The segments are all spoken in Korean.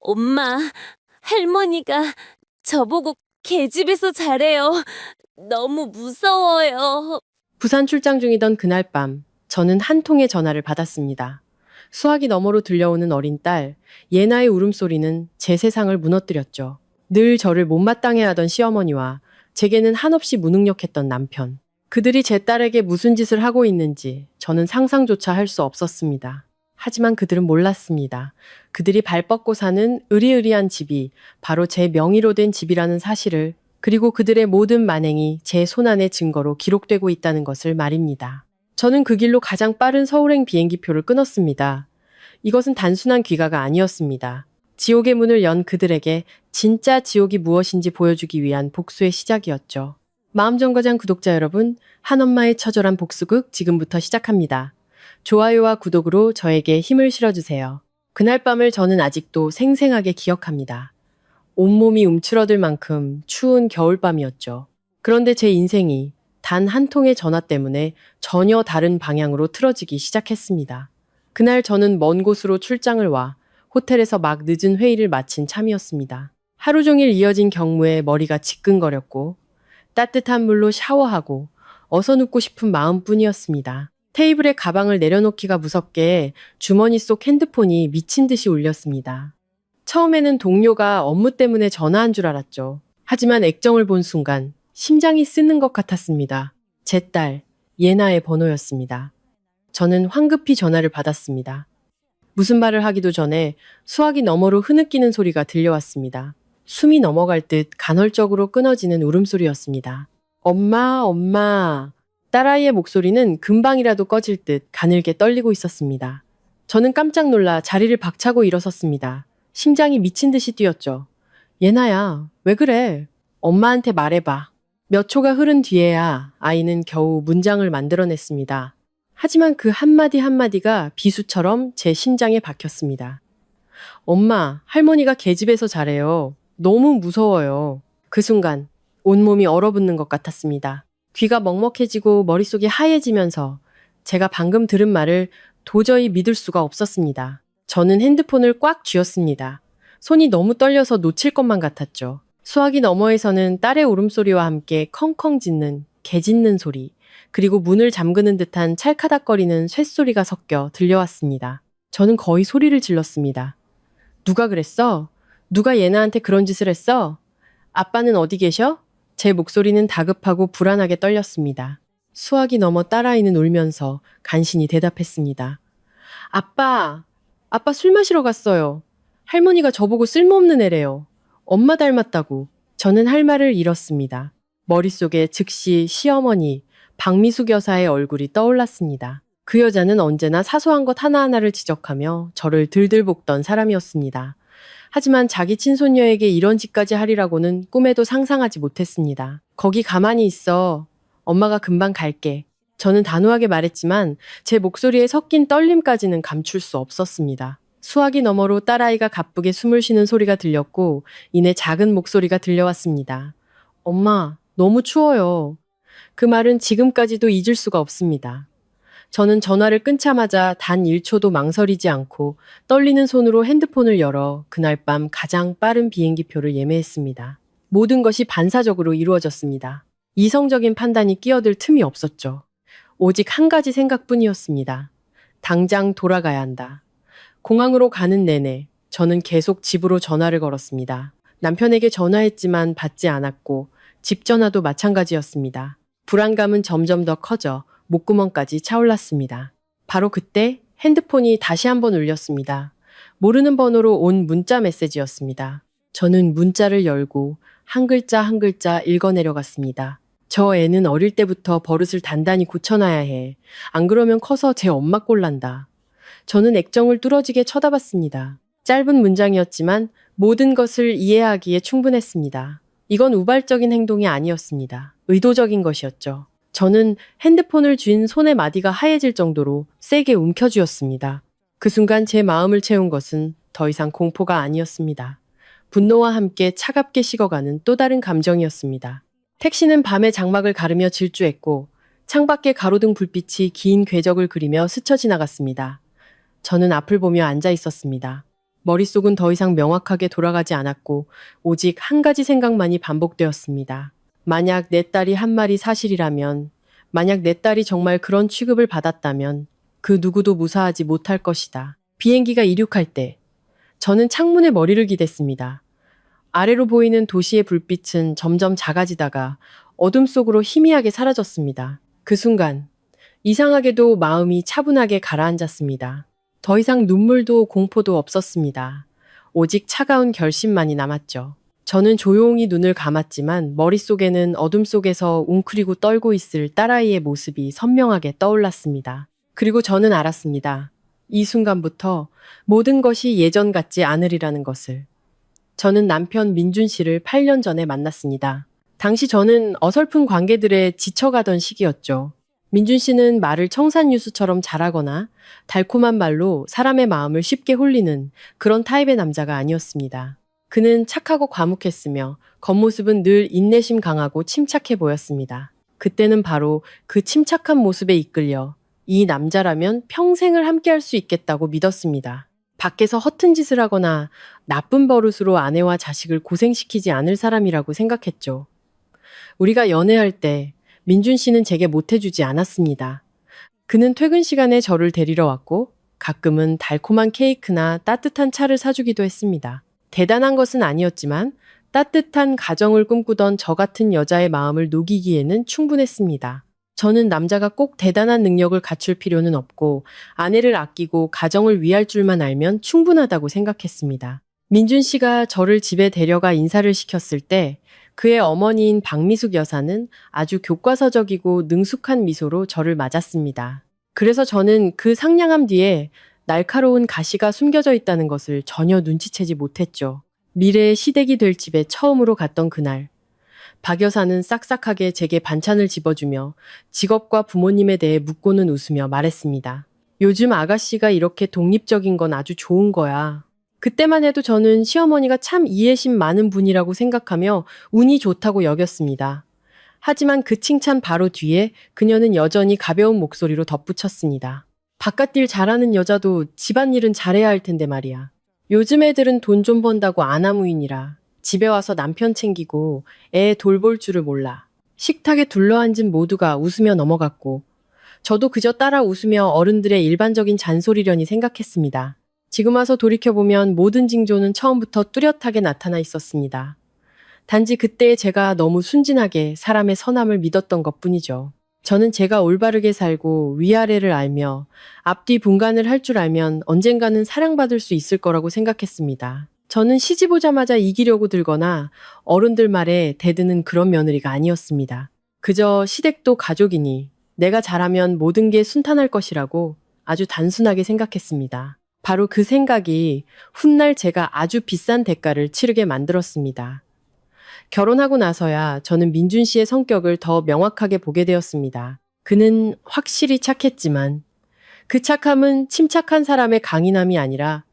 엄마, 할머니가 저보고 계집에서 자래요. 너무 무서워요. 부산 출장 중이던 그날 밤, 저는 한 통의 전화를 받았습니다. 수화기 너머로 들려오는 어린 딸, 예나의 울음소리는 제 세상을 무너뜨렸죠. 늘 저를 못마땅해 하던 시어머니와 제게는 한없이 무능력했던 남편. 그들이 제 딸에게 무슨 짓을 하고 있는지 저는 상상조차 할 수 없었습니다. 하지만 그들은 몰랐습니다. 그들이 발 뻗고 사는 으리으리한 집이 바로 제 명의로 된 집이라는 사실을, 그리고 그들의 모든 만행이 제 손안의 증거로 기록되고 있다는 것을 말입니다. 저는 그 길로 가장 빠른 서울행 비행기표를 끊었습니다. 이것은 단순한 귀가가 아니었습니다. 지옥의 문을 연 그들에게 진짜 지옥이 무엇인지 보여주기 위한 복수의 시작이었죠. 마음정거장 구독자 여러분, 한엄마의 처절한 복수극 지금부터 시작합니다. 좋아요와 구독으로 저에게 힘을 실어주세요. 그날 밤을 저는 아직도 생생하게 기억합니다. 온몸이 움츠러들 만큼 추운 겨울밤이었죠. 그런데 제 인생이 단 한 통의 전화 때문에 전혀 다른 방향으로 틀어지기 시작했습니다. 그날 저는 먼 곳으로 출장을 와 호텔에서 막 늦은 회의를 마친 참이었습니다. 하루 종일 이어진 경무에 머리가 지끈거렸고 따뜻한 물로 샤워하고 어서 눕고 싶은 마음뿐이었습니다. 테이블에 가방을 내려놓기가 무섭게 주머니 속 핸드폰이 미친 듯이 울렸습니다. 처음에는 동료가 업무 때문에 전화한 줄 알았죠. 하지만 액정을 본 순간 심장이 쓰는 것 같았습니다. 제 딸, 예나의 번호였습니다. 저는 황급히 전화를 받았습니다. 무슨 말을 하기도 전에 수화기 너머로 흐느끼는 소리가 들려왔습니다. 숨이 넘어갈 듯 간헐적으로 끊어지는 울음소리였습니다. 엄마, 엄마. 딸아이의 목소리는 금방이라도 꺼질 듯 가늘게 떨리고 있었습니다. 저는 깜짝 놀라 자리를 박차고 일어섰습니다. 심장이 미친 듯이 뛰었죠. 예나야, 왜 그래? 엄마한테 말해봐. 몇 초가 흐른 뒤에야 아이는 겨우 문장을 만들어냈습니다. 하지만 그 한마디 한마디가 비수처럼 제 심장에 박혔습니다. 엄마, 할머니가 계집에서 자래요. 너무 무서워요. 그 순간 온몸이 얼어붙는 것 같았습니다. 귀가 먹먹해지고 머릿속이 하얘지면서 제가 방금 들은 말을 도저히 믿을 수가 없었습니다. 저는 핸드폰을 꽉 쥐었습니다. 손이 너무 떨려서 놓칠 것만 같았죠. 수화기 너머에서는 딸의 울음소리와 함께 컹컹 짖는, 개 짖는 소리, 그리고 문을 잠그는 듯한 찰카닥거리는 쇳소리가 섞여 들려왔습니다. 저는 거의 소리를 질렀습니다. 누가 그랬어? 누가 예나한테 그런 짓을 했어? 아빠는 어디 계셔? 제 목소리는 다급하고 불안하게 떨렸습니다. 수화기 너머 딸아이는 울면서 간신히 대답했습니다. 아빠 술 마시러 갔어요. 할머니가 저보고 쓸모없는 애래요. 엄마 닮았다고. 저는 할 말을 잃었습니다. 머릿속에 즉시 시어머니 박미숙 여사의 얼굴이 떠올랐습니다. 그 여자는 언제나 사소한 것 하나하나를 지적하며 저를 들들 볶던 사람이었습니다. 하지만 자기 친손녀에게 이런 짓까지 하리라고는 꿈에도 상상하지 못했습니다. 거기 가만히 있어. 엄마가 금방 갈게. 저는 단호하게 말했지만 제 목소리에 섞인 떨림까지는 감출 수 없었습니다. 수화기 너머로 딸아이가 가쁘게 숨을 쉬는 소리가 들렸고 이내 작은 목소리가 들려왔습니다. 엄마, 너무 추워요. 그 말은 지금까지도 잊을 수가 없습니다. 저는 전화를 끊자마자 단 1초도 망설이지 않고 떨리는 손으로 핸드폰을 열어 그날 밤 가장 빠른 비행기표를 예매했습니다. 모든 것이 반사적으로 이루어졌습니다. 이성적인 판단이 끼어들 틈이 없었죠. 오직 한 가지 생각뿐이었습니다. 당장 돌아가야 한다. 공항으로 가는 내내 저는 계속 집으로 전화를 걸었습니다. 남편에게 전화했지만 받지 않았고 집 전화도 마찬가지였습니다. 불안감은 점점 더 커져 목구멍까지 차올랐습니다. 바로 그때 핸드폰이 다시 한번 울렸습니다. 모르는 번호로 온 문자 메시지였습니다. 저는 문자를 열고 한 글자 한 글자 읽어내려갔습니다. 저 애는 어릴 때부터 버릇을 단단히 고쳐놔야 해. 안 그러면 커서 제 엄마 꼴난다. 저는 액정을 뚫어지게 쳐다봤습니다. 짧은 문장이었지만 모든 것을 이해하기에 충분했습니다. 이건 우발적인 행동이 아니었습니다. 의도적인 것이었죠. 저는 핸드폰을 쥔 손의 마디가 하얘질 정도로 세게 움켜쥐었습니다. 그 순간 제 마음을 채운 것은 더 이상 공포가 아니었습니다. 분노와 함께 차갑게 식어가는 또 다른 감정이었습니다. 택시는 밤의 장막을 가르며 질주했고 창밖에 가로등 불빛이 긴 궤적을 그리며 스쳐 지나갔습니다. 저는 앞을 보며 앉아 있었습니다. 머릿속은 더 이상 명확하게 돌아가지 않았고 오직 한 가지 생각만이 반복되었습니다. 만약 내 딸이 한 말이 사실이라면, 만약 내 딸이 정말 그런 취급을 받았다면 그 누구도 무사하지 못할 것이다. 비행기가 이륙할 때 저는 창문에 머리를 기댔습니다. 아래로 보이는 도시의 불빛은 점점 작아지다가 어둠 속으로 희미하게 사라졌습니다. 그 순간 이상하게도 마음이 차분하게 가라앉았습니다. 더 이상 눈물도 공포도 없었습니다. 오직 차가운 결심만이 남았죠. 저는 조용히 눈을 감았지만 머릿속에는 어둠 속에서 웅크리고 떨고 있을 딸아이의 모습이 선명하게 떠올랐습니다. 그리고 저는 알았습니다. 이 순간부터 모든 것이 예전 같지 않으리라는 것을. 저는 남편 민준 씨를 8년 전에 만났습니다. 당시 저는 어설픈 관계들에 지쳐가던 시기였죠. 민준 씨는 말을 청산유수처럼 잘하거나 달콤한 말로 사람의 마음을 쉽게 홀리는 그런 타입의 남자가 아니었습니다. 그는 착하고 과묵했으며 겉모습은 늘 인내심 강하고 침착해 보였습니다. 그때는 바로 그 침착한 모습에 이끌려 이 남자라면 평생을 함께할 수 있겠다고 믿었습니다. 밖에서 허튼 짓을 하거나 나쁜 버릇으로 아내와 자식을 고생시키지 않을 사람이라고 생각했죠. 우리가 연애할 때 민준 씨는 제게 못해주지 않았습니다. 그는 퇴근 시간에 저를 데리러 왔고 가끔은 달콤한 케이크나 따뜻한 차를 사주기도 했습니다. 대단한 것은 아니었지만 따뜻한 가정을 꿈꾸던 저 같은 여자의 마음을 녹이기에는 충분했습니다. 저는 남자가 꼭 대단한 능력을 갖출 필요는 없고 아내를 아끼고 가정을 위할 줄만 알면 충분하다고 생각했습니다. 민준 씨가 저를 집에 데려가 인사를 시켰을 때 그의 어머니인 박미숙 여사는 아주 교과서적이고 능숙한 미소로 저를 맞았습니다. 그래서 저는 그 상냥함 뒤에 날카로운 가시가 숨겨져 있다는 것을 전혀 눈치채지 못했죠. 미래의 시댁이 될 집에 처음으로 갔던 그날, 박 여사는 싹싹하게 제게 반찬을 집어주며 직업과 부모님에 대해 묻고는 웃으며 말했습니다. 요즘 아가씨가 이렇게 독립적인 건 아주 좋은 거야. 그때만 해도 저는 시어머니가 참 이해심 많은 분이라고 생각하며 운이 좋다고 여겼습니다. 하지만 그 칭찬 바로 뒤에 그녀는 여전히 가벼운 목소리로 덧붙였습니다. 바깥일 잘하는 여자도 집안일은 잘해야 할 텐데 말이야. 요즘 애들은 돈 좀 번다고 아나무인이라 집에 와서 남편 챙기고 애 돌볼 줄을 몰라. 식탁에 둘러앉은 모두가 웃으며 넘어갔고 저도 그저 따라 웃으며 어른들의 일반적인 잔소리려니 생각했습니다. 지금 와서 돌이켜보면 모든 징조는 처음부터 뚜렷하게 나타나 있었습니다. 단지 그때의 제가 너무 순진하게 사람의 선함을 믿었던 것뿐이죠. 저는 제가 올바르게 살고 위아래를 알며 앞뒤 분간을 할 줄 알면 언젠가는 사랑받을 수 있을 거라고 생각했습니다. 저는 시집 오자마자 이기려고 들거나 어른들 말에 대드는 그런 며느리가 아니었습니다. 그저 시댁도 가족이니 내가 잘하면 모든 게 순탄할 것이라고 아주 단순하게 생각했습니다. 바로 그 생각이 훗날 제가 아주 비싼 대가를 치르게 만들었습니다. 결혼하고 나서야 저는 민준 씨의 성격을 더 명확하게 보게 되었습니다. 그는 확실히 착했지만 그 착함은 침착한 사람의 강인함이 아니라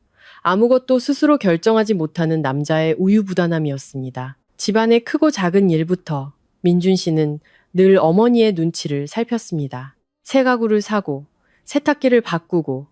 아무것도 스스로 결정하지 못하는 남자의 우유부단함이었습니다. 집안의 크고 작은 일부터 민준 씨는 늘 어머니의 눈치를 살폈습니다. 새 가구를 사고 세탁기를 바꾸고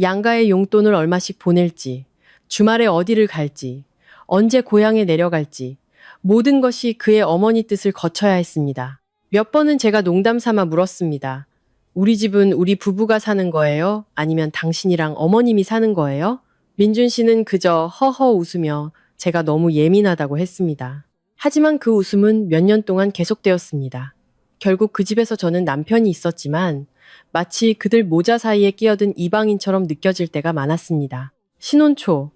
양가의 용돈을 얼마씩 보낼지, 주말에 어디를 갈지, 언제 고향에 내려갈지 모든 것이 그의 어머니 뜻을 거쳐야 했습니다. 몇 번은 제가 농담 삼아 물었습니다. 우리 집은 우리 부부가 사는 거예요? 아니면 당신이랑 어머님이 사는 거예요? 민준 씨는 그저 허허 웃으며 제가 너무 예민하다고 했습니다. 하지만 그 웃음은 몇 년 동안 계속되었습니다. 결국 그 집에서 저는 남편이 있었지만 마치 그들 모자 사이에 끼어든 이방인처럼 느껴질 때가 많았습니다. 신혼 초,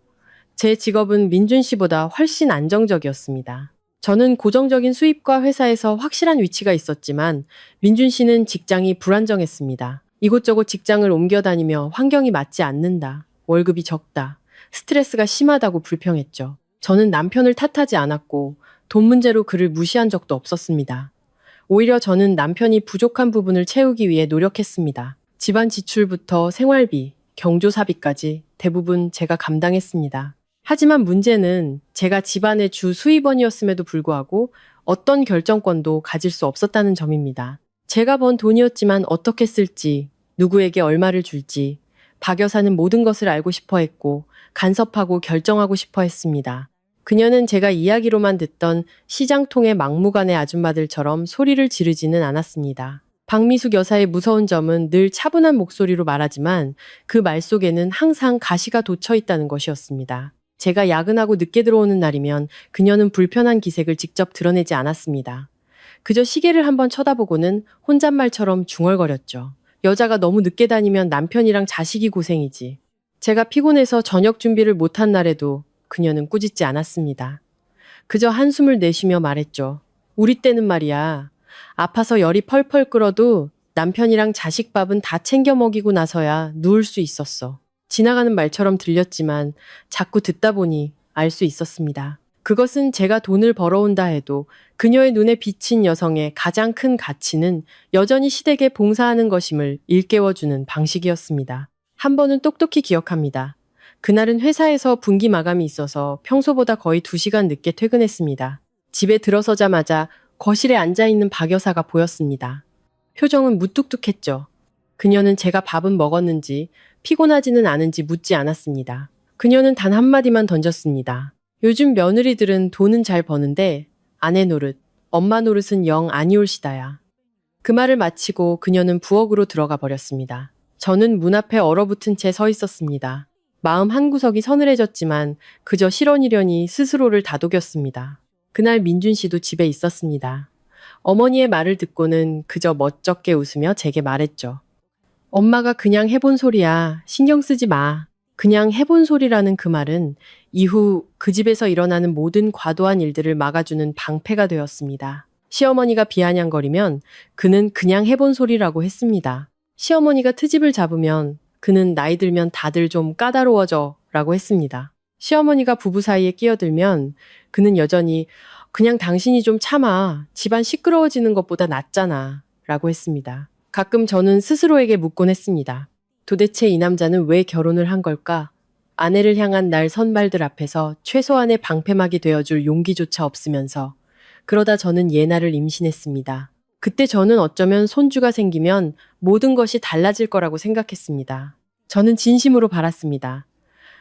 제 직업은 민준 씨보다 훨씬 안정적이었습니다. 저는 고정적인 수입과 회사에서 확실한 위치가 있었지만 민준 씨는 직장이 불안정했습니다. 이곳저곳 직장을 옮겨 다니며 환경이 맞지 않는다, 월급이 적다, 스트레스가 심하다고 불평했죠. 저는 남편을 탓하지 않았고 돈 문제로 그를 무시한 적도 없었습니다. 오히려 저는 남편이 부족한 부분을 채우기 위해 노력했습니다. 집안 지출부터 생활비, 경조사비까지 대부분 제가 감당했습니다. 하지만 문제는 제가 집안의 주 수입원이었음에도 불구하고 어떤 결정권도 가질 수 없었다는 점입니다. 제가 번 돈이었지만 어떻게 쓸지, 누구에게 얼마를 줄지, 박 여사는 모든 것을 알고 싶어 했고 간섭하고 결정하고 싶어 했습니다. 그녀는 제가 이야기로만 듣던 시장통의 막무가내 아줌마들처럼 소리를 지르지는 않았습니다. 박미숙 여사의 무서운 점은 늘 차분한 목소리로 말하지만 그 말 속에는 항상 가시가 돋쳐 있다는 것이었습니다. 제가 야근하고 늦게 들어오는 날이면 그녀는 불편한 기색을 직접 드러내지 않았습니다. 그저 시계를 한번 쳐다보고는 혼잣말처럼 중얼거렸죠. 여자가 너무 늦게 다니면 남편이랑 자식이 고생이지. 제가 피곤해서 저녁 준비를 못한 날에도 그녀는 꾸짖지 않았습니다. 그저 한숨을 내쉬며 말했죠. 우리 때는 말이야. 아파서 열이 펄펄 끓어도 남편이랑 자식 밥은 다 챙겨 먹이고 나서야 누울 수 있었어. 지나가는 말처럼 들렸지만 자꾸 듣다 보니 알 수 있었습니다. 그것은 제가 돈을 벌어온다 해도 그녀의 눈에 비친 여성의 가장 큰 가치는 여전히 시댁에 봉사하는 것임을 일깨워주는 방식이었습니다. 한 번은 똑똑히 기억합니다. 그날은 회사에서 분기 마감이 있어서 평소보다 거의 2시간 늦게 퇴근했습니다. 집에 들어서자마자 거실에 앉아있는 박 여사가 보였습니다. 표정은 무뚝뚝했죠. 그녀는 제가 밥은 먹었는지 피곤하지는 않은지 묻지 않았습니다. 그녀는 단 한마디만 던졌습니다. 요즘 며느리들은 돈은 잘 버는데 아내 노릇, 엄마 노릇은 영 아니올시다야. 그 말을 마치고 그녀는 부엌으로 들어가 버렸습니다. 저는 문 앞에 얼어붙은 채 서 있었습니다. 마음 한구석이 서늘해졌지만 그저 실언이려니 스스로를 다독였습니다. 그날 민준 씨도 집에 있었습니다. 어머니의 말을 듣고는 그저 멋쩍게 웃으며 제게 말했죠. 엄마가 그냥 해본 소리야. 신경 쓰지 마. 그냥 해본 소리라는 그 말은 이후 그 집에서 일어나는 모든 과도한 일들을 막아주는 방패가 되었습니다. 시어머니가 비아냥거리면 그는 그냥 해본 소리라고 했습니다. 시어머니가 트집을 잡으면 그는 나이 들면 다들 좀 까다로워져 라고 했습니다. 시어머니가 부부 사이에 끼어들면 그는 여전히 그냥 당신이 좀 참아. 집안 시끄러워지는 것보다 낫잖아 라고 했습니다. 가끔 저는 스스로에게 묻곤 했습니다. 도대체 이 남자는 왜 결혼을 한 걸까? 아내를 향한 날 선말들 앞에서 최소한의 방패막이 되어줄 용기조차 없으면서 그러다 저는 예나를 임신했습니다. 그때 저는 어쩌면 손주가 생기면 모든 것이 달라질 거라고 생각했습니다. 저는 진심으로 바랐습니다.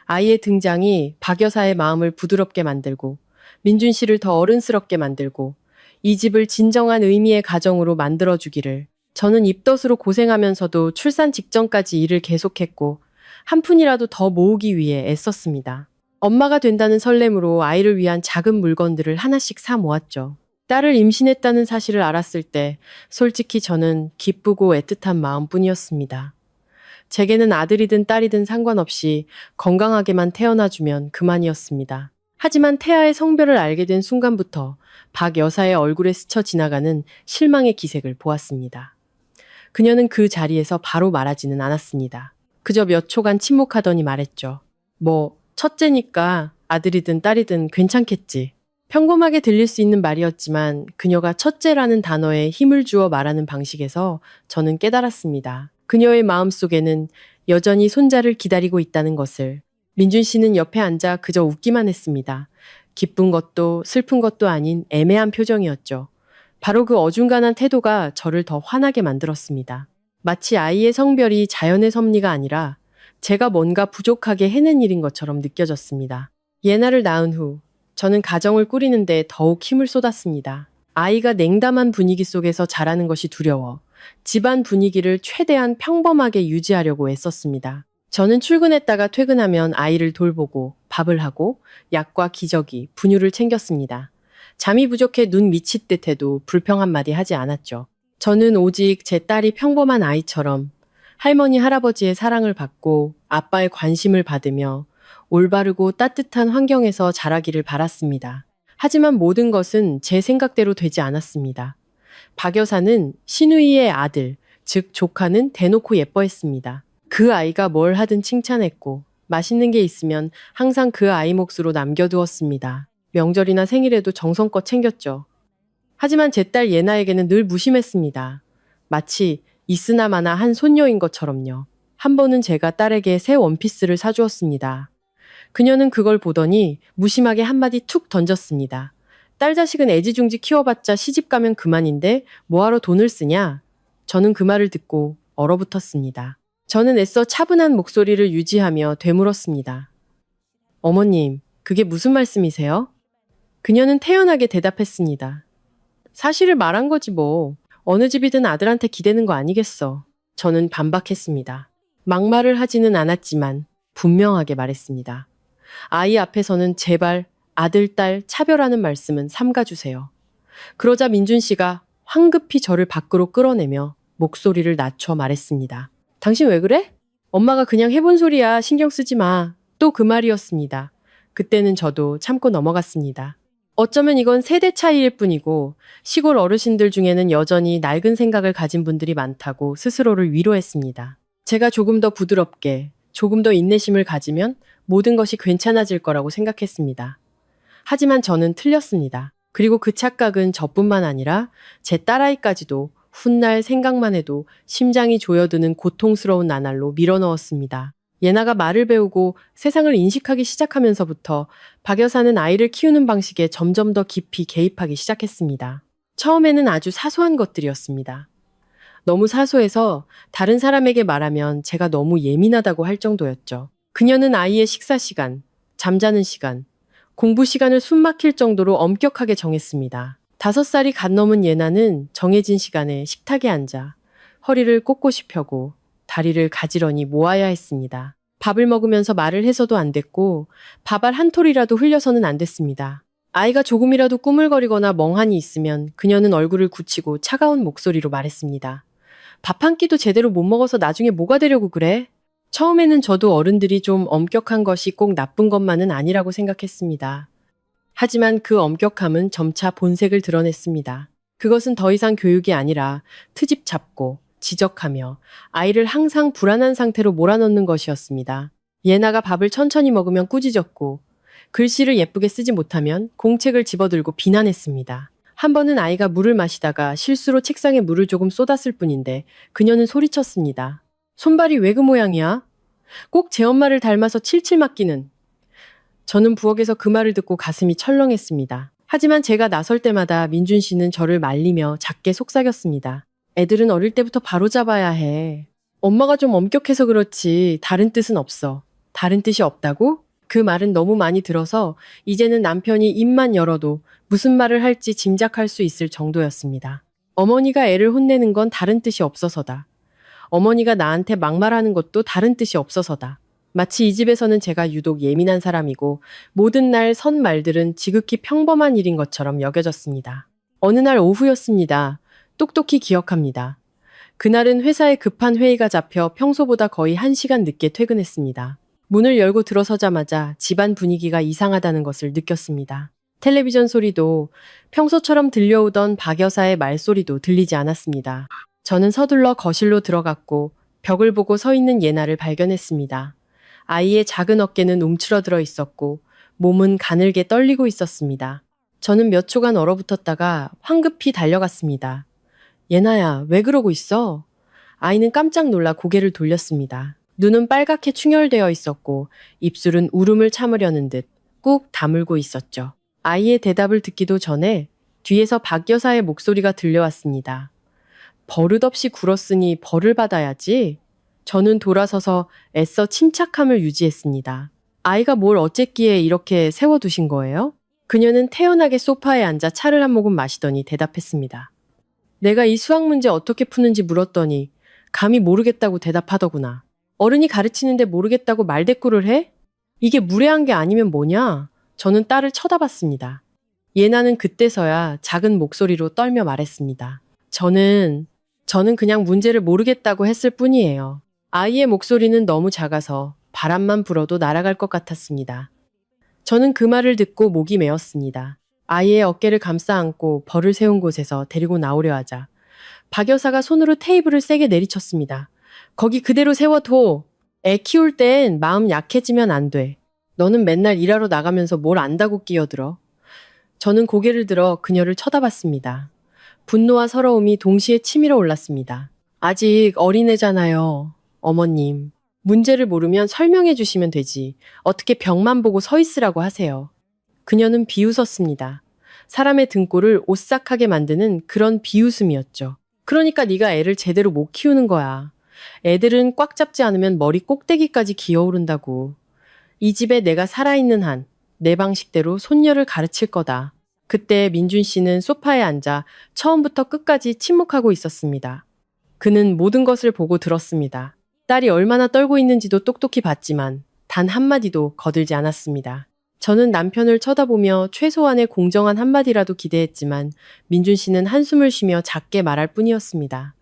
아이의 등장이 박 여사의 마음을 부드럽게 만들고 민준 씨를 더 어른스럽게 만들고 이 집을 진정한 의미의 가정으로 만들어주기를. 저는 입덧으로 고생하면서도 출산 직전까지 일을 계속했고 한 푼이라도 더 모으기 위해 애썼습니다. 엄마가 된다는 설렘으로 아이를 위한 작은 물건들을 하나씩 사 모았죠. 딸을 임신했다는 사실을 알았을 때 솔직히 저는 기쁘고 애틋한 마음뿐이었습니다. 제게는 아들이든 딸이든 상관없이 건강하게만 태어나주면 그만이었습니다. 하지만 태아의 성별을 알게 된 순간부터 박 여사의 얼굴에 스쳐 지나가는 실망의 기색을 보았습니다. 그녀는 그 자리에서 바로 말하지는 않았습니다. 그저 몇 초간 침묵하더니 말했죠. 뭐 첫째니까 아들이든 딸이든 괜찮겠지. 평범하게 들릴 수 있는 말이었지만 그녀가 첫째라는 단어에 힘을 주어 말하는 방식에서 저는 깨달았습니다. 그녀의 마음속에는 여전히 손자를 기다리고 있다는 것을. 민준 씨는 옆에 앉아 그저 웃기만 했습니다. 기쁜 것도 슬픈 것도 아닌 애매한 표정이었죠. 바로 그 어중간한 태도가 저를 더 화나게 만들었습니다. 마치 아이의 성별이 자연의 섭리가 아니라 제가 뭔가 부족하게 해낸 일인 것처럼 느껴졌습니다. 예나를 낳은 후 저는 가정을 꾸리는데 더욱 힘을 쏟았습니다. 아이가 냉담한 분위기 속에서 자라는 것이 두려워 집안 분위기를 최대한 평범하게 유지하려고 애썼습니다. 저는 출근했다가 퇴근하면 아이를 돌보고 밥을 하고 약과 기저귀, 분유를 챙겼습니다. 잠이 부족해 눈 미칠 듯 해도 불평 한마디 하지 않았죠. 저는 오직 제 딸이 평범한 아이처럼 할머니, 할아버지의 사랑을 받고 아빠의 관심을 받으며 올바르고 따뜻한 환경에서 자라기를 바랐습니다. 하지만 모든 것은 제 생각대로 되지 않았습니다. 박 여사는 시누이의 아들, 즉 조카는 대놓고 예뻐했습니다. 그 아이가 뭘 하든 칭찬했고 맛있는 게 있으면 항상 그 아이 몫으로 남겨두었습니다. 명절이나 생일에도 정성껏 챙겼죠. 하지만 제 딸 예나에게는 늘 무심했습니다. 마치 있으나마나 한 손녀인 것처럼요. 한 번은 제가 딸에게 새 원피스를 사주었습니다. 그녀는 그걸 보더니 무심하게 한마디 툭 던졌습니다. 딸 자식은 애지중지 키워봤자 시집가면 그만인데 뭐하러 돈을 쓰냐? 저는 그 말을 듣고 얼어붙었습니다. 저는 애써 차분한 목소리를 유지하며 되물었습니다. 어머님, 그게 무슨 말씀이세요? 그녀는 태연하게 대답했습니다. 사실을 말한 거지 뭐. 어느 집이든 아들한테 기대는 거 아니겠어. 저는 반박했습니다. 막말을 하지는 않았지만 분명하게 말했습니다. 아이 앞에서는 제발 아들, 딸 차별하는 말씀은 삼가주세요. 그러자 민준 씨가 황급히 저를 밖으로 끌어내며 목소리를 낮춰 말했습니다. 당신 왜 그래? 엄마가 그냥 해본 소리야. 신경 쓰지 마. 또 그 말이었습니다. 그때는 저도 참고 넘어갔습니다. 어쩌면 이건 세대 차이일 뿐이고 시골 어르신들 중에는 여전히 낡은 생각을 가진 분들이 많다고 스스로를 위로했습니다. 제가 조금 더 부드럽게, 조금 더 인내심을 가지면 모든 것이 괜찮아질 거라고 생각했습니다. 하지만 저는 틀렸습니다. 그리고 그 착각은 저뿐만 아니라 제 딸아이까지도 훗날 생각만 해도 심장이 조여드는 고통스러운 나날로 밀어넣었습니다. 예나가 말을 배우고 세상을 인식하기 시작하면서부터 박 여사는 아이를 키우는 방식에 점점 더 깊이 개입하기 시작했습니다. 처음에는 아주 사소한 것들이었습니다. 너무 사소해서 다른 사람에게 말하면 제가 너무 예민하다고 할 정도였죠. 그녀는 아이의 식사 시간, 잠자는 시간, 공부 시간을 숨막힐 정도로 엄격하게 정했습니다. 5살이 갓 넘은 예나는 정해진 시간에 식탁에 앉아 허리를 꼿꼿이 펴고 다리를 가지런히 모아야 했습니다. 밥을 먹으면서 말을 해서도 안 됐고 밥알 한 톨이라도 흘려서는 안 됐습니다. 아이가 조금이라도 꾸물거리거나 멍하니 있으면 그녀는 얼굴을 굳히고 차가운 목소리로 말했습니다. 밥 한 끼도 제대로 못 먹어서 나중에 뭐가 되려고 그래? 처음에는 저도 어른들이 좀 엄격한 것이 꼭 나쁜 것만은 아니라고 생각했습니다. 하지만 그 엄격함은 점차 본색을 드러냈습니다. 그것은 더 이상 교육이 아니라 트집 잡고 지적하며 아이를 항상 불안한 상태로 몰아넣는 것이었습니다. 예나가 밥을 천천히 먹으면 꾸짖었고 글씨를 예쁘게 쓰지 못하면 공책을 집어들고 비난했습니다. 한 번은 아이가 물을 마시다가 실수로 책상에 물을 조금 쏟았을 뿐인데 그녀는 소리쳤습니다. 손발이 왜 그 모양이야? 꼭 제 엄마를 닮아서 칠칠 맡기는. 저는 부엌에서 그 말을 듣고 가슴이 철렁했습니다. 하지만 제가 나설 때마다 민준 씨는 저를 말리며 작게 속삭였습니다. 애들은 어릴 때부터 바로잡아야 해. 엄마가 좀 엄격해서 그렇지 다른 뜻은 없어. 다른 뜻이 없다고? 그 말은 너무 많이 들어서 이제는 남편이 입만 열어도 무슨 말을 할지 짐작할 수 있을 정도였습니다. 어머니가 애를 혼내는 건 다른 뜻이 없어서다. 어머니가 나한테 막말하는 것도 다른 뜻이 없어서다. 마치 이 집에서는 제가 유독 예민한 사람이고 모든 날 선 말들은 지극히 평범한 일인 것처럼 여겨졌습니다. 어느 날 오후였습니다. 똑똑히 기억합니다. 그날은 회사에 급한 회의가 잡혀 평소보다 거의 1시간 늦게 퇴근했습니다. 문을 열고 들어서자마자 집안 분위기가 이상하다는 것을 느꼈습니다. 텔레비전 소리도 평소처럼 들려오던 박 여사의 말소리도 들리지 않았습니다. 저는 서둘러 거실로 들어갔고 벽을 보고 서 있는 예나를 발견했습니다. 아이의 작은 어깨는 움츠러들어 있었고 몸은 가늘게 떨리고 있었습니다. 저는 몇 초간 얼어붙었다가 황급히 달려갔습니다. 예나야, 왜 그러고 있어? 아이는 깜짝 놀라 고개를 돌렸습니다. 눈은 빨갛게 충혈되어 있었고 입술은 울음을 참으려는 듯 꾹 다물고 있었죠. 아이의 대답을 듣기도 전에 뒤에서 박 여사의 목소리가 들려왔습니다. 버릇없이 굴었으니 벌을 받아야지. 저는 돌아서서 애써 침착함을 유지했습니다. 아이가 뭘 어쨌기에 이렇게 세워두신 거예요? 그녀는 태연하게 소파에 앉아 차를 한 모금 마시더니 대답했습니다. 내가 이 수학 문제 어떻게 푸는지 물었더니 감히 모르겠다고 대답하더구나. 어른이 가르치는데 모르겠다고 말대꾸를 해? 이게 무례한 게 아니면 뭐냐? 저는 딸을 쳐다봤습니다. 예나는 그때서야 작은 목소리로 떨며 말했습니다. 저는 그냥 문제를 모르겠다고 했을 뿐이에요. 아이의 목소리는 너무 작아서 바람만 불어도 날아갈 것 같았습니다. 저는 그 말을 듣고 목이 메었습니다. 아이의 어깨를 감싸 안고 벌을 세운 곳에서 데리고 나오려 하자 박 여사가 손으로 테이블을 세게 내리쳤습니다. 거기 그대로 세워둬. 애 키울 땐 마음 약해지면 안 돼. 너는 맨날 일하러 나가면서 뭘 안다고 끼어들어. 저는 고개를 들어 그녀를 쳐다봤습니다. 분노와 서러움이 동시에 치밀어 올랐습니다. 아직 어린애잖아요. 어머님. 문제를 모르면 설명해 주시면 되지. 어떻게 벽만 보고 서 있으라고 하세요. 그녀는 비웃었습니다. 사람의 등골을 오싹하게 만드는 그런 비웃음이었죠. 그러니까 네가 애를 제대로 못 키우는 거야. 애들은 꽉 잡지 않으면 머리 꼭대기까지 기어오른다고. 이 집에 내가 살아있는 한 내 방식대로 손녀를 가르칠 거다. 그때 민준 씨는 소파에 앉아 처음부터 끝까지 침묵하고 있었습니다. 그는 모든 것을 보고 들었습니다. 딸이 얼마나 떨고 있는지도 똑똑히 봤지만 단 한마디도 거들지 않았습니다. 저는 남편을 쳐다보며 최소한의 공정한 한마디라도 기대했지만 민준 씨는 한숨을 쉬며 작게 말할 뿐이었습니다.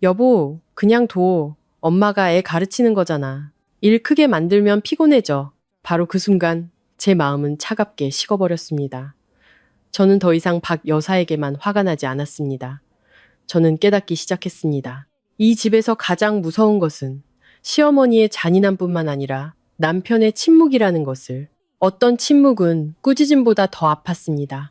여보, 그냥 둬. 엄마가 애 가르치는 거잖아. 일 크게 만들면 피곤해져. 바로 그 순간 제 마음은 차갑게 식어버렸습니다. 저는 더 이상 박 여사에게만 화가 나지 않았습니다. 저는 깨닫기 시작했습니다. 이 집에서 가장 무서운 것은 시어머니의 잔인함뿐만 아니라 남편의 침묵이라는 것을. 어떤 침묵은 꾸짖음보다 더 아팠습니다.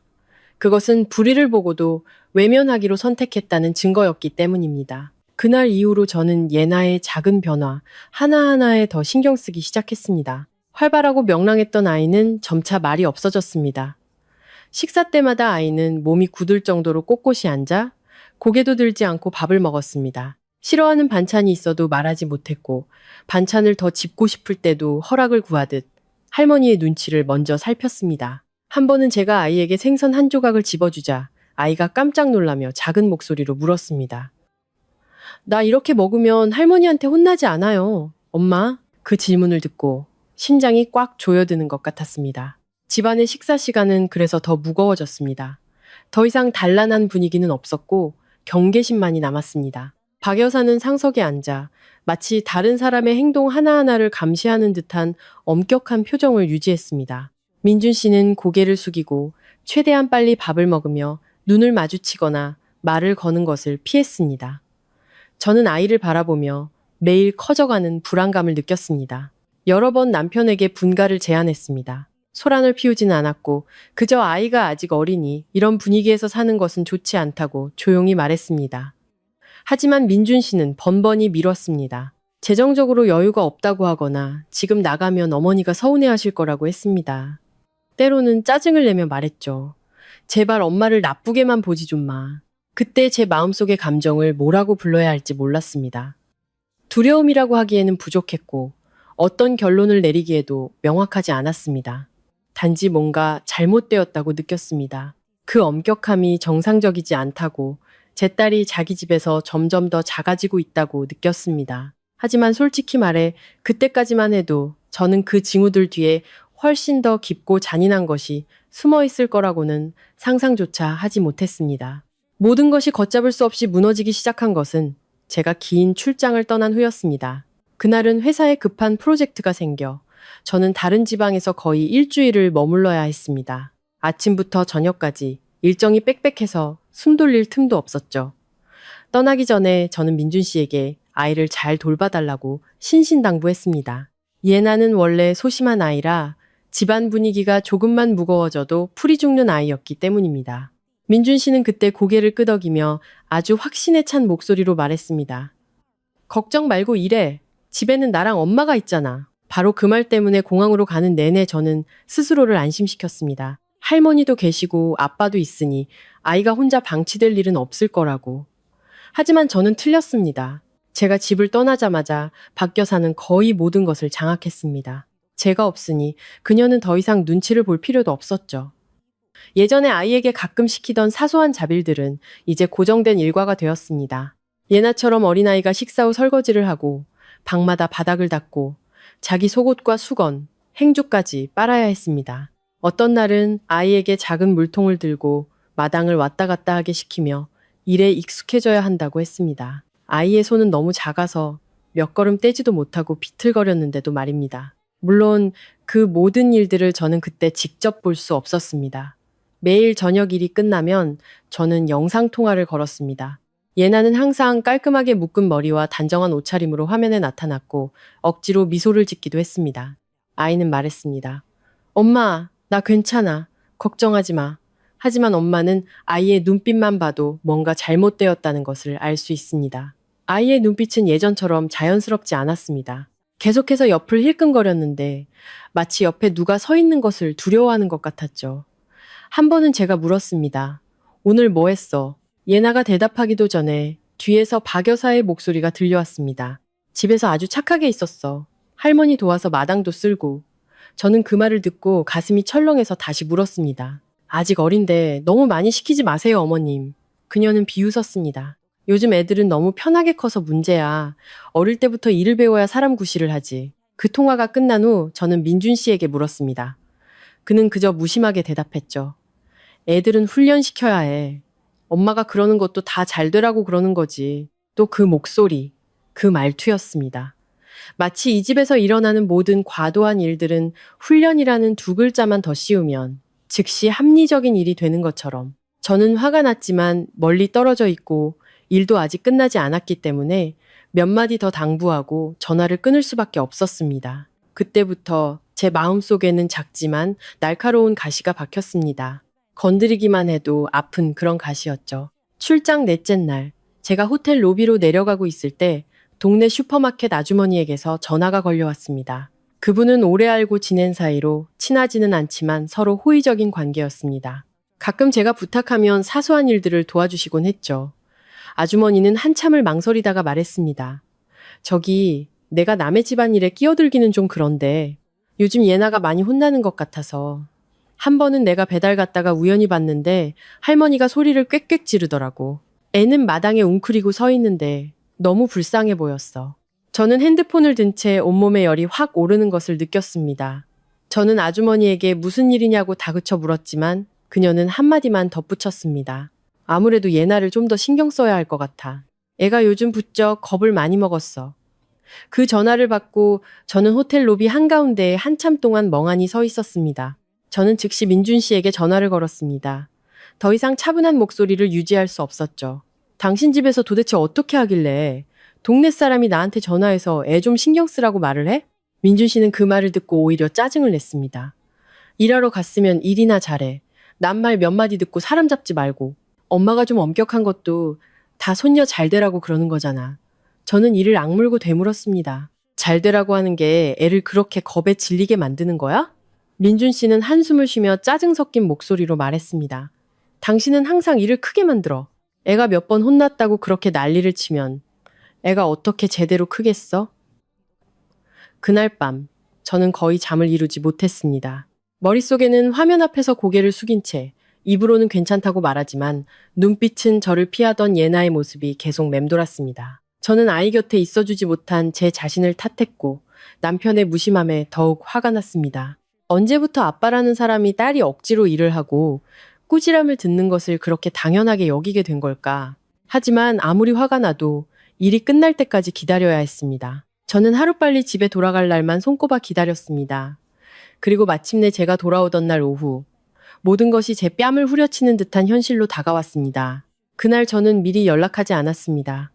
그것은 불의를 보고도 외면하기로 선택했다는 증거였기 때문입니다. 그날 이후로 저는 예나의 작은 변화 하나하나에 더 신경 쓰기 시작했습니다. 활발하고 명랑했던 아이는 점차 말이 없어졌습니다. 식사 때마다 아이는 몸이 굳을 정도로 꼿꼿이 앉아 고개도 들지 않고 밥을 먹었습니다. 싫어하는 반찬이 있어도 말하지 못했고 반찬을 더 집고 싶을 때도 허락을 구하듯 할머니의 눈치를 먼저 살폈습니다. 한 번은 제가 아이에게 생선 한 조각을 집어주자 아이가 깜짝 놀라며 작은 목소리로 물었습니다. 나 이렇게 먹으면 할머니한테 혼나지 않아요, 엄마? 그 질문을 듣고 심장이 꽉 조여드는 것 같았습니다. 집안의 식사 시간은 그래서 더 무거워졌습니다. 더 이상 단란한 분위기는 없었고 경계심만이 남았습니다. 박 여사는 상석에 앉아 마치 다른 사람의 행동 하나하나를 감시하는 듯한 엄격한 표정을 유지했습니다. 민준 씨는 고개를 숙이고 최대한 빨리 밥을 먹으며 눈을 마주치거나 말을 거는 것을 피했습니다. 저는 아이를 바라보며 매일 커져가는 불안감을 느꼈습니다. 여러 번 남편에게 분가를 제안했습니다. 소란을 피우지는 않았고 그저 아이가 아직 어리니 이런 분위기에서 사는 것은 좋지 않다고 조용히 말했습니다. 하지만 민준 씨는 번번이 미뤘습니다. 재정적으로 여유가 없다고 하거나 지금 나가면 어머니가 서운해하실 거라고 했습니다. 때로는 짜증을 내며 말했죠. 제발 엄마를 나쁘게만 보지 좀 마. 그때 제 마음속의 감정을 뭐라고 불러야 할지 몰랐습니다. 두려움이라고 하기에는 부족했고 어떤 결론을 내리기에도 명확하지 않았습니다. 단지 뭔가 잘못되었다고 느꼈습니다. 그 엄격함이 정상적이지 않다고 제 딸이 자기 집에서 점점 더 작아지고 있다고 느꼈습니다. 하지만 솔직히 말해 그때까지만 해도 저는 그 징후들 뒤에 훨씬 더 깊고 잔인한 것이 숨어 있을 거라고는 상상조차 하지 못했습니다. 모든 것이 걷잡을 수 없이 무너지기 시작한 것은 제가 긴 출장을 떠난 후였습니다. 그날은 회사에 급한 프로젝트가 생겨 저는 다른 지방에서 거의 일주일을 머물러야 했습니다. 아침부터 저녁까지 일정이 빽빽해서 숨 돌릴 틈도 없었죠. 떠나기 전에 저는 민준 씨에게 아이를 잘 돌봐달라고 신신당부했습니다. 예나는 원래 소심한 아이라 집안 분위기가 조금만 무거워져도 풀이 죽는 아이였기 때문입니다. 민준 씨는 그때 고개를 끄덕이며 아주 확신에 찬 목소리로 말했습니다. 걱정 말고 일해. 집에는 나랑 엄마가 있잖아. 바로 그 말 때문에 공항으로 가는 내내 저는 스스로를 안심시켰습니다. 할머니도 계시고 아빠도 있으니 아이가 혼자 방치될 일은 없을 거라고. 하지만 저는 틀렸습니다. 제가 집을 떠나자마자 박 여사는 거의 모든 것을 장악했습니다. 제가 없으니 그녀는 더 이상 눈치를 볼 필요도 없었죠. 예전에 아이에게 가끔 시키던 사소한 자빌들은 이제 고정된 일과가 되었습니다. 예나처럼 어린아이가 식사 후 설거지를 하고 방마다 바닥을 닦고 자기 속옷과 수건, 행주까지 빨아야 했습니다. 어떤 날은 아이에게 작은 물통을 들고 마당을 왔다 갔다 하게 시키며 일에 익숙해져야 한다고 했습니다. 아이의 손은 너무 작아서 몇 걸음 떼지도 못하고 비틀거렸는데도 말입니다. 물론 그 모든 일들을 저는 그때 직접 볼 수 없었습니다. 매일 저녁 일이 끝나면 저는 영상통화를 걸었습니다. 예나는 항상 깔끔하게 묶은 머리와 단정한 옷차림으로 화면에 나타났고 억지로 미소를 짓기도 했습니다. 아이는 말했습니다. 엄마, 나 괜찮아. 걱정하지 마. 하지만 엄마는 아이의 눈빛만 봐도 뭔가 잘못되었다는 것을 알 수 있습니다. 아이의 눈빛은 예전처럼 자연스럽지 않았습니다. 계속해서 옆을 힐끔거렸는데 마치 옆에 누가 서 있는 것을 두려워하는 것 같았죠. 한 번은 제가 물었습니다. 오늘 뭐 했어? 예나가 대답하기도 전에 뒤에서 박 여사의 목소리가 들려왔습니다. 집에서 아주 착하게 있었어. 할머니 도와서 마당도 쓸고. 저는 그 말을 듣고 가슴이 철렁해서 다시 물었습니다. 아직 어린데 너무 많이 시키지 마세요, 어머님. 그녀는 비웃었습니다. 요즘 애들은 너무 편하게 커서 문제야. 어릴 때부터 일을 배워야 사람 구실을 하지. 그 통화가 끝난 후 저는 민준 씨에게 물었습니다. 그는 그저 무심하게 대답했죠. 애들은 훈련시켜야 해. 엄마가 그러는 것도 다 잘 되라고 그러는 거지. 또 그 목소리, 그 말투였습니다. 마치 이 집에서 일어나는 모든 과도한 일들은 훈련이라는 두 글자만 더 씌우면 즉시 합리적인 일이 되는 것처럼. 저는 화가 났지만 멀리 떨어져 있고 일도 아직 끝나지 않았기 때문에 몇 마디 더 당부하고 전화를 끊을 수밖에 없었습니다. 그때부터 제 마음속에는 작지만 날카로운 가시가 박혔습니다. 건드리기만 해도 아픈 그런 가시였죠. 출장 넷째 날, 제가 호텔 로비로 내려가고 있을 때 동네 슈퍼마켓 아주머니에게서 전화가 걸려왔습니다. 그분은 오래 알고 지낸 사이로 친하지는 않지만 서로 호의적인 관계였습니다. 가끔 제가 부탁하면 사소한 일들을 도와주시곤 했죠. 아주머니는 한참을 망설이다가 말했습니다. 저기, 내가 남의 집안일에 끼어들기는 좀 그런데 요즘 예나가 많이 혼나는 것 같아서. 한 번은 내가 배달 갔다가 우연히 봤는데 할머니가 소리를 꽥꽥 지르더라고. 애는 마당에 웅크리고 서 있는데 너무 불쌍해 보였어. 저는 핸드폰을 든 채 온몸에 열이 확 오르는 것을 느꼈습니다. 저는 아주머니에게 무슨 일이냐고 다그쳐 물었지만 그녀는 한마디만 덧붙였습니다. 아무래도 예나를 좀 더 신경 써야 할 것 같아. 애가 요즘 부쩍 겁을 많이 먹었어. 그 전화를 받고 저는 호텔 로비 한가운데에 한참 동안 멍하니 서 있었습니다. 저는 즉시 민준 씨에게 전화를 걸었습니다. 더 이상 차분한 목소리를 유지할 수 없었죠. 당신 집에서 도대체 어떻게 하길래 동네 사람이 나한테 전화해서 애 좀 신경 쓰라고 말을 해? 민준 씨는 그 말을 듣고 오히려 짜증을 냈습니다. 일하러 갔으면 일이나 잘해. 남 말 몇 마디 듣고 사람 잡지 말고. 엄마가 좀 엄격한 것도 다 손녀 잘 되라고 그러는 거잖아. 저는 이를 악물고 되물었습니다. 잘 되라고 하는 게 애를 그렇게 겁에 질리게 만드는 거야? 민준 씨는 한숨을 쉬며 짜증 섞인 목소리로 말했습니다. 당신은 항상 일을 크게 만들어. 애가 몇 번 혼났다고 그렇게 난리를 치면 애가 어떻게 제대로 크겠어? 그날 밤 저는 거의 잠을 이루지 못했습니다. 머릿속에는 화면 앞에서 고개를 숙인 채 입으로는 괜찮다고 말하지만 눈빛은 저를 피하던 예나의 모습이 계속 맴돌았습니다. 저는 아이 곁에 있어주지 못한 제 자신을 탓했고 남편의 무심함에 더욱 화가 났습니다. 언제부터 아빠라는 사람이 딸이 억지로 일을 하고 꾸지람을 듣는 것을 그렇게 당연하게 여기게 된 걸까? 하지만 아무리 화가 나도 일이 끝날 때까지 기다려야 했습니다. 저는 하루빨리 집에 돌아갈 날만 손꼽아 기다렸습니다. 그리고 마침내 제가 돌아오던 날 오후 모든 것이 제 뺨을 후려치는 듯한 현실로 다가왔습니다. 그날 저는 미리 연락하지 않았습니다.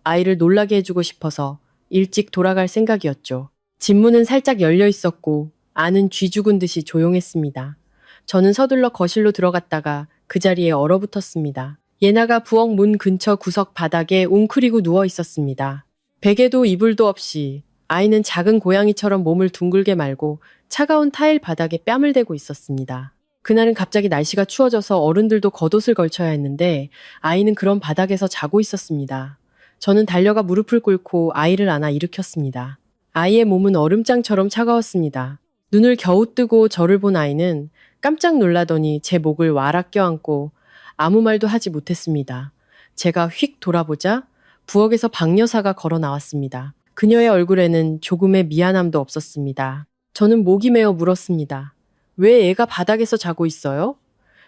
아이를 놀라게 해주고 싶어서 일찍 돌아갈 생각이었죠. 집문은 살짝 열려 있었고 안은 쥐 죽은 듯이 조용했습니다. 저는 서둘러 거실로 들어갔다가 그 자리에 얼어붙었습니다. 예나가 부엌 문 근처 구석 바닥에 웅크리고 누워 있었습니다. 베개도 이불도 없이 아이는 작은 고양이처럼 몸을 둥글게 말고 차가운 타일 바닥에 뺨을 대고 있었습니다. 그날은 갑자기 날씨가 추워져서 어른들도 겉옷을 걸쳐야 했는데 아이는 그런 바닥에서 자고 있었습니다. 저는 달려가 무릎을 꿇고 아이를 안아 일으켰습니다. 아이의 몸은 얼음장처럼 차가웠습니다. 눈을 겨우 뜨고 저를 본 아이는 깜짝 놀라더니 제 목을 와락 껴안고 아무 말도 하지 못했습니다. 제가 휙 돌아보자 부엌에서 박 여사가 걸어 나왔습니다. 그녀의 얼굴에는 조금의 미안함도 없었습니다. 저는 목이 메어 물었습니다. 왜 애가 바닥에서 자고 있어요?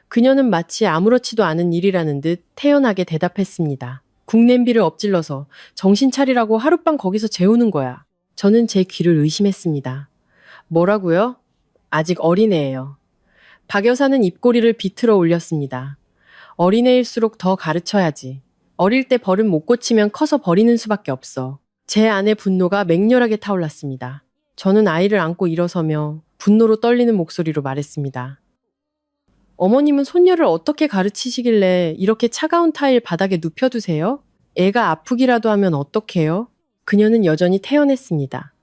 그녀는 마치 아무렇지도 않은 일이라는 듯 태연하게 대답했습니다. 국냄비를 엎질러서 정신 차리라고 하룻밤 거기서 재우는 거야. 저는 제 귀를 의심했습니다. 뭐라고요? 아직 어린애예요. 박 여사는 입꼬리를 비틀어 올렸습니다. 어린애일수록 더 가르쳐야지. 어릴 때 버릇 못 고치면 커서 버리는 수밖에 없어. 제 안의 분노가 맹렬하게 타올랐습니다. 저는 아이를 안고 일어서며 분노로 떨리는 목소리로 말했습니다. 어머님은 손녀를 어떻게 가르치시길래 이렇게 차가운 타일 바닥에 눕혀두세요? 애가 아프기라도 하면 어떡해요? 그녀는 여전히 태연했습니다.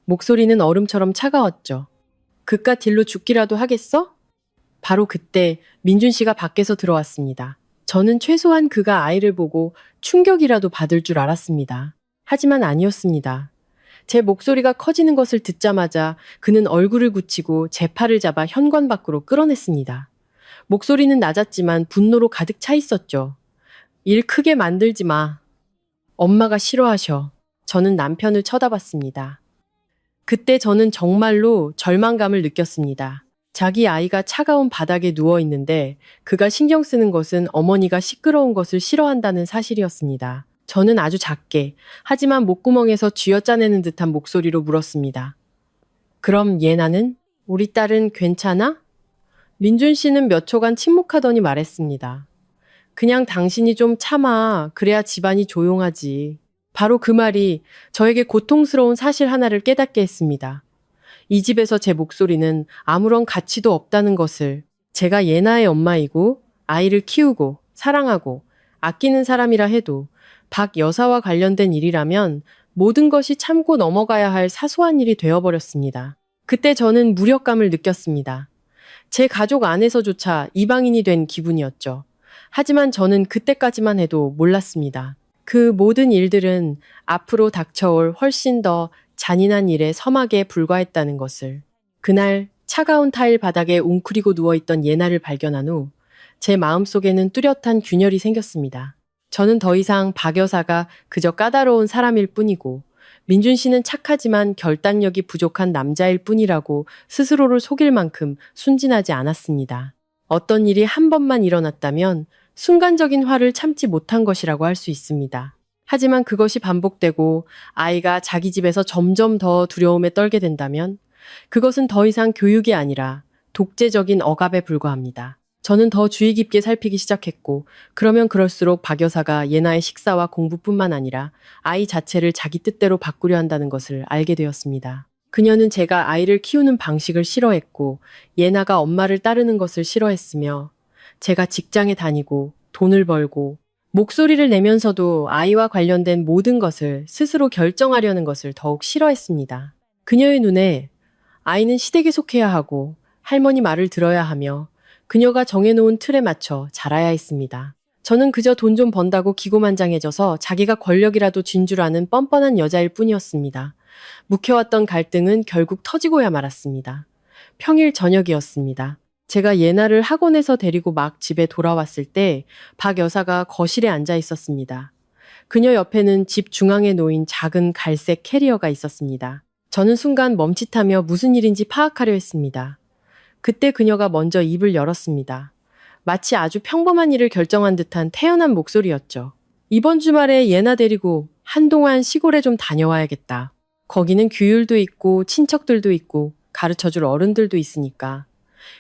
목소리는 얼음처럼 차가웠죠. 그깟 딜로 죽기라도 하겠어? 바로 그때 민준 씨가 밖에서 들어왔습니다. 저는 최소한 그가 아이를 보고 충격이라도 받을 줄 알았습니다. 하지만 아니었습니다. 제 목소리가 커지는 것을 듣자마자 그는 얼굴을 굳히고 제 팔을 잡아 현관 밖으로 끌어냈습니다. 목소리는 낮았지만 분노로 가득 차 있었죠. 일 크게 만들지 마. 엄마가 싫어하셔. 저는 남편을 쳐다봤습니다. 그때 저는 정말로 절망감을 느꼈습니다. 자기 아이가 차가운 바닥에 누워 있는데 그가 신경 쓰는 것은 어머니가 시끄러운 것을 싫어한다는 사실이었습니다. 저는 아주 작게, 하지만 목구멍에서 쥐어짜내는 듯한 목소리로 물었습니다. 그럼 예나는? 우리 딸은 괜찮아? 민준 씨는 몇 초간 침묵하더니 말했습니다. 그냥 당신이 좀 참아. 그래야 집안이 조용하지. 바로 그 말이 저에게 고통스러운 사실 하나를 깨닫게 했습니다. 이 집에서 제 목소리는 아무런 가치도 없다는 것을, 제가 예나의 엄마이고 아이를 키우고 사랑하고 아끼는 사람이라 해도 박 여사와 관련된 일이라면 모든 것이 참고 넘어가야 할 사소한 일이 되어버렸습니다. 그때 저는 무력감을 느꼈습니다. 제 가족 안에서조차 이방인이 된 기분이었죠. 하지만 저는 그때까지만 해도 몰랐습니다. 그 모든 일들은 앞으로 닥쳐올 훨씬 더 잔인한 일의 서막에 불과했다는 것을. 그날 차가운 타일 바닥에 웅크리고 누워있던 예나를 발견한 후 제 마음속에는 뚜렷한 균열이 생겼습니다. 저는 더 이상 박 여사가 그저 까다로운 사람일 뿐이고 민준 씨는 착하지만 결단력이 부족한 남자일 뿐이라고 스스로를 속일 만큼 순진하지 않았습니다. 어떤 일이 한 번만 일어났다면 순간적인 화를 참지 못한 것이라고 할 수 있습니다. 하지만 그것이 반복되고 아이가 자기 집에서 점점 더 두려움에 떨게 된다면 그것은 더 이상 교육이 아니라 독재적인 억압에 불과합니다. 저는 더 주의 깊게 살피기 시작했고 그러면 그럴수록 박 여사가 예나의 식사와 공부뿐만 아니라 아이 자체를 자기 뜻대로 바꾸려 한다는 것을 알게 되었습니다. 그녀는 제가 아이를 키우는 방식을 싫어했고 예나가 엄마를 따르는 것을 싫어했으며 제가 직장에 다니고 돈을 벌고 목소리를 내면서도 아이와 관련된 모든 것을 스스로 결정하려는 것을 더욱 싫어했습니다. 그녀의 눈에 아이는 시댁에 속해야 하고 할머니 말을 들어야 하며 그녀가 정해놓은 틀에 맞춰 자라야 했습니다. 저는 그저 돈 좀 번다고 기고만장해져서 자기가 권력이라도 쥔 줄 아는 뻔뻔한 여자일 뿐이었습니다. 묵혀왔던 갈등은 결국 터지고야 말았습니다. 평일 저녁이었습니다. 제가 예나를 학원에서 데리고 막 집에 돌아왔을 때 박 여사가 거실에 앉아 있었습니다. 그녀 옆에는 집 중앙에 놓인 작은 갈색 캐리어가 있었습니다. 저는 순간 멈칫하며 무슨 일인지 파악하려 했습니다. 그때 그녀가 먼저 입을 열었습니다. 마치 아주 평범한 일을 결정한 듯한 태연한 목소리였죠. 이번 주말에 예나 데리고 한동안 시골에 좀 다녀와야겠다. 거기는 규율도 있고 친척들도 있고 가르쳐줄 어른들도 있으니까.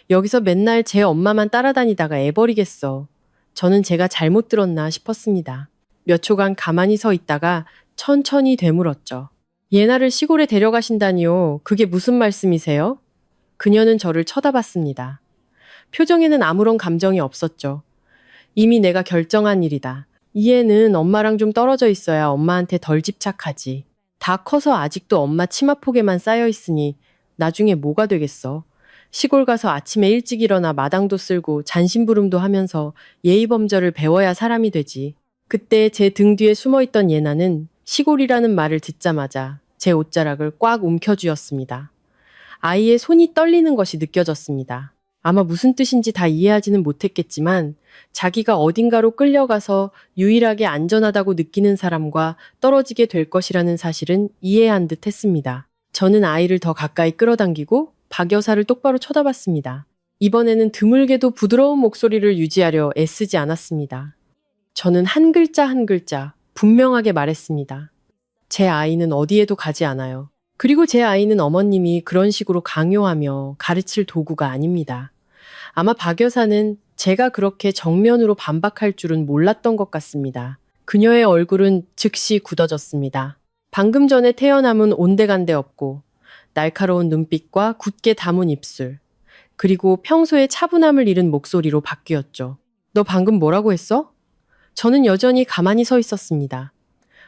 여기서 맨날 제 엄마만 따라다니다가 애버리겠어. 저는 제가 잘못 들었나 싶었습니다. 몇 초간 가만히 서 있다가 천천히 되물었죠. 예나를 시골에 데려가신다니요. 그게 무슨 말씀이세요? 그녀는 저를 쳐다봤습니다. 표정에는 아무런 감정이 없었죠. 이미 내가 결정한 일이다. 이 애는 엄마랑 좀 떨어져 있어야 엄마한테 덜 집착하지. 다 커서 아직도 엄마 치마폭에만 쌓여 있으니 나중에 뭐가 되겠어. 시골 가서 아침에 일찍 일어나 마당도 쓸고 잔심부름도 하면서 예의범절을 배워야 사람이 되지. 그때 제 등 뒤에 숨어있던 예나는 시골이라는 말을 듣자마자 제 옷자락을 꽉 움켜쥐었습니다. 아이의 손이 떨리는 것이 느껴졌습니다. 아마 무슨 뜻인지 다 이해하지는 못했겠지만 자기가 어딘가로 끌려가서 유일하게 안전하다고 느끼는 사람과 떨어지게 될 것이라는 사실은 이해한 듯 했습니다. 저는 아이를 더 가까이 끌어당기고 박 여사를 똑바로 쳐다봤습니다. 이번에는 드물게도 부드러운 목소리를 유지하려 애쓰지 않았습니다. 저는 한 글자 한 글자 분명하게 말했습니다. 제 아이는 어디에도 가지 않아요. 그리고 제 아이는 어머님이 그런 식으로 강요하며 가르칠 도구가 아닙니다. 아마 박 여사는 제가 그렇게 정면으로 반박할 줄은 몰랐던 것 같습니다. 그녀의 얼굴은 즉시 굳어졌습니다. 방금 전에 태어남은 온데간데 없고 날카로운 눈빛과 굳게 담은 입술, 그리고 평소에 차분함을 잃은 목소리로 바뀌었죠. 너 방금 뭐라고 했어? 저는 여전히 가만히 서 있었습니다.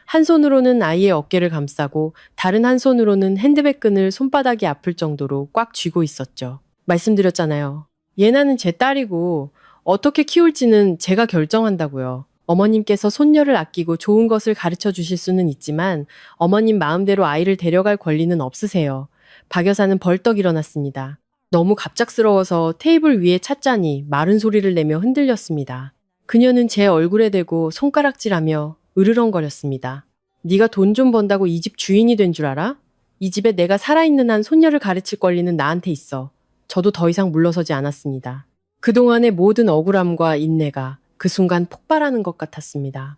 한 손으로는 아이의 어깨를 감싸고 다른 한 손으로는 핸드백 끈을 손바닥이 아플 정도로 꽉 쥐고 있었죠. 말씀드렸잖아요. 예나는 제 딸이고 어떻게 키울지는 제가 결정한다고요. 어머님께서 손녀를 아끼고 좋은 것을 가르쳐 주실 수는 있지만 어머님 마음대로 아이를 데려갈 권리는 없으세요. 박 여사는 벌떡 일어났습니다. 너무 갑작스러워서 테이블 위에 찼자니 마른 소리를 내며 흔들렸습니다. 그녀는 제 얼굴에 대고 손가락질하며 으르렁거렸습니다. 네가 돈 좀 번다고 이 집 주인이 된 줄 알아? 이 집에 내가 살아있는 한 손녀를 가르칠 권리는 나한테 있어. 저도 더 이상 물러서지 않았습니다. 그동안의 모든 억울함과 인내가 그 순간 폭발하는 것 같았습니다.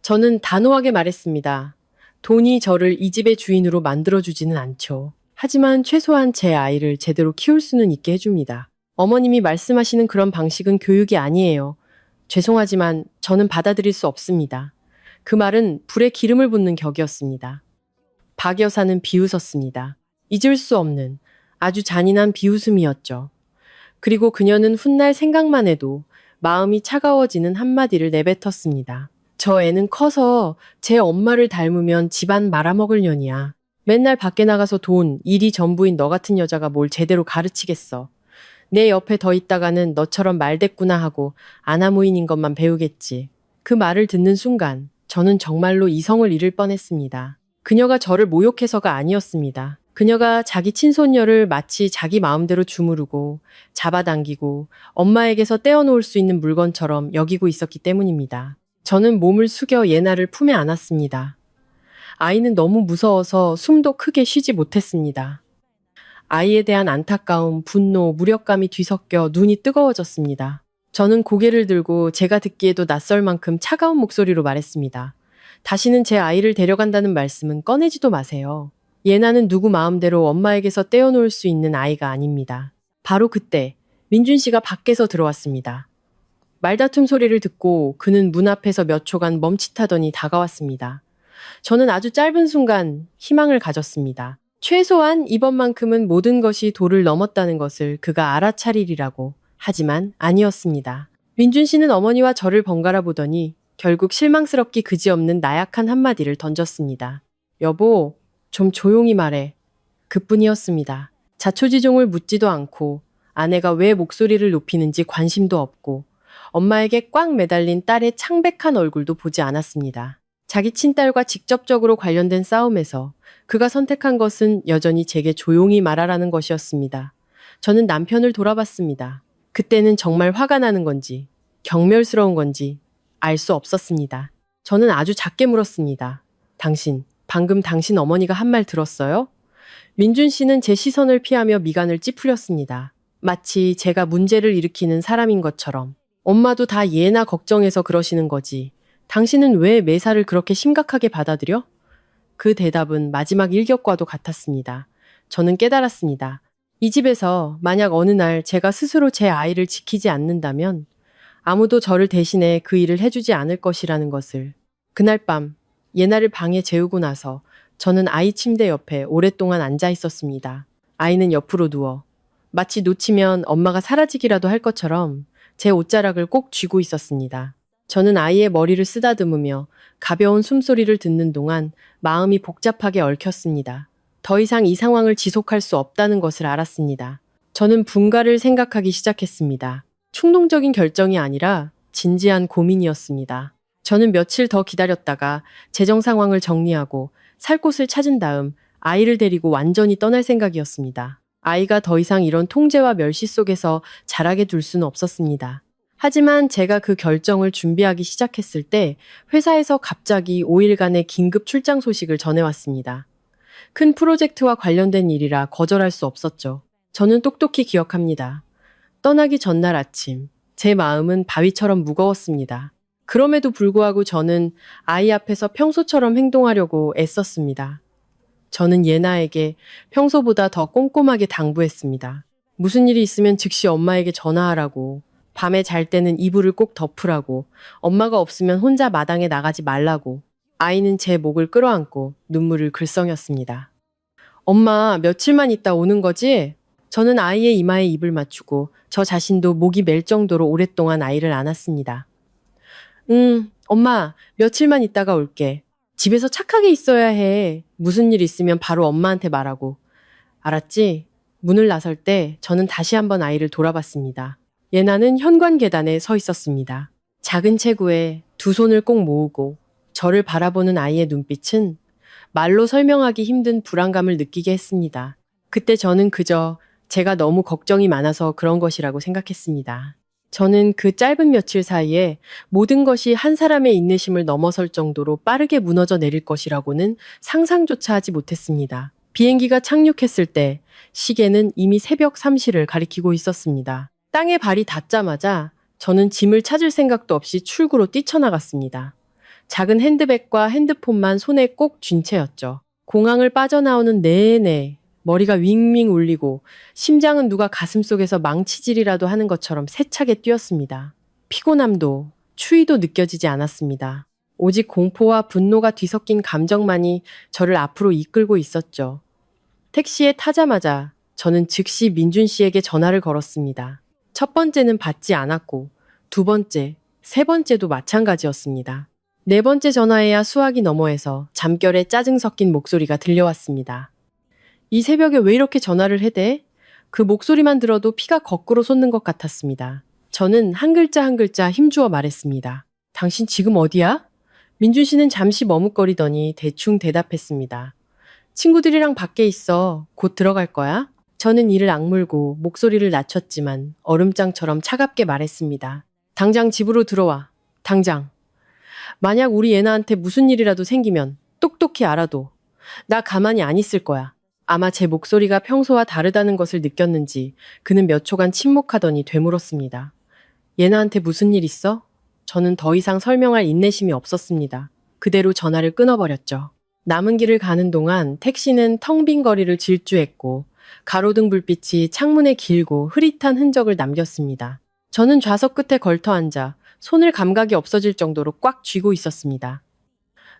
저는 단호하게 말했습니다. 돈이 저를 이 집의 주인으로 만들어주지는 않죠. 하지만 최소한 제 아이를 제대로 키울 수는 있게 해줍니다. 어머님이 말씀하시는 그런 방식은 교육이 아니에요. 죄송하지만 저는 받아들일 수 없습니다. 그 말은 불에 기름을 붓는 격이었습니다. 박 여사는 비웃었습니다. 잊을 수 없는 아주 잔인한 비웃음이었죠. 그리고 그녀는 훗날 생각만 해도 마음이 차가워지는 한마디를 내뱉었습니다. 저 애는 커서 제 엄마를 닮으면 집안 말아먹을 년이야. 맨날 밖에 나가서 돈, 일이 전부인 너 같은 여자가 뭘 제대로 가르치겠어. 내 옆에 더 있다가는 너처럼 말대꾸나 하고 아나무인인 것만 배우겠지. 그 말을 듣는 순간 저는 정말로 이성을 잃을 뻔했습니다. 그녀가 저를 모욕해서가 아니었습니다. 그녀가 자기 친손녀를 마치 자기 마음대로 주무르고 잡아당기고 엄마에게서 떼어놓을 수 있는 물건처럼 여기고 있었기 때문입니다. 저는 몸을 숙여 예나를 품에 안았습니다. 아이는 너무 무서워서 숨도 크게 쉬지 못했습니다. 아이에 대한 안타까움, 분노, 무력감이 뒤섞여 눈이 뜨거워졌습니다. 저는 고개를 들고 제가 듣기에도 낯설 만큼 차가운 목소리로 말했습니다. 다시는 제 아이를 데려간다는 말씀은 꺼내지도 마세요. 예나는 누구 마음대로 엄마에게서 떼어놓을 수 있는 아이가 아닙니다. 바로 그때 민준 씨가 밖에서 들어왔습니다. 말다툼 소리를 듣고 그는 문 앞에서 몇 초간 멈칫하더니 다가왔습니다. 저는 아주 짧은 순간 희망을 가졌습니다. 최소한 이번만큼은 모든 것이 도를 넘었다는 것을 그가 알아차리리라고. 하지만 아니었습니다. 민준 씨는 어머니와 저를 번갈아 보더니 결국 실망스럽기 그지없는 나약한 한마디를 던졌습니다. 여보, 좀 조용히 말해. 그뿐이었습니다. 자초지종을 묻지도 않고 아내가 왜 목소리를 높이는지 관심도 없고 엄마에게 꽉 매달린 딸의 창백한 얼굴도 보지 않았습니다. 자기 친딸과 직접적으로 관련된 싸움에서 그가 선택한 것은 여전히 제게 조용히 말하라는 것이었습니다. 저는 남편을 돌아봤습니다. 그때는 정말 화가 나는 건지 경멸스러운 건지 알 수 없었습니다. 저는 아주 작게 물었습니다. 방금 당신 어머니가 한 말 들었어요? 민준 씨는 제 시선을 피하며 미간을 찌푸렸습니다. 마치 제가 문제를 일으키는 사람인 것처럼. 엄마도 다 예나 걱정해서 그러시는 거지. 당신은 왜 매사를 그렇게 심각하게 받아들여? 그 대답은 마지막 일격과도 같았습니다. 저는 깨달았습니다. 이 집에서 만약 어느 날 제가 스스로 제 아이를 지키지 않는다면 아무도 저를 대신해 그 일을 해주지 않을 것이라는 것을. 그날 밤 예나를 방에 재우고 나서 저는 아이 침대 옆에 오랫동안 앉아 있었습니다. 아이는 옆으로 누워 마치 놓치면 엄마가 사라지기라도 할 것처럼 제 옷자락을 꼭 쥐고 있었습니다. 저는 아이의 머리를 쓰다듬으며 가벼운 숨소리를 듣는 동안 마음이 복잡하게 얽혔습니다. 더 이상 이 상황을 지속할 수 없다는 것을 알았습니다. 저는 분가를 생각하기 시작했습니다. 충동적인 결정이 아니라 진지한 고민이었습니다. 저는 며칠 더 기다렸다가 재정 상황을 정리하고 살 곳을 찾은 다음 아이를 데리고 완전히 떠날 생각이었습니다. 아이가 더 이상 이런 통제와 멸시 속에서 자라게 둘 수는 없었습니다. 하지만 제가 그 결정을 준비하기 시작했을 때 회사에서 갑자기 5일간의 긴급 출장 소식을 전해왔습니다. 큰 프로젝트와 관련된 일이라 거절할 수 없었죠. 저는 똑똑히 기억합니다. 떠나기 전날 아침, 제 마음은 바위처럼 무거웠습니다. 그럼에도 불구하고 저는 아이 앞에서 평소처럼 행동하려고 애썼습니다. 저는 예나에게 평소보다 더 꼼꼼하게 당부했습니다. 무슨 일이 있으면 즉시 엄마에게 전화하라고, 밤에 잘 때는 이불을 꼭 덮으라고, 엄마가 없으면 혼자 마당에 나가지 말라고. 아이는 제 목을 끌어안고 눈물을 글썽였습니다. 엄마, 며칠만 있다 오는 거지? 저는 아이의 이마에 입을 맞추고 저 자신도 목이 멜 정도로 오랫동안 아이를 안았습니다. 엄마, 며칠만 있다가 올게. 집에서 착하게 있어야 해. 무슨 일 있으면 바로 엄마한테 말하고. 알았지? 문을 나설 때 저는 다시 한번 아이를 돌아봤습니다. 예나는 현관 계단에 서 있었습니다. 작은 체구에 두 손을 꼭 모으고 저를 바라보는 아이의 눈빛은 말로 설명하기 힘든 불안감을 느끼게 했습니다. 그때 저는 그저 제가 너무 걱정이 많아서 그런 것이라고 생각했습니다. 저는 그 짧은 며칠 사이에 모든 것이 한 사람의 인내심을 넘어설 정도로 빠르게 무너져 내릴 것이라고는 상상조차 하지 못했습니다. 비행기가 착륙했을 때 시계는 이미 새벽 3시를 가리키고 있었습니다. 땅에 발이 닿자마자 저는 짐을 찾을 생각도 없이 출구로 뛰쳐나갔습니다. 작은 핸드백과 핸드폰만 손에 꼭 쥔 채였죠. 공항을 빠져나오는 내내 머리가 윙윙 울리고 심장은 누가 가슴속에서 망치질이라도 하는 것처럼 세차게 뛰었습니다. 피곤함도 추위도 느껴지지 않았습니다. 오직 공포와 분노가 뒤섞인 감정만이 저를 앞으로 이끌고 있었죠. 택시에 타자마자 저는 즉시 민준 씨에게 전화를 걸었습니다. 첫 번째는 받지 않았고 두 번째, 세 번째도 마찬가지였습니다. 네 번째 전화에야 수화기 너머에서 잠결에 짜증 섞인 목소리가 들려왔습니다. 이 새벽에 왜 이렇게 전화를 해대? 그 목소리만 들어도 피가 거꾸로 솟는 것 같았습니다. 저는 한 글자 한 글자 힘주어 말했습니다. 당신 지금 어디야? 민준 씨는 잠시 머뭇거리더니 대충 대답했습니다. 친구들이랑 밖에 있어. 곧 들어갈 거야? 저는 이를 악물고 목소리를 낮췄지만 얼음장처럼 차갑게 말했습니다. 당장 집으로 들어와. 당장. 만약 우리 예나한테 무슨 일이라도 생기면 똑똑히 알아도 나 가만히 안 있을 거야. 아마 제 목소리가 평소와 다르다는 것을 느꼈는지 그는 몇 초간 침묵하더니 되물었습니다. 예나한테 무슨 일 있어? 저는 더 이상 설명할 인내심이 없었습니다. 그대로 전화를 끊어버렸죠. 남은 길을 가는 동안 택시는 텅 빈 거리를 질주했고 가로등 불빛이 창문에 길고 흐릿한 흔적을 남겼습니다. 저는 좌석 끝에 걸터 앉아 손을 감각이 없어질 정도로 꽉 쥐고 있었습니다.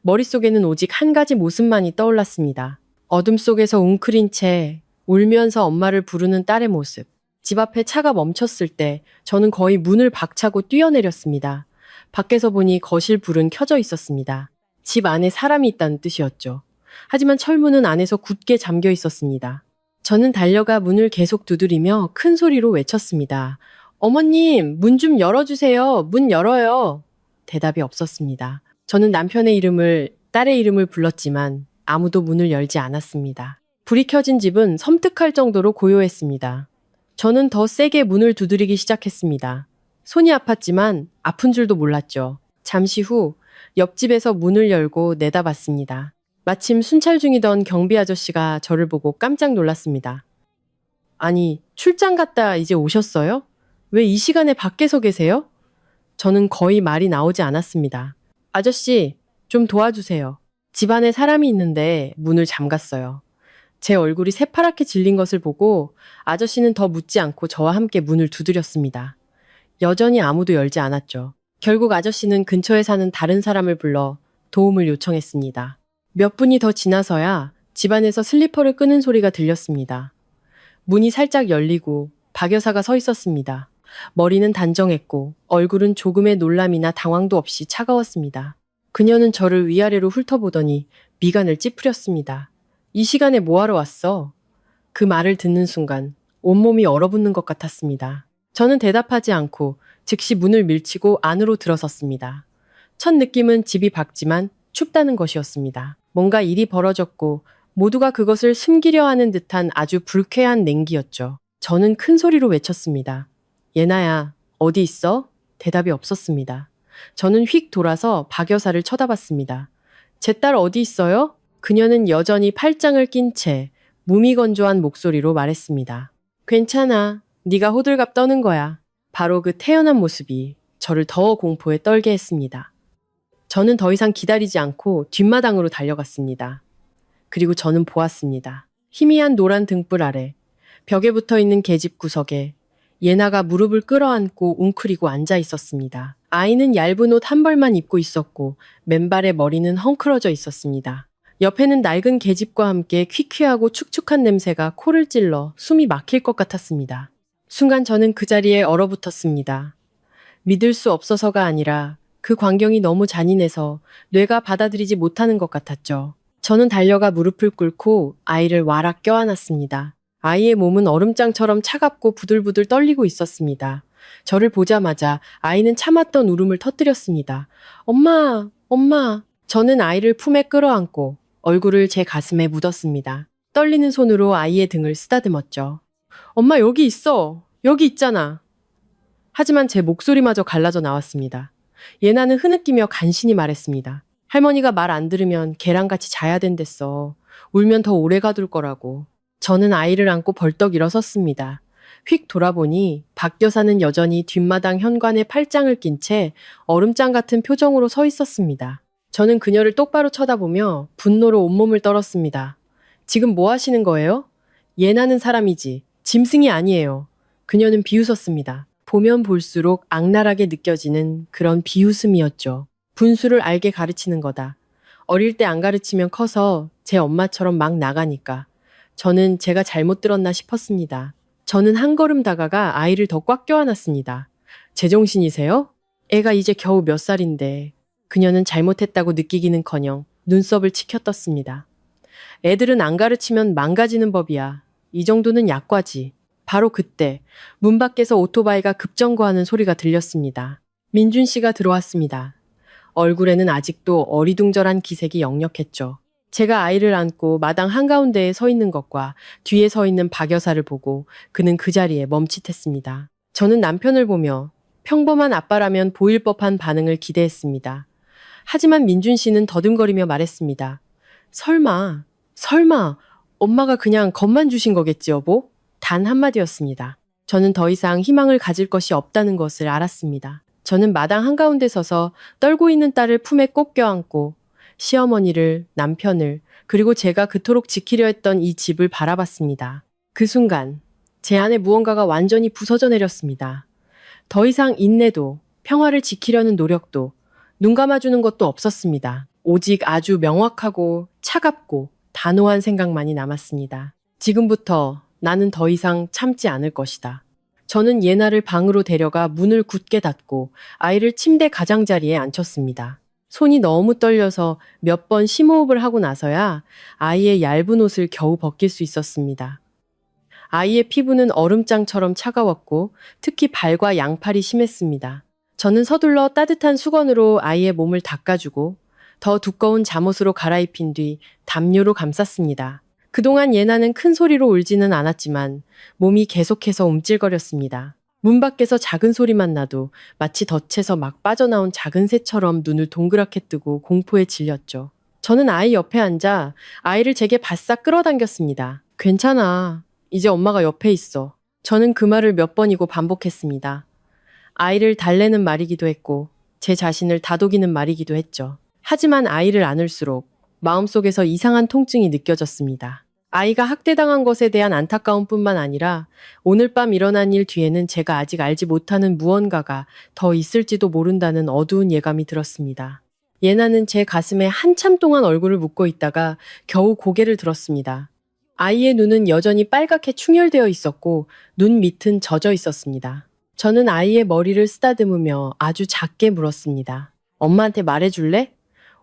머릿속에는 오직 한 가지 모습만이 떠올랐습니다. 어둠 속에서 웅크린 채 울면서 엄마를 부르는 딸의 모습. 집 앞에 차가 멈췄을 때 저는 거의 문을 박차고 뛰어내렸습니다. 밖에서 보니 거실 불은 켜져 있었습니다. 집 안에 사람이 있다는 뜻이었죠. 하지만 철문은 안에서 굳게 잠겨 있었습니다. 저는 달려가 문을 계속 두드리며 큰 소리로 외쳤습니다. 어머님, 문 좀 열어주세요. 문 열어요. 대답이 없었습니다. 저는 남편의 이름을, 딸의 이름을 불렀지만 아무도 문을 열지 않았습니다. 불이 켜진 집은 섬뜩할 정도로 고요했습니다. 저는 더 세게 문을 두드리기 시작했습니다. 손이 아팠지만 아픈 줄도 몰랐죠. 잠시 후 옆집에서 문을 열고 내다봤습니다. 마침 순찰 중이던 경비 아저씨가 저를 보고 깜짝 놀랐습니다. 아니, 출장 갔다 이제 오셨어요? 왜 이 시간에 밖에서 계세요? 저는 거의 말이 나오지 않았습니다. 아저씨, 좀 도와주세요. 집안에 사람이 있는데 문을 잠갔어요. 제 얼굴이 새파랗게 질린 것을 보고 아저씨는 더 묻지 않고 저와 함께 문을 두드렸습니다. 여전히 아무도 열지 않았죠. 결국 아저씨는 근처에 사는 다른 사람을 불러 도움을 요청했습니다. 몇 분이 더 지나서야 집안에서 슬리퍼를 끄는 소리가 들렸습니다. 문이 살짝 열리고 박 여사가 서 있었습니다. 머리는 단정했고 얼굴은 조금의 놀람이나 당황도 없이 차가웠습니다. 그녀는 저를 위아래로 훑어보더니 미간을 찌푸렸습니다. 이 시간에 뭐하러 왔어? 그 말을 듣는 순간 온몸이 얼어붙는 것 같았습니다. 저는 대답하지 않고 즉시 문을 밀치고 안으로 들어섰습니다. 첫 느낌은 집이 밝지만 춥다는 것이었습니다. 뭔가 일이 벌어졌고 모두가 그것을 숨기려 하는 듯한 아주 불쾌한 냉기였죠. 저는 큰 소리로 외쳤습니다. 예나야, 어디 있어? 대답이 없었습니다. 저는 휙 돌아서 박 여사를 쳐다봤습니다. 제 딸 어디 있어요? 그녀는 여전히 팔짱을 낀 채 무미건조한 목소리로 말했습니다. 괜찮아. 네가 호들갑 떠는 거야. 바로 그 태연한 모습이 저를 더 공포에 떨게 했습니다. 저는 더 이상 기다리지 않고 뒷마당으로 달려갔습니다. 그리고 저는 보았습니다. 희미한 노란 등불 아래 벽에 붙어 있는 계집 구석에 예나가 무릎을 끌어안고 웅크리고 앉아 있었습니다. 아이는 얇은 옷 한 벌만 입고 있었고 맨발의 머리는 헝클어져 있었습니다. 옆에는 낡은 계집과 함께 퀴퀴하고 축축한 냄새가 코를 찔러 숨이 막힐 것 같았습니다. 순간 저는 그 자리에 얼어붙었습니다. 믿을 수 없어서가 아니라 그 광경이 너무 잔인해서 뇌가 받아들이지 못하는 것 같았죠. 저는 달려가 무릎을 꿇고 아이를 와락 껴안았습니다. 아이의 몸은 얼음장처럼 차갑고 부들부들 떨리고 있었습니다. 저를 보자마자 아이는 참았던 울음을 터뜨렸습니다. 엄마, 엄마. 저는 아이를 품에 끌어안고 얼굴을 제 가슴에 묻었습니다. 떨리는 손으로 아이의 등을 쓰다듬었죠. 엄마 여기 있어. 여기 있잖아. 하지만 제 목소리마저 갈라져 나왔습니다. 예나는 흐느끼며 간신히 말했습니다. 할머니가 말 안 들으면 걔랑 같이 자야 된댔어. 울면 더 오래 가둘 거라고. 저는 아이를 안고 벌떡 일어섰습니다. 휙 돌아보니 박 여사는 여전히 뒷마당 현관에 팔짱을 낀 채 얼음장 같은 표정으로 서 있었습니다. 저는 그녀를 똑바로 쳐다보며 분노로 온몸을 떨었습니다. 지금 뭐 하시는 거예요? 예나는 사람이지 짐승이 아니에요. 그녀는 비웃었습니다. 보면 볼수록 악랄하게 느껴지는 그런 비웃음이었죠. 분수를 알게 가르치는 거다. 어릴 때 안 가르치면 커서 제 엄마처럼 막 나가니까. 저는 제가 잘못 들었나 싶었습니다. 저는 한 걸음 다가가 아이를 더 꽉 껴안았습니다. 제정신이세요? 애가 이제 겨우 몇 살인데. 그녀는 잘못했다고 느끼기는커녕 눈썹을 치켜떴습니다. 애들은 안 가르치면 망가지는 법이야. 이 정도는 약과지. 바로 그때 문 밖에서 오토바이가 급정거하는 소리가 들렸습니다. 민준 씨가 들어왔습니다. 얼굴에는 아직도 어리둥절한 기색이 역력했죠. 제가 아이를 안고 마당 한가운데에 서 있는 것과 뒤에 서 있는 박 여사를 보고 그는 그 자리에 멈칫했습니다. 저는 남편을 보며 평범한 아빠라면 보일 법한 반응을 기대했습니다. 하지만 민준 씨는 더듬거리며 말했습니다. 설마 엄마가 그냥 겁만 주신 거겠지 여보? 단 한마디였습니다. 저는 더 이상 희망을 가질 것이 없다는 것을 알았습니다. 저는 마당 한가운데 서서 떨고 있는 딸을 품에 꼭 껴안고 시어머니를, 남편을, 그리고 제가 그토록 지키려 했던 이 집을 바라봤습니다. 그 순간 제 안에 무언가가 완전히 부서져 내렸습니다. 더 이상 인내도, 평화를 지키려는 노력도, 눈 감아주는 것도 없었습니다. 오직 아주 명확하고 차갑고 단호한 생각만이 남았습니다. 지금부터 나는 더 이상 참지 않을 것이다. 저는 예나를 방으로 데려가 문을 굳게 닫고 아이를 침대 가장자리에 앉혔습니다. 손이 너무 떨려서 몇 번 심호흡을 하고 나서야 아이의 얇은 옷을 겨우 벗길 수 있었습니다. 아이의 피부는 얼음장처럼 차가웠고 특히 발과 양팔이 심했습니다. 저는 서둘러 따뜻한 수건으로 아이의 몸을 닦아주고 더 두꺼운 잠옷으로 갈아입힌 뒤 담요로 감쌌습니다. 그동안 예나는 큰 소리로 울지는 않았지만 몸이 계속해서 움찔거렸습니다. 문 밖에서 작은 소리만 나도 마치 덫에서 막 빠져나온 작은 새처럼 눈을 동그랗게 뜨고 공포에 질렸죠. 저는 아이 옆에 앉아 아이를 제게 바싹 끌어당겼습니다. 괜찮아. 이제 엄마가 옆에 있어. 저는 그 말을 몇 번이고 반복했습니다. 아이를 달래는 말이기도 했고 제 자신을 다독이는 말이기도 했죠. 하지만 아이를 안을수록 마음속에서 이상한 통증이 느껴졌습니다. 아이가 학대당한 것에 대한 안타까움뿐만 아니라 오늘 밤 일어난 일 뒤에는 제가 아직 알지 못하는 무언가가 더 있을지도 모른다는 어두운 예감이 들었습니다. 예나는 제 가슴에 한참 동안 얼굴을 묻고 있다가 겨우 고개를 들었습니다. 아이의 눈은 여전히 빨갛게 충혈되어 있었고 눈 밑은 젖어 있었습니다. 저는 아이의 머리를 쓰다듬으며 아주 작게 물었습니다. 엄마한테 말해줄래?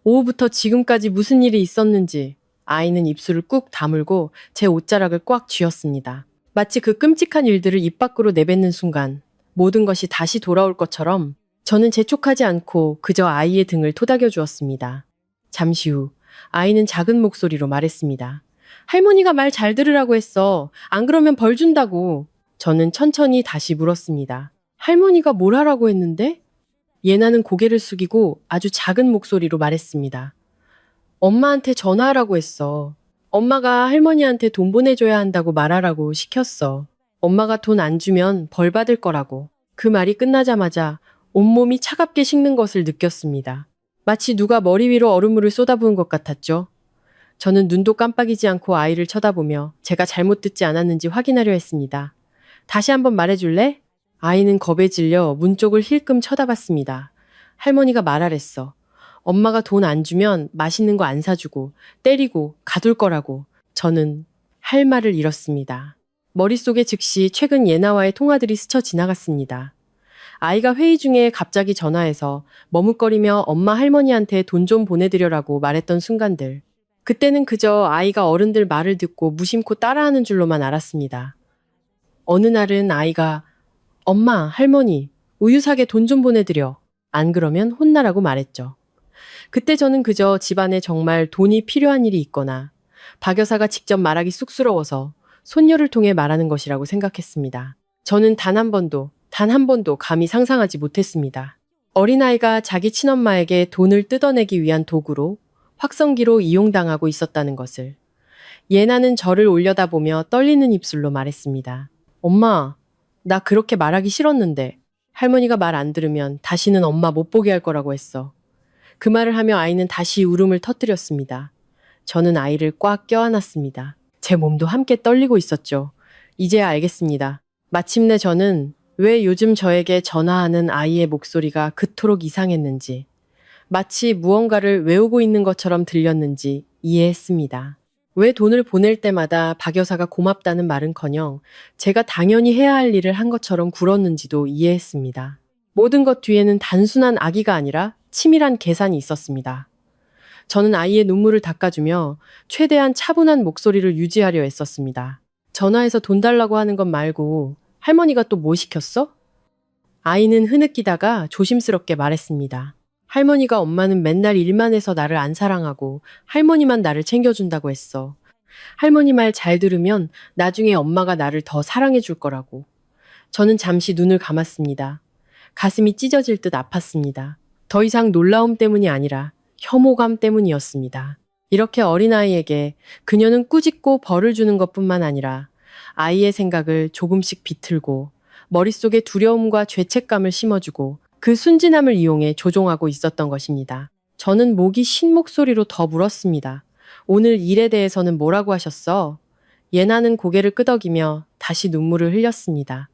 오후부터 지금까지 무슨 일이 있었는지. 아이는 입술을 꾹 다물고 제 옷자락을 꽉 쥐었습니다. 마치 그 끔찍한 일들을 입 밖으로 내뱉는 순간 모든 것이 다시 돌아올 것처럼 저는 재촉하지 않고 그저 아이의 등을 토닥여 주었습니다. 잠시 후 아이는 작은 목소리로 말했습니다. 할머니가 말 잘 들으라고 했어. 안 그러면 벌 준다고. 저는 천천히 다시 물었습니다. 할머니가 뭘 하라고 했는데? 예나는 고개를 숙이고 아주 작은 목소리로 말했습니다. 엄마한테 전화하라고 했어. 엄마가 할머니한테 돈 보내줘야 한다고 말하라고 시켰어. 엄마가 돈 안 주면 벌 받을 거라고. 그 말이 끝나자마자 온몸이 차갑게 식는 것을 느꼈습니다. 마치 누가 머리 위로 얼음물을 쏟아부은 것 같았죠. 저는 눈도 깜빡이지 않고 아이를 쳐다보며 제가 잘못 듣지 않았는지 확인하려 했습니다. 다시 한번 말해줄래? 아이는 겁에 질려 문 쪽을 힐끔 쳐다봤습니다. 할머니가 말하랬어. 엄마가 돈 안 주면 맛있는 거 안 사주고 때리고 가둘 거라고. 저는 할 말을 잃었습니다. 머릿속에 즉시 최근 예나와의 통화들이 스쳐 지나갔습니다. 아이가 회의 중에 갑자기 전화해서 머뭇거리며 엄마 할머니한테 돈 좀 보내드려라고 말했던 순간들. 그때는 그저 아이가 어른들 말을 듣고 무심코 따라하는 줄로만 알았습니다. 어느 날은 아이가 엄마, 할머니, 우유 사게 돈 좀 보내드려. 안 그러면 혼나라고 말했죠. 그때 저는 그저 집안에 정말 돈이 필요한 일이 있거나 박 여사가 직접 말하기 쑥스러워서 손녀를 통해 말하는 것이라고 생각했습니다. 저는 단 한 번도 감히 상상하지 못했습니다. 어린아이가 자기 친엄마에게 돈을 뜯어내기 위한 도구로 확성기로 이용당하고 있었다는 것을. 예나는 저를 올려다보며 떨리는 입술로 말했습니다. 엄마, 나 그렇게 말하기 싫었는데 할머니가 말 안 들으면 다시는 엄마 못 보게 할 거라고 했어. 그 말을 하며 아이는 다시 울음을 터뜨렸습니다. 저는 아이를 꽉 껴안았습니다. 제 몸도 함께 떨리고 있었죠. 이제야 알겠습니다. 마침내 저는 왜 요즘 저에게 전화하는 아이의 목소리가 그토록 이상했는지, 마치 무언가를 외우고 있는 것처럼 들렸는지 이해했습니다. 왜 돈을 보낼 때마다 박 여사가 고맙다는 말은커녕 제가 당연히 해야 할 일을 한 것처럼 굴었는지도 이해했습니다. 모든 것 뒤에는 단순한 악의가 아니라 치밀한 계산이 있었습니다. 저는 아이의 눈물을 닦아주며 최대한 차분한 목소리를 유지하려 애썼습니다. 전화해서 돈 달라고 하는 것 말고 할머니가 또 뭐 시켰어? 아이는 흐느끼다가 조심스럽게 말했습니다. 할머니가 엄마는 맨날 일만 해서 나를 안 사랑하고 할머니만 나를 챙겨준다고 했어. 할머니 말 잘 들으면 나중에 엄마가 나를 더 사랑해 줄 거라고. 저는 잠시 눈을 감았습니다. 가슴이 찢어질 듯 아팠습니다. 더 이상 놀라움 때문이 아니라 혐오감 때문이었습니다. 이렇게 어린아이에게 그녀는 꾸짖고 벌을 주는 것뿐만 아니라 아이의 생각을 조금씩 비틀고 머릿속에 두려움과 죄책감을 심어주고 그 순진함을 이용해 조종하고 있었던 것입니다. 저는 목이 쉰 목소리로 더 물었습니다. 오늘 일에 대해서는 뭐라고 하셨어? 예나는 고개를 끄덕이며 다시 눈물을 흘렸습니다.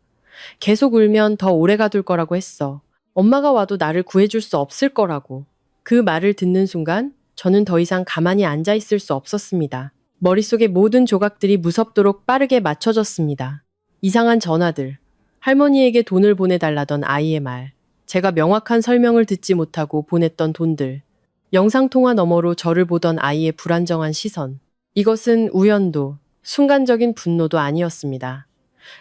계속 울면 더 오래 가둘 거라고 했어. 엄마가 와도 나를 구해줄 수 없을 거라고. 그 말을 듣는 순간 저는 더 이상 가만히 앉아 있을 수 없었습니다. 머릿속의 모든 조각들이 무섭도록 빠르게 맞춰졌습니다. 이상한 전화들, 할머니에게 돈을 보내달라던 아이의 말, 제가 명확한 설명을 듣지 못하고 보냈던 돈들, 영상통화 너머로 저를 보던 아이의 불안정한 시선. 이것은 우연도, 순간적인 분노도 아니었습니다.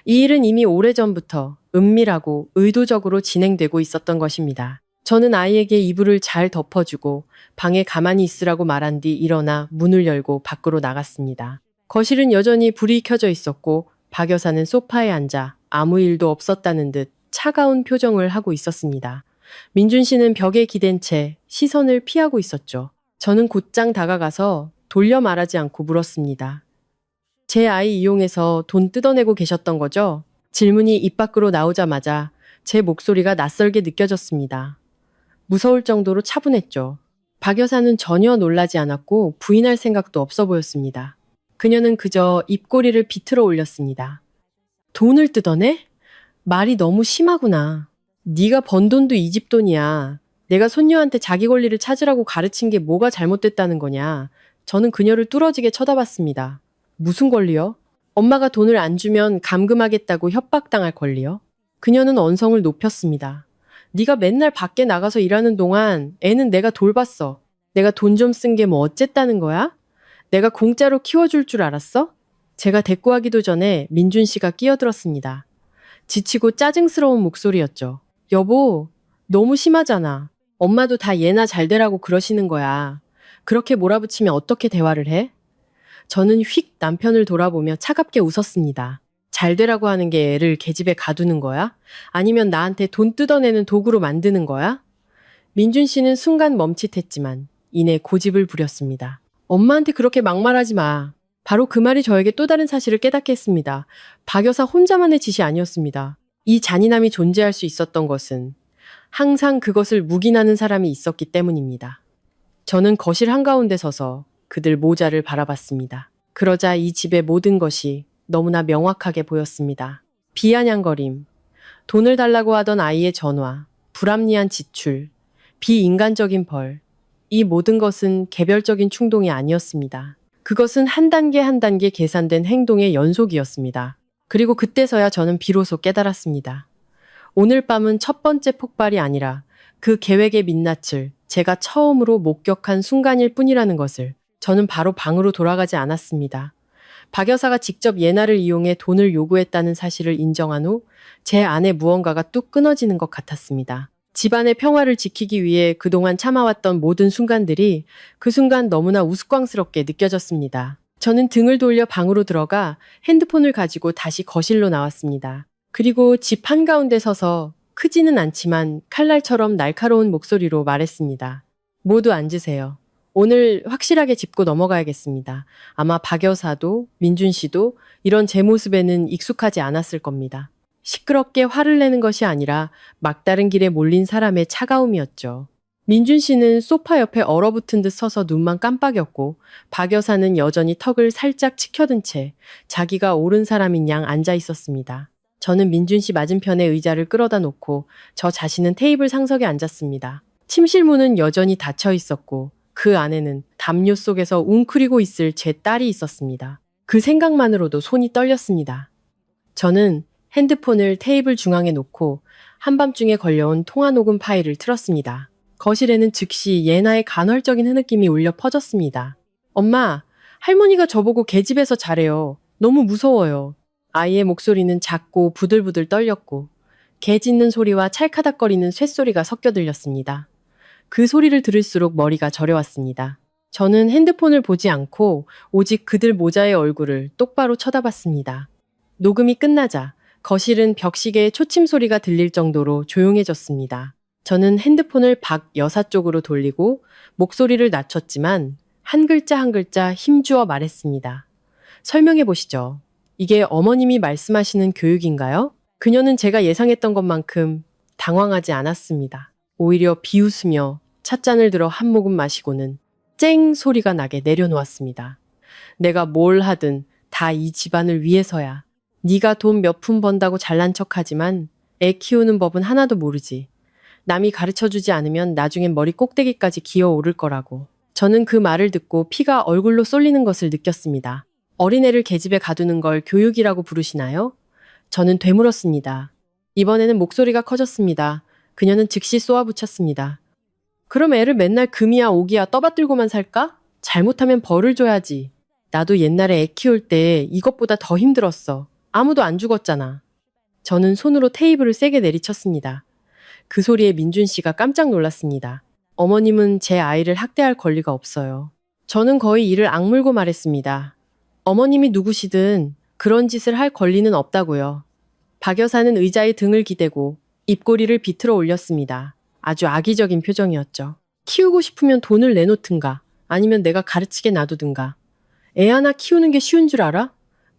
이 일은 이미 오래전부터 은밀하고 의도적으로 진행되고 있었던 것입니다. 저는 아이에게 이불을 잘 덮어주고 방에 가만히 있으라고 말한 뒤 일어나 문을 열고 밖으로 나갔습니다. 거실은 여전히 불이 켜져 있었고 박 여사는 소파에 앉아 아무 일도 없었다는 듯 차가운 표정을 하고 있었습니다. 민준 씨는 벽에 기댄 채 시선을 피하고 있었죠. 저는 곧장 다가가서 돌려 말하지 않고 물었습니다. 제 아이 이용해서 돈 뜯어내고 계셨던 거죠? 질문이 입 밖으로 나오자마자 제 목소리가 낯설게 느껴졌습니다. 무서울 정도로 차분했죠. 박 여사는 전혀 놀라지 않았고 부인할 생각도 없어 보였습니다. 그녀는 그저 입꼬리를 비틀어 올렸습니다. 돈을 뜯어내? 말이 너무 심하구나. 네가 번 돈도 이 집 돈이야. 내가 손녀한테 자기 권리를 찾으라고 가르친 게 뭐가 잘못됐다는 거냐. 저는 그녀를 뚫어지게 쳐다봤습니다. 무슨 권리요? 엄마가 돈을 안 주면 감금하겠다고 협박당할 권리요? 그녀는 언성을 높였습니다. 네가 맨날 밖에 나가서 일하는 동안 애는 내가 돌봤어. 내가 돈 좀 쓴 게 뭐 어쨌다는 거야? 내가 공짜로 키워줄 줄 알았어? 제가 대꾸하기도 전에 민준 씨가 끼어들었습니다. 지치고 짜증스러운 목소리였죠. 여보, 너무 심하잖아. 엄마도 다 얘나 잘 되라고 그러시는 거야. 그렇게 몰아붙이면 어떻게 대화를 해? 저는 휙 남편을 돌아보며 차갑게 웃었습니다. 잘 되라고 하는 게 애를 계집에 가두는 거야? 아니면 나한테 돈 뜯어내는 도구로 만드는 거야? 민준 씨는 순간 멈칫했지만 이내 고집을 부렸습니다. 엄마한테 그렇게 막말하지 마. 바로 그 말이 저에게 또 다른 사실을 깨닫게 했습니다. 박 여사 혼자만의 짓이 아니었습니다. 이 잔인함이 존재할 수 있었던 것은 항상 그것을 묵인하는 사람이 있었기 때문입니다. 저는 거실 한가운데 서서 그들 모자를 바라봤습니다. 그러자 이 집의 모든 것이 너무나 명확하게 보였습니다. 비아냥거림, 돈을 달라고 하던 아이의 전화, 불합리한 지출, 비인간적인 벌, 이 모든 것은 개별적인 충동이 아니었습니다. 그것은 한 단계 한 단계 계산된 행동의 연속이었습니다. 그리고 그때서야 저는 비로소 깨달았습니다. 오늘 밤은 첫 번째 폭발이 아니라 그 계획의 민낯을 제가 처음으로 목격한 순간일 뿐이라는 것을. 저는 바로 방으로 돌아가지 않았습니다. 박 여사가 직접 예나를 이용해 돈을 요구했다는 사실을 인정한 후 제 안에 무언가가 뚝 끊어지는 것 같았습니다. 집안의 평화를 지키기 위해 그동안 참아왔던 모든 순간들이 그 순간 너무나 우스꽝스럽게 느껴졌습니다. 저는 등을 돌려 방으로 들어가 핸드폰을 가지고 다시 거실로 나왔습니다. 그리고 집 한가운데 서서 크지는 않지만 칼날처럼 날카로운 목소리로 말했습니다. 모두 앉으세요. 오늘 확실하게 짚고 넘어가야겠습니다. 아마 박 여사도 민준 씨도 이런 제 모습에는 익숙하지 않았을 겁니다. 시끄럽게 화를 내는 것이 아니라 막다른 길에 몰린 사람의 차가움이었죠. 민준 씨는 소파 옆에 얼어붙은 듯 서서 눈만 깜빡였고 박 여사는 여전히 턱을 살짝 치켜든 채 자기가 옳은 사람인 양 앉아 있었습니다. 저는 민준 씨 맞은편에 의자를 끌어다 놓고 저 자신은 테이블 상석에 앉았습니다. 침실 문은 여전히 닫혀 있었고 그 안에는 담요 속에서 웅크리고 있을 제 딸이 있었습니다. 그 생각만으로도 손이 떨렸습니다. 저는 핸드폰을 테이블 중앙에 놓고 한밤중에 걸려온 통화 녹음 파일을 틀었습니다. 거실에는 즉시 예나의 간헐적인 흐느낌이 울려 퍼졌습니다. 엄마, 할머니가 저보고 계집에서 자래요. 너무 무서워요. 아이의 목소리는 작고 부들부들 떨렸고 개 짖는 소리와 찰카닥거리는 쇳소리가 섞여 들렸습니다. 그 소리를 들을수록 머리가 저려왔습니다. 저는 핸드폰을 보지 않고 오직 그들 모자의 얼굴을 똑바로 쳐다봤습니다. 녹음이 끝나자 거실은 벽시계의 초침 소리가 들릴 정도로 조용해졌습니다. 저는 핸드폰을 박 여사 쪽으로 돌리고 목소리를 낮췄지만 한 글자 한 글자 힘주어 말했습니다. 설명해 보시죠. 이게 어머님이 말씀하시는 교육인가요? 그녀는 제가 예상했던 것만큼 당황하지 않았습니다. 오히려 비웃으며 찻잔을 들어 한 모금 마시고는 쨍 소리가 나게 내려놓았습니다. 내가 뭘 하든 다 이 집안을 위해서야. 네가 돈 몇 푼 번다고 잘난 척하지만 애 키우는 법은 하나도 모르지. 남이 가르쳐주지 않으면 나중엔 머리 꼭대기까지 기어오를 거라고. 저는 그 말을 듣고 피가 얼굴로 쏠리는 것을 느꼈습니다. 어린애를 계집에 가두는 걸 교육이라고 부르시나요? 저는 되물었습니다. 이번에는 목소리가 커졌습니다. 그녀는 즉시 쏘아붙였습니다. 그럼 애를 맨날 금이야 오기야 떠받들고만 살까? 잘못하면 벌을 줘야지. 나도 옛날에 애 키울 때 이것보다 더 힘들었어. 아무도 안 죽었잖아. 저는 손으로 테이블을 세게 내리쳤습니다. 그 소리에 민준 씨가 깜짝 놀랐습니다. 어머님은 제 아이를 학대할 권리가 없어요. 저는 거의 이를 악물고 말했습니다. 어머님이 누구시든 그런 짓을 할 권리는 없다고요. 박 여사는 의자에 등을 기대고 입꼬리를 비틀어 올렸습니다. 아주 악의적인 표정이었죠. 키우고 싶으면 돈을 내놓든가 아니면 내가 가르치게 놔두든가. 애 하나 키우는 게 쉬운 줄 알아?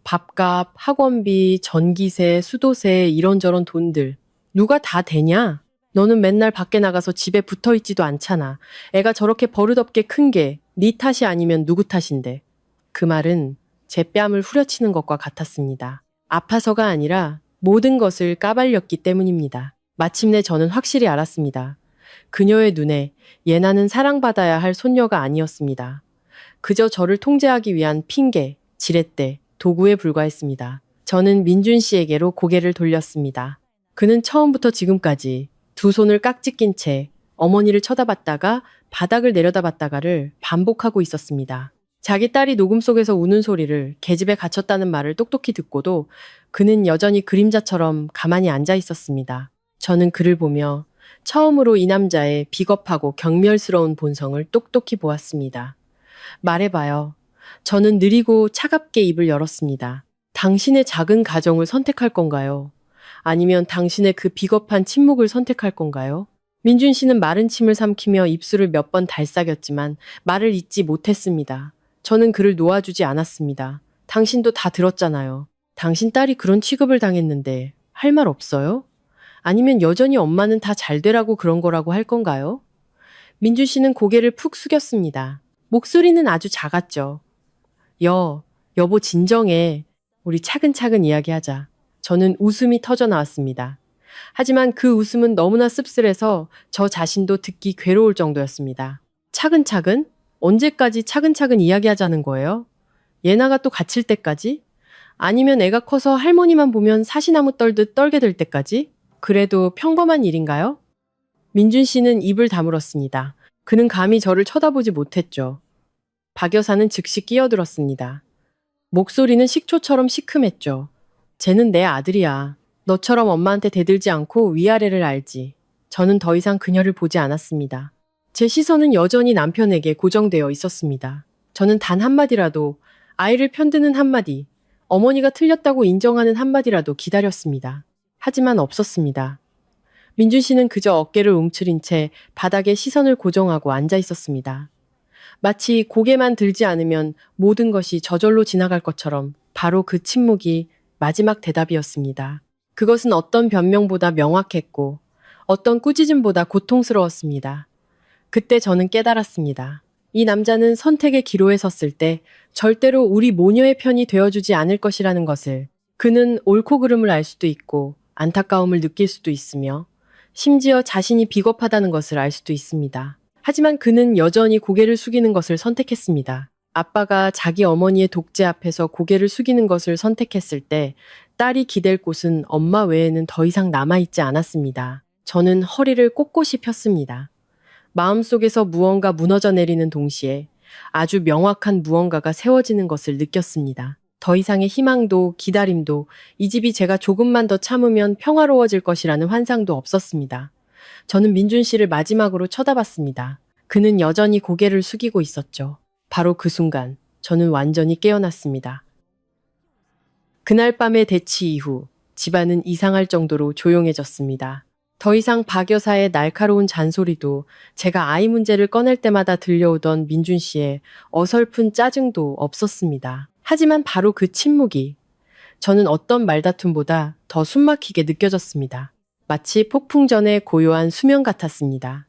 밥값, 학원비, 전기세, 수도세 이런저런 돈들. 누가 다 되냐? 너는 맨날 밖에 나가서 집에 붙어있지도 않잖아. 애가 저렇게 버릇없게 큰 게 네 탓이 아니면 누구 탓인데. 그 말은 제 뺨을 후려치는 것과 같았습니다. 아파서가 아니라 모든 것을 까발렸기 때문입니다. 마침내 저는 확실히 알았습니다. 그녀의 눈에 예나는 사랑받아야 할 손녀가 아니었습니다. 그저 저를 통제하기 위한 핑계, 지렛대, 도구에 불과했습니다. 저는 민준 씨에게로 고개를 돌렸습니다. 그는 처음부터 지금까지 두 손을 깍지 낀 채 어머니를 쳐다봤다가 바닥을 내려다봤다가를 반복하고 있었습니다. 자기 딸이 녹음 속에서 우는 소리를 계집에 갇혔다는 말을 똑똑히 듣고도 그는 여전히 그림자처럼 가만히 앉아 있었습니다. 저는 그를 보며 처음으로 이 남자의 비겁하고 경멸스러운 본성을 똑똑히 보았습니다. 말해봐요. 저는 느리고 차갑게 입을 열었습니다. 당신의 작은 가정을 선택할 건가요? 아니면 당신의 그 비겁한 침묵을 선택할 건가요? 민준 씨는 마른 침을 삼키며 입술을 몇 번 달싹였지만 말을 잇지 못했습니다. 저는 그를 놓아주지 않았습니다. 당신도 다 들었잖아요. 당신 딸이 그런 취급을 당했는데 할 말 없어요? 아니면 여전히 엄마는 다 잘 되라고 그런 거라고 할 건가요? 민준 씨는 고개를 푹 숙였습니다. 목소리는 아주 작았죠. 여보 진정해. 우리 차근차근 이야기하자. 저는 웃음이 터져 나왔습니다. 하지만 그 웃음은 너무나 씁쓸해서 저 자신도 듣기 괴로울 정도였습니다. 차근차근? 언제까지 차근차근 이야기하자는 거예요? 예나가 또 갇힐 때까지? 아니면 애가 커서 할머니만 보면 사시나무 떨듯 떨게 될 때까지? 그래도 평범한 일인가요? 민준 씨는 입을 다물었습니다. 그는 감히 저를 쳐다보지 못했죠. 박 여사는 즉시 끼어들었습니다. 목소리는 식초처럼 시큼했죠. 쟤는 내 아들이야. 너처럼 엄마한테 대들지 않고 위아래를 알지. 저는 더 이상 그녀를 보지 않았습니다. 제 시선은 여전히 남편에게 고정되어 있었습니다. 저는 단 한마디라도, 아이를 편드는 한마디, 어머니가 틀렸다고 인정하는 한마디라도 기다렸습니다. 하지만 없었습니다. 민준 씨는 그저 어깨를 움츠린 채 바닥에 시선을 고정하고 앉아 있었습니다. 마치 고개만 들지 않으면 모든 것이 저절로 지나갈 것처럼 바로 그 침묵이 마지막 대답이었습니다. 그것은 어떤 변명보다 명확했고 어떤 꾸짖음보다 고통스러웠습니다. 그때 저는 깨달았습니다. 이 남자는 선택의 기로에 섰을 때 절대로 우리 모녀의 편이 되어주지 않을 것이라는 것을. 그는 옳고 그름을 알 수도 있고 안타까움을 느낄 수도 있으며 심지어 자신이 비겁하다는 것을 알 수도 있습니다. 하지만 그는 여전히 고개를 숙이는 것을 선택했습니다. 아빠가 자기 어머니의 독재 앞에서 고개를 숙이는 것을 선택했을 때 딸이 기댈 곳은 엄마 외에는 더 이상 남아있지 않았습니다. 저는 허리를 꼿꼿이 폈습니다. 마음속에서 무언가 무너져 내리는 동시에 아주 명확한 무언가가 세워지는 것을 느꼈습니다. 더 이상의 희망도 기다림도 이 집이 제가 조금만 더 참으면 평화로워질 것이라는 환상도 없었습니다. 저는 민준 씨를 마지막으로 쳐다봤습니다. 그는 여전히 고개를 숙이고 있었죠. 바로 그 순간 저는 완전히 깨어났습니다. 그날 밤의 대치 이후 집안은 이상할 정도로 조용해졌습니다. 더 이상 박 여사의 날카로운 잔소리도 제가 아이 문제를 꺼낼 때마다 들려오던 민준 씨의 어설픈 짜증도 없었습니다. 하지만 바로 그 침묵이 저는 어떤 말다툼보다 더 숨막히게 느껴졌습니다. 마치 폭풍 전의 고요한 수면 같았습니다.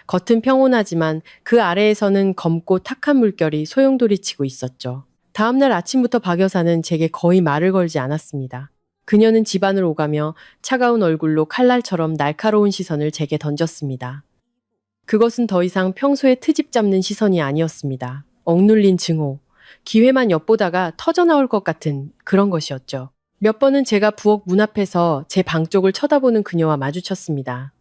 겉은 평온하지만 그 아래에서는 검고 탁한 물결이 소용돌이치고 있었죠. 다음날 아침부터 박 여사는 제게 거의 말을 걸지 않았습니다. 그녀는 집안을 오가며 차가운 얼굴로 칼날처럼 날카로운 시선을 제게 던졌습니다. 그것은 더 이상 평소에 트집 잡는 시선이 아니었습니다. 억눌린 증오, 기회만 엿보다가 터져나올 것 같은 그런 것이었죠. 몇 번은 제가 부엌 문 앞에서 제 방 쪽을 쳐다보는 그녀와 마주쳤습니다.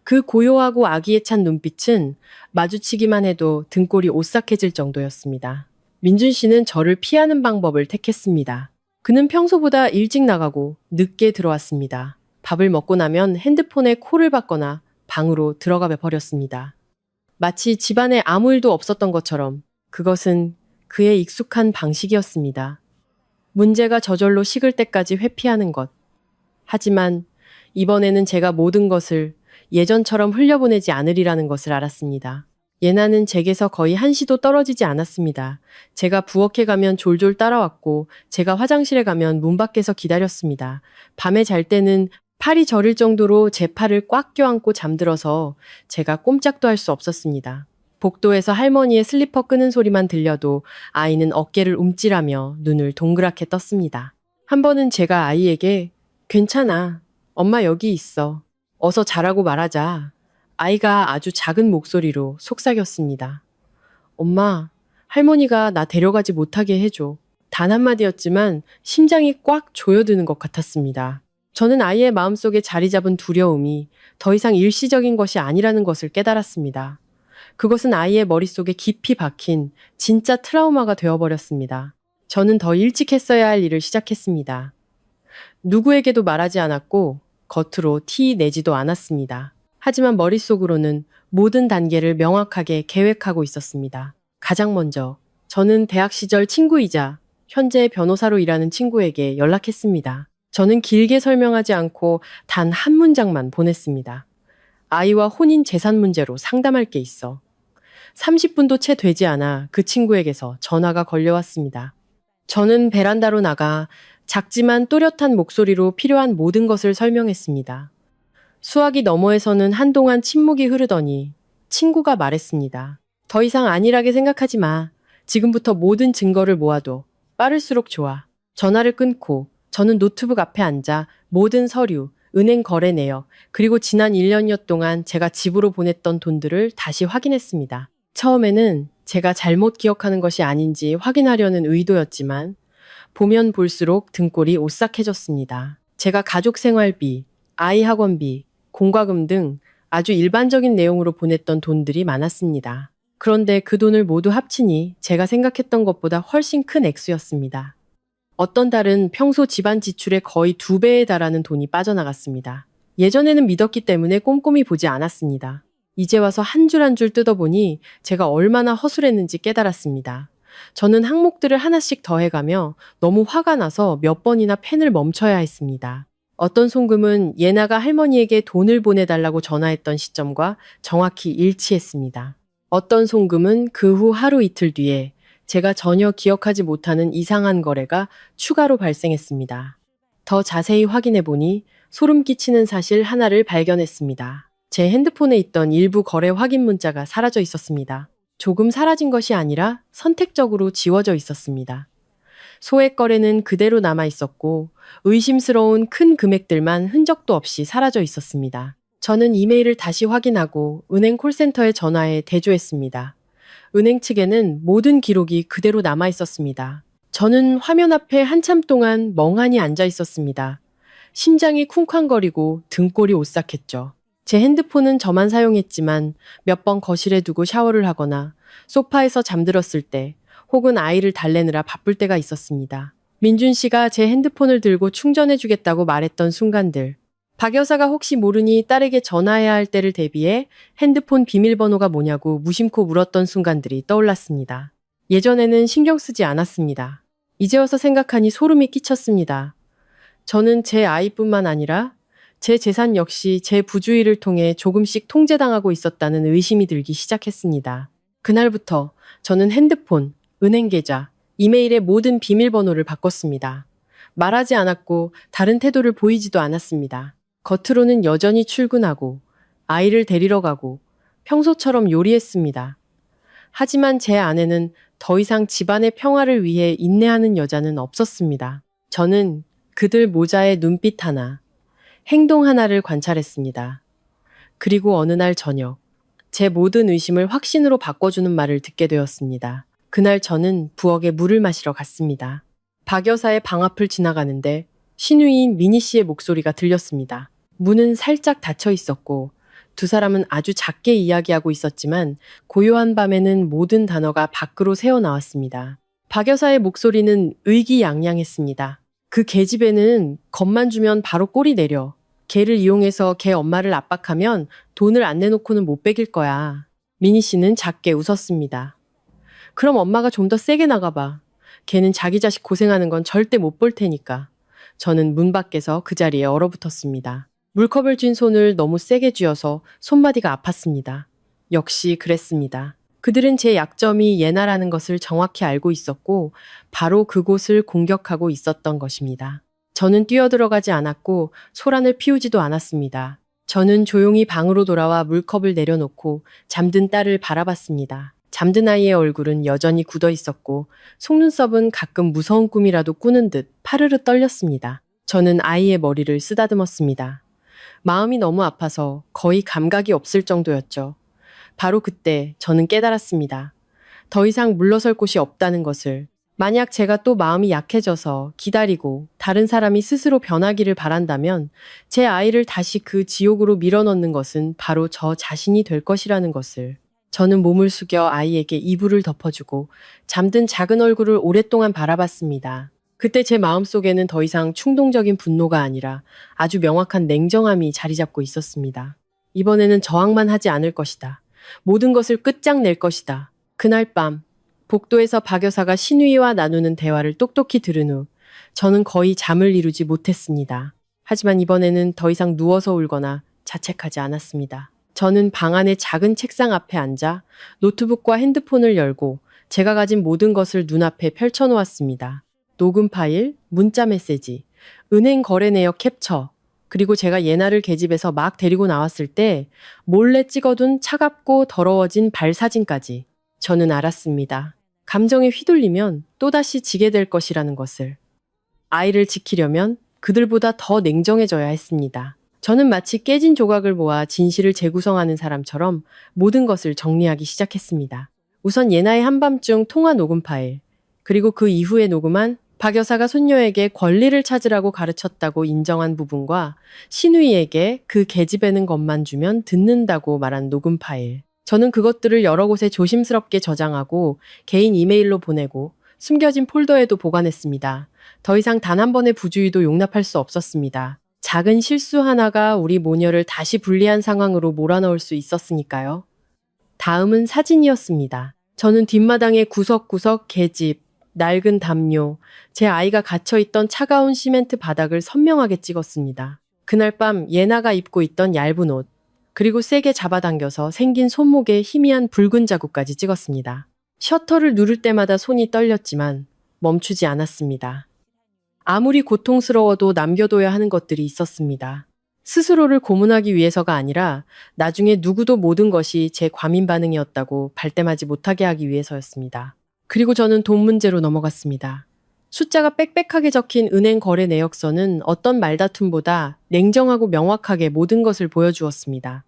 그 고요하고 악의에 찬 눈빛은 마주치기만 해도 등골이 오싹해질 정도였습니다. 민준 씨는 저를 피하는 방법을 택했습니다. 그는 평소보다 일찍 나가고 늦게 들어왔습니다. 밥을 먹고 나면 핸드폰에 콜을 받거나 방으로 들어가 버렸습니다. 마치 집안에 아무 일도 없었던 것처럼 그것은 그의 익숙한 방식이었습니다. 문제가 저절로 식을 때까지 회피하는 것. 하지만 이번에는 제가 모든 것을 예전처럼 흘려보내지 않으리라는 것을 알았습니다. 예나는 제게서 거의 한시도 떨어지지 않았습니다. 제가 부엌에 가면 졸졸 따라왔고 제가 화장실에 가면 문 밖에서 기다렸습니다. 밤에 잘 때는 팔이 저릴 정도로 제 팔을 꽉 껴안고 잠들어서 제가 꼼짝도 할 수 없었습니다. 복도에서 할머니의 슬리퍼 끄는 소리만 들려도 아이는 어깨를 움찔하며 눈을 동그랗게 떴습니다. 한 번은 제가 아이에게 괜찮아. 엄마 여기 있어. 어서 자라고 말하자. 아이가 아주 작은 목소리로 속삭였습니다. 엄마, 할머니가 나 데려가지 못하게 해줘. 단 한마디였지만 심장이 꽉 조여드는 것 같았습니다. 저는 아이의 마음속에 자리 잡은 두려움이 더 이상 일시적인 것이 아니라는 것을 깨달았습니다. 그것은 아이의 머릿속에 깊이 박힌 진짜 트라우마가 되어버렸습니다. 저는 더 일찍 했어야 할 일을 시작했습니다. 누구에게도 말하지 않았고 겉으로 티 내지도 않았습니다. 하지만 머릿속으로는 모든 단계를 명확하게 계획하고 있었습니다. 가장 먼저 저는 대학 시절 친구이자 현재 변호사로 일하는 친구에게 연락했습니다. 저는 길게 설명하지 않고 단 한 문장만 보냈습니다. 아이와 혼인 재산 문제로 상담할 게 있어. 30분도 채 되지 않아 그 친구에게서 전화가 걸려왔습니다. 저는 베란다로 나가 작지만 또렷한 목소리로 필요한 모든 것을 설명했습니다. 수화기 너머에서는 한동안 침묵이 흐르더니 친구가 말했습니다. 더 이상 안일하게 생각하지 마. 지금부터 모든 증거를 모아둬. 빠를수록 좋아. 전화를 끊고 저는 노트북 앞에 앉아 모든 서류, 은행 거래 내역, 그리고 지난 1년여 동안 제가 집으로 보냈던 돈들을 다시 확인했습니다. 처음에는 제가 잘못 기억하는 것이 아닌지 확인하려는 의도였지만 보면 볼수록 등골이 오싹해졌습니다. 제가 가족 생활비, 아이 학원비, 공과금 등 아주 일반적인 내용으로 보냈던 돈들이 많았습니다. 그런데 그 돈을 모두 합치니 제가 생각했던 것보다 훨씬 큰 액수였습니다. 어떤 달은 평소 집안 지출의 거의 2배에 달하는 돈이 빠져나갔습니다. 예전에는 믿었기 때문에 꼼꼼히 보지 않았습니다. 이제 와서 한 줄 한 줄 뜯어보니 제가 얼마나 허술했는지 깨달았습니다. 저는 항목들을 하나씩 더해가며 너무 화가 나서 몇 번이나 펜을 멈춰야 했습니다. 어떤 송금은 예나가 할머니에게 돈을 보내달라고 전화했던 시점과 정확히 일치했습니다. 어떤 송금은 그 후 하루 이틀 뒤에 제가 전혀 기억하지 못하는 이상한 거래가 추가로 발생했습니다. 더 자세히 확인해 보니 소름 끼치는 사실 하나를 발견했습니다. 제 핸드폰에 있던 일부 거래 확인 문자가 사라져 있었습니다. 조금 사라진 것이 아니라 선택적으로 지워져 있었습니다. 소액 거래는 그대로 남아 있었고 의심스러운 큰 금액들만 흔적도 없이 사라져 있었습니다. 저는 이메일을 다시 확인하고 은행 콜센터에 전화해 대조했습니다. 은행 측에는 모든 기록이 그대로 남아 있었습니다. 저는 화면 앞에 한참 동안 멍하니 앉아 있었습니다. 심장이 쿵쾅거리고 등골이 오싹했죠. 제 핸드폰은 저만 사용했지만 몇 번 거실에 두고 샤워를 하거나 소파에서 잠들었을 때 혹은 아이를 달래느라 바쁠 때가 있었습니다. 민준 씨가 제 핸드폰을 들고 충전해 주겠다고 말했던 순간들. 박 여사가 혹시 모르니 딸에게 전화해야 할 때를 대비해 핸드폰 비밀번호가 뭐냐고 무심코 물었던 순간들이 떠올랐습니다. 예전에는 신경 쓰지 않았습니다. 이제 와서 생각하니 소름이 끼쳤습니다. 저는 제 아이뿐만 아니라 제 재산 역시 제 부주의를 통해 조금씩 통제당하고 있었다는 의심이 들기 시작했습니다. 그날부터 저는 핸드폰, 은행 계좌, 이메일의 모든 비밀번호를 바꿨습니다. 말하지 않았고 다른 태도를 보이지도 않았습니다. 겉으로는 여전히 출근하고 아이를 데리러 가고 평소처럼 요리했습니다. 하지만 제 안에는 더 이상 집안의 평화를 위해 인내하는 여자는 없었습니다. 저는 그들 모자의 눈빛 하나, 행동 하나를 관찰했습니다. 그리고 어느 날 저녁, 제 모든 의심을 확신으로 바꿔주는 말을 듣게 되었습니다. 그날 저는 부엌에 물을 마시러 갔습니다. 박 여사의 방 앞을 지나가는데 시누이인 미니 씨의 목소리가 들렸습니다. 문은 살짝 닫혀 있었고 두 사람은 아주 작게 이야기하고 있었지만 고요한 밤에는 모든 단어가 밖으로 새어나왔습니다. 박 여사의 목소리는 의기양양했습니다. 그 계집애는 겁만 주면 바로 꼬리 내려. 걔를 이용해서 걔 엄마를 압박하면 돈을 안 내놓고는 못 베길 거야. 미니 씨는 작게 웃었습니다. 그럼 엄마가 좀 더 세게 나가봐. 걔는 자기 자식 고생하는 건 절대 못 볼 테니까. 저는 문 밖에서 그 자리에 얼어붙었습니다. 물컵을 쥔 손을 너무 세게 쥐어서 손마디가 아팠습니다. 역시 그랬습니다. 그들은 제 약점이 예나라는 것을 정확히 알고 있었고 바로 그곳을 공격하고 있었던 것입니다. 저는 뛰어들어가지 않았고 소란을 피우지도 않았습니다. 저는 조용히 방으로 돌아와 물컵을 내려놓고 잠든 딸을 바라봤습니다. 잠든 아이의 얼굴은 여전히 굳어 있었고 속눈썹은 가끔 무서운 꿈이라도 꾸는 듯 파르르 떨렸습니다. 저는 아이의 머리를 쓰다듬었습니다. 마음이 너무 아파서 거의 감각이 없을 정도였죠. 바로 그때 저는 깨달았습니다. 더 이상 물러설 곳이 없다는 것을. 만약 제가 또 마음이 약해져서 기다리고 다른 사람이 스스로 변하기를 바란다면 제 아이를 다시 그 지옥으로 밀어넣는 것은 바로 저 자신이 될 것이라는 것을. 저는 몸을 숙여 아이에게 이불을 덮어주고 잠든 작은 얼굴을 오랫동안 바라봤습니다. 그때 제 마음속에는 더 이상 충동적인 분노가 아니라 아주 명확한 냉정함이 자리 잡고 있었습니다. 이번에는 저항만 하지 않을 것이다. 모든 것을 끝장낼 것이다. 그날 밤 복도에서 박 여사가 시누이와 나누는 대화를 똑똑히 들은 후 저는 거의 잠을 이루지 못했습니다. 하지만 이번에는 더 이상 누워서 울거나 자책하지 않았습니다. 저는 방 안의 작은 책상 앞에 앉아 노트북과 핸드폰을 열고 제가 가진 모든 것을 눈앞에 펼쳐놓았습니다. 녹음 파일, 문자 메시지, 은행 거래 내역 캡처, 그리고 제가 예나를 계집에서 막 데리고 나왔을 때 몰래 찍어둔 차갑고 더러워진 발 사진까지. 저는 알았습니다. 감정에 휘둘리면 또다시 지게 될 것이라는 것을. 아이를 지키려면 그들보다 더 냉정해져야 했습니다. 저는 마치 깨진 조각을 모아 진실을 재구성하는 사람처럼 모든 것을 정리하기 시작했습니다. 우선 예나의 한밤중 통화 녹음 파일, 그리고 그 이후에 녹음한 박 여사가 손녀에게 권리를 찾으라고 가르쳤다고 인정한 부분과 시누이에게 그 계집애는 것만 주면 듣는다고 말한 녹음 파일. 저는 그것들을 여러 곳에 조심스럽게 저장하고 개인 이메일로 보내고 숨겨진 폴더에도 보관했습니다. 더 이상 단 한 번의 부주의도 용납할 수 없었습니다. 작은 실수 하나가 우리 모녀를 다시 불리한 상황으로 몰아넣을 수 있었으니까요. 다음은 사진이었습니다. 저는 뒷마당의 구석구석 계집, 낡은 담요, 제 아이가 갇혀있던 차가운 시멘트 바닥을 선명하게 찍었습니다. 그날 밤 예나가 입고 있던 얇은 옷, 그리고 세게 잡아당겨서 생긴 손목에 희미한 붉은 자국까지 찍었습니다. 셔터를 누를 때마다 손이 떨렸지만 멈추지 않았습니다. 아무리 고통스러워도 남겨둬야 하는 것들이 있었습니다. 스스로를 고문하기 위해서가 아니라 나중에 누구도 모든 것이 제 과민 반응이었다고 발뺌하지 못하게 하기 위해서였습니다. 그리고 저는 돈 문제로 넘어갔습니다. 숫자가 빽빽하게 적힌 은행 거래 내역서는 어떤 말다툼보다 냉정하고 명확하게 모든 것을 보여주었습니다.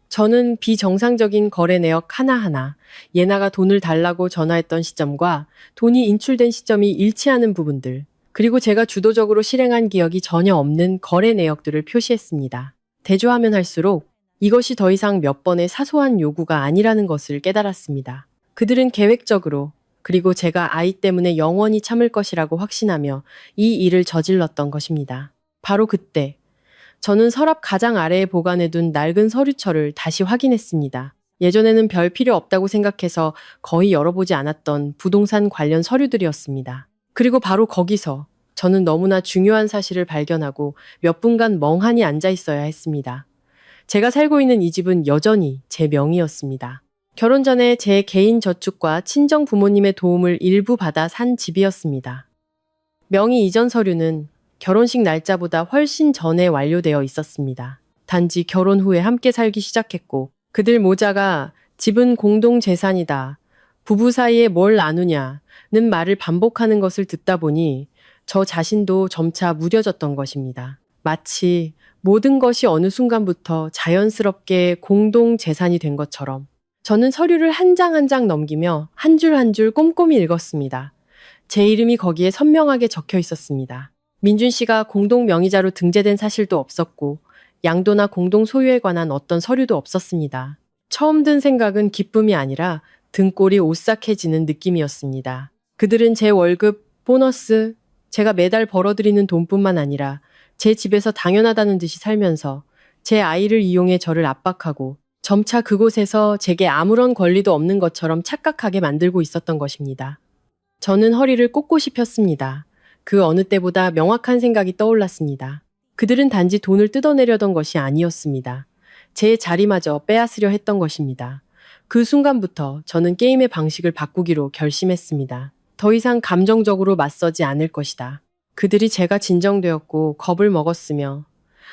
저는 비정상적인 거래 내역 하나하나, 예나가 돈을 달라고 전화했던 시점과 돈이 인출된 시점이 일치하는 부분들, 그리고 제가 주도적으로 실행한 기억이 전혀 없는 거래 내역들을 표시했습니다. 대조하면 할수록 이것이 더 이상 몇 번의 사소한 요구가 아니라는 것을 깨달았습니다. 그들은 계획적으로, 그리고 제가 아이 때문에 영원히 참을 것이라고 확신하며 이 일을 저질렀던 것입니다. 바로 그때 저는 서랍 가장 아래에 보관해둔 낡은 서류철을 다시 확인했습니다. 예전에는 별 필요 없다고 생각해서 거의 열어보지 않았던 부동산 관련 서류들이었습니다. 그리고 바로 거기서 저는 너무나 중요한 사실을 발견하고 몇 분간 멍하니 앉아 있어야 했습니다. 제가 살고 있는 이 집은 여전히 제 명의였습니다. 결혼 전에 제 개인 저축과 친정 부모님의 도움을 일부 받아 산 집이었습니다. 명의 이전 서류는 결혼식 날짜보다 훨씬 전에 완료되어 있었습니다. 단지 결혼 후에 함께 살기 시작했고 그들 모자가 집은 공동 재산이다. 부부 사이에 뭘 나누냐는 말을 반복하는 것을 듣다 보니 저 자신도 점차 무뎌졌던 것입니다. 마치 모든 것이 어느 순간부터 자연스럽게 공동 재산이 된 것처럼 저는 서류를 한 장 한 장 넘기며 한 줄 한 줄 꼼꼼히 읽었습니다. 제 이름이 거기에 선명하게 적혀 있었습니다. 민준 씨가 공동 명의자로 등재된 사실도 없었고 양도나 공동 소유에 관한 어떤 서류도 없었습니다. 처음 든 생각은 기쁨이 아니라 등골이 오싹해지는 느낌이었습니다. 그들은 제 월급, 보너스, 제가 매달 벌어들이는 돈뿐만 아니라 제 집에서 당연하다는 듯이 살면서 제 아이를 이용해 저를 압박하고 점차 그곳에서 제게 아무런 권리도 없는 것처럼 착각하게 만들고 있었던 것입니다. 저는 허리를 꼿꼿이 폈습니다. 그 어느 때보다 명확한 생각이 떠올랐습니다. 그들은 단지 돈을 뜯어내려던 것이 아니었습니다. 제 자리마저 빼앗으려 했던 것입니다. 그 순간부터 저는 게임의 방식을 바꾸기로 결심했습니다. 더 이상 감정적으로 맞서지 않을 것이다. 그들이 제가 진정되었고 겁을 먹었으며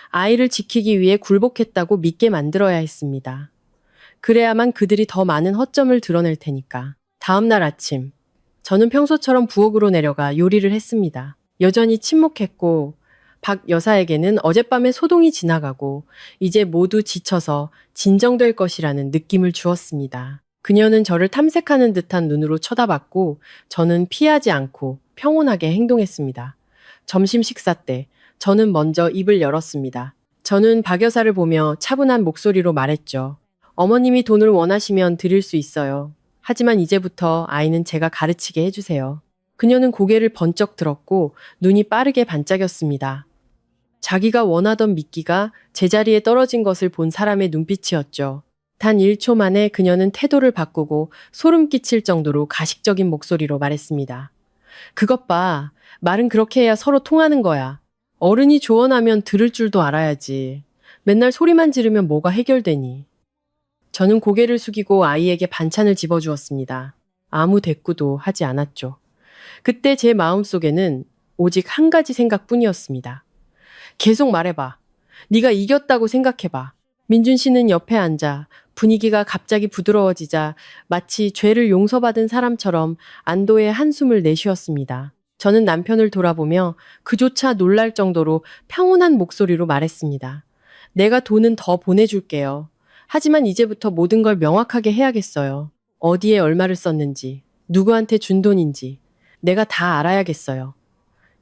아이를 지키기 위해 굴복했다고 믿게 만들어야 했습니다. 그래야만 그들이 더 많은 허점을 드러낼 테니까. 다음 날 아침, 저는 평소처럼 부엌으로 내려가 요리를 했습니다. 여전히 침묵했고 박 여사에게는 어젯밤에 소동이 지나가고 이제 모두 지쳐서 진정될 것이라는 느낌을 주었습니다. 그녀는 저를 탐색하는 듯한 눈으로 쳐다봤고 저는 피하지 않고 평온하게 행동했습니다. 점심 식사 때 저는 먼저 입을 열었습니다. 저는 박 여사를 보며 차분한 목소리로 말했죠. 어머님이 돈을 원하시면 드릴 수 있어요. 하지만 이제부터 아이는 제가 가르치게 해주세요. 그녀는 고개를 번쩍 들었고 눈이 빠르게 반짝였습니다. 자기가 원하던 미끼가 제자리에 떨어진 것을 본 사람의 눈빛이었죠. 단 1초 만에 그녀는 태도를 바꾸고 소름 끼칠 정도로 가식적인 목소리로 말했습니다. 그것 봐. 말은 그렇게 해야 서로 통하는 거야. 어른이 조언하면 들을 줄도 알아야지. 맨날 소리만 지르면 뭐가 해결되니. 저는 고개를 숙이고 아이에게 반찬을 집어주었습니다. 아무 대꾸도 하지 않았죠. 그때 제 마음속에는 오직 한 가지 생각뿐이었습니다. 계속 말해봐. 네가 이겼다고 생각해봐. 민준 씨는 옆에 앉아 분위기가 갑자기 부드러워지자 마치 죄를 용서받은 사람처럼 안도의 한숨을 내쉬었습니다. 저는 남편을 돌아보며 그조차 놀랄 정도로 평온한 목소리로 말했습니다. 내가 돈은 더 보내줄게요. 하지만 이제부터 모든 걸 명확하게 해야겠어요. 어디에 얼마를 썼는지, 누구한테 준 돈인지 내가 다 알아야겠어요.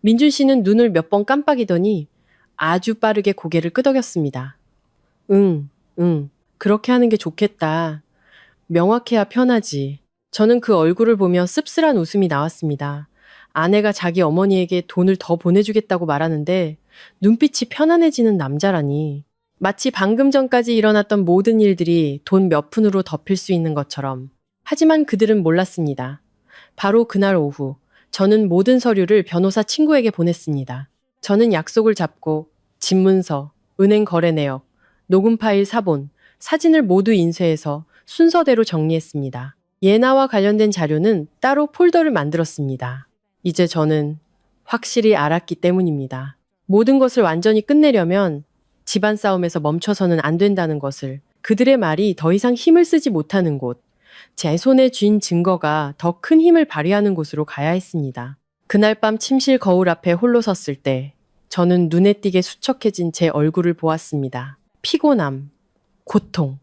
민준 씨는 눈을 몇 번 깜빡이더니 아주 빠르게 고개를 끄덕였습니다. 응, 그렇게 하는 게 좋겠다. 명확해야 편하지. 저는 그 얼굴을 보며 씁쓸한 웃음이 나왔습니다. 아내가 자기 어머니에게 돈을 더 보내주겠다고 말하는데 눈빛이 편안해지는 남자라니. 마치 방금 전까지 일어났던 모든 일들이 돈 몇 푼으로 덮일 수 있는 것처럼. 하지만 그들은 몰랐습니다. 바로 그날 오후, 저는 모든 서류를 변호사 친구에게 보냈습니다. 저는 약속을 잡고 집문서, 은행 거래 내역, 녹음 파일 사본, 사진을 모두 인쇄해서 순서대로 정리했습니다. 예나와 관련된 자료는 따로 폴더를 만들었습니다. 이제 저는 확실히 알았기 때문입니다. 모든 것을 완전히 끝내려면 집안 싸움에서 멈춰서는 안 된다는 것을, 그들의 말이 더 이상 힘을 쓰지 못하는 곳, 제 손에 쥔 증거가 더 큰 힘을 발휘하는 곳으로 가야 했습니다. 그날 밤 침실 거울 앞에 홀로 섰을 때 저는 눈에 띄게 수척해진 제 얼굴을 보았습니다. 피곤함, 고통,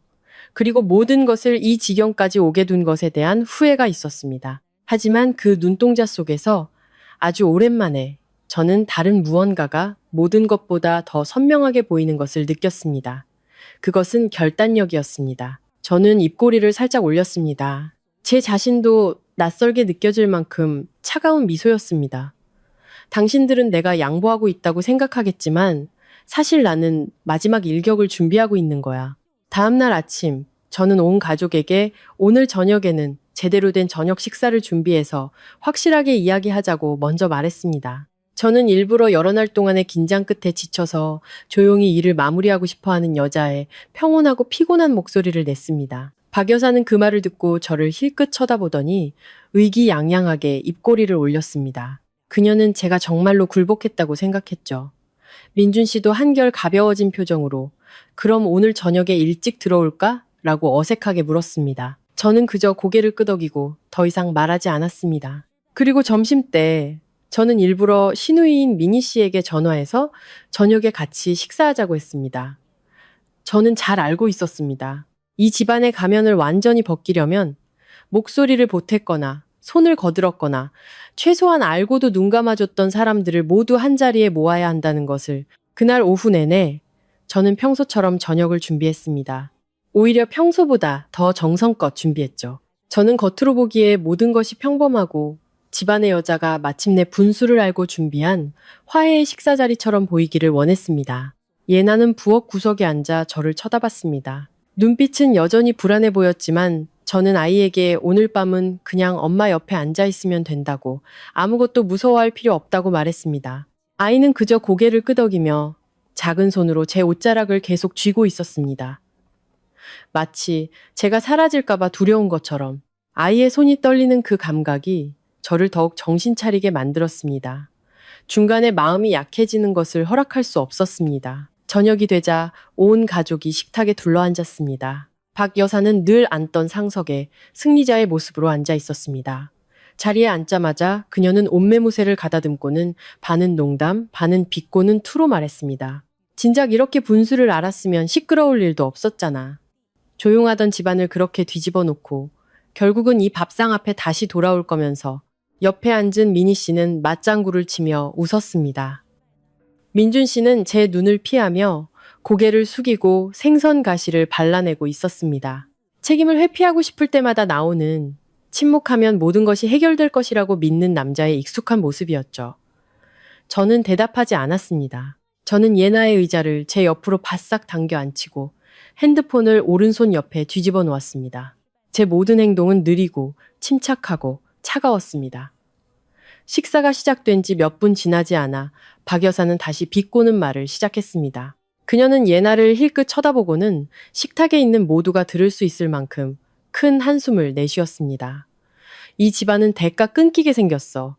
그리고 모든 것을 이 지경까지 오게 둔 것에 대한 후회가 있었습니다. 하지만 그 눈동자 속에서 아주 오랜만에 저는 다른 무언가가 모든 것보다 더 선명하게 보이는 것을 느꼈습니다. 그것은 결단력이었습니다. 저는 입꼬리를 살짝 올렸습니다. 제 자신도 낯설게 느껴질 만큼 차가운 미소였습니다. 당신들은 내가 양보하고 있다고 생각하겠지만 사실 나는 마지막 일격을 준비하고 있는 거야. 다음날 아침, 저는 온 가족에게 오늘 저녁에는 제대로 된 저녁 식사를 준비해서 확실하게 이야기하자고 먼저 말했습니다. 저는 일부러 여러 날 동안의 긴장 끝에 지쳐서 조용히 일을 마무리하고 싶어하는 여자의 평온하고 피곤한 목소리를 냈습니다. 박 여사는 그 말을 듣고 저를 힐끗 쳐다보더니 의기양양하게 입꼬리를 올렸습니다. 그녀는 제가 정말로 굴복했다고 생각했죠. 민준 씨도 한결 가벼워진 표정으로 그럼 오늘 저녁에 일찍 들어올까? 라고 어색하게 물었습니다. 저는 그저 고개를 끄덕이고 더 이상 말하지 않았습니다. 그리고 점심때 저는 일부러 시누이인 미니 씨에게 전화해서 저녁에 같이 식사하자고 했습니다. 저는 잘 알고 있었습니다. 이 집안의 가면을 완전히 벗기려면 목소리를 보탰거나 손을 거들었거나 최소한 알고도 눈 감아줬던 사람들을 모두 한자리에 모아야 한다는 것을. 그날 오후 내내 저는 평소처럼 저녁을 준비했습니다. 오히려 평소보다 더 정성껏 준비했죠. 저는 겉으로 보기에 모든 것이 평범하고 집안의 여자가 마침내 분수를 알고 준비한 화해의 식사 자리처럼 보이기를 원했습니다. 예나는 부엌 구석에 앉아 저를 쳐다봤습니다. 눈빛은 여전히 불안해 보였지만 저는 아이에게 오늘 밤은 그냥 엄마 옆에 앉아 있으면 된다고, 아무것도 무서워할 필요 없다고 말했습니다. 아이는 그저 고개를 끄덕이며 작은 손으로 제 옷자락을 계속 쥐고 있었습니다. 마치 제가 사라질까봐 두려운 것처럼. 아이의 손이 떨리는 그 감각이 저를 더욱 정신 차리게 만들었습니다. 중간에 마음이 약해지는 것을 허락할 수 없었습니다. 저녁이 되자 온 가족이 식탁에 둘러앉았습니다. 박 여사는 늘 앉던 상석에 승리자의 모습으로 앉아 있었습니다. 자리에 앉자마자 그녀는 옷매무새를 가다듬고는 반은 농담, 반은 비꼬는 투로 말했습니다. 진작 이렇게 분수를 알았으면 시끄러울 일도 없었잖아. 조용하던 집안을 그렇게 뒤집어 놓고 결국은 이 밥상 앞에 다시 돌아올 거면서. 옆에 앉은 미니 씨는 맞장구를 치며 웃었습니다. 민준 씨는 제 눈을 피하며 고개를 숙이고 생선 가시를 발라내고 있었습니다. 책임을 회피하고 싶을 때마다 나오는 침묵하면 모든 것이 해결될 것이라고 믿는 남자의 익숙한 모습이었죠. 저는 대답하지 않았습니다. 저는 예나의 의자를 제 옆으로 바싹 당겨 앉히고 핸드폰을 오른손 옆에 뒤집어 놓았습니다. 제 모든 행동은 느리고 침착하고 차가웠습니다. 식사가 시작된 지 몇 분 지나지 않아 박 여사는 다시 비꼬는 말을 시작했습니다. 그녀는 예나를 힐끗 쳐다보고는 식탁에 있는 모두가 들을 수 있을 만큼 큰 한숨을 내쉬었습니다. 이 집안은 대가 끊기게 생겼어.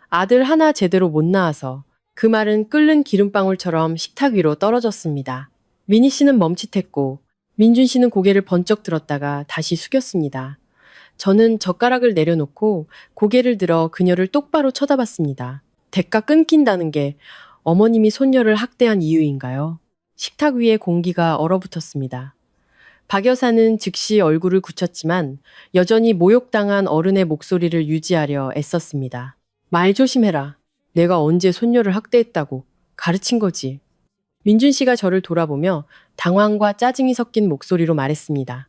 아들 하나 제대로 못 낳아서. 그 말은 끓는 기름방울처럼 식탁 위로 떨어졌습니다. 미니 씨는 멈칫했고 민준 씨는 고개를 번쩍 들었다가 다시 숙였습니다. 저는 젓가락을 내려놓고 고개를 들어 그녀를 똑바로 쳐다봤습니다. 대가 끊긴다는 게 어머님이 손녀를 학대한 이유인가요? 식탁 위에 공기가 얼어붙었습니다. 박 여사는 즉시 얼굴을 굳혔지만 여전히 모욕당한 어른의 목소리를 유지하려 애썼습니다. 말 조심해라. 내가 언제 손녀를 학대했다고. 가르친 거지. 민준 씨가 저를 돌아보며 당황과 짜증이 섞인 목소리로 말했습니다.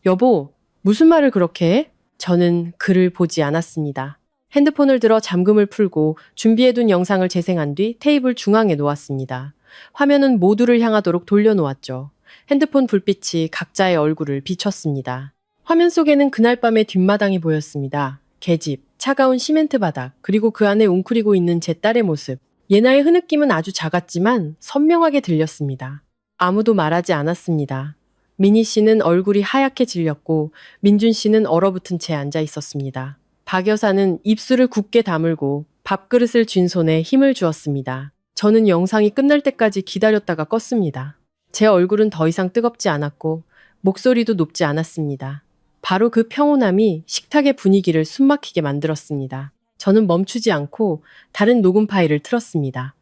여보, 무슨 말을 그렇게 해? 저는 그를 보지 않았습니다. 핸드폰을 들어 잠금을 풀고 준비해둔 영상을 재생한 뒤 테이블 중앙에 놓았습니다. 화면은 모두를 향하도록 돌려놓았죠. 핸드폰 불빛이 각자의 얼굴을 비췄습니다. 화면 속에는 그날 밤의 뒷마당이 보였습니다. 계집, 차가운 시멘트 바닥, 그리고 그 안에 웅크리고 있는 제 딸의 모습. 예나의 흐느낌은 아주 작았지만 선명하게 들렸습니다. 아무도 말하지 않았습니다. 미니 씨는 얼굴이 하얗게 질렸고 민준 씨는 얼어붙은 채 앉아 있었습니다. 박 여사는 입술을 굳게 다물고 밥그릇을 쥔 손에 힘을 주었습니다. 저는 영상이 끝날 때까지 기다렸다가 껐습니다. 제 얼굴은 더 이상 뜨겁지 않았고 목소리도 높지 않았습니다. 바로 그 평온함이 식탁의 분위기를 숨막히게 만들었습니다. 저는 멈추지 않고 다른 녹음 파일을 틀었습니다.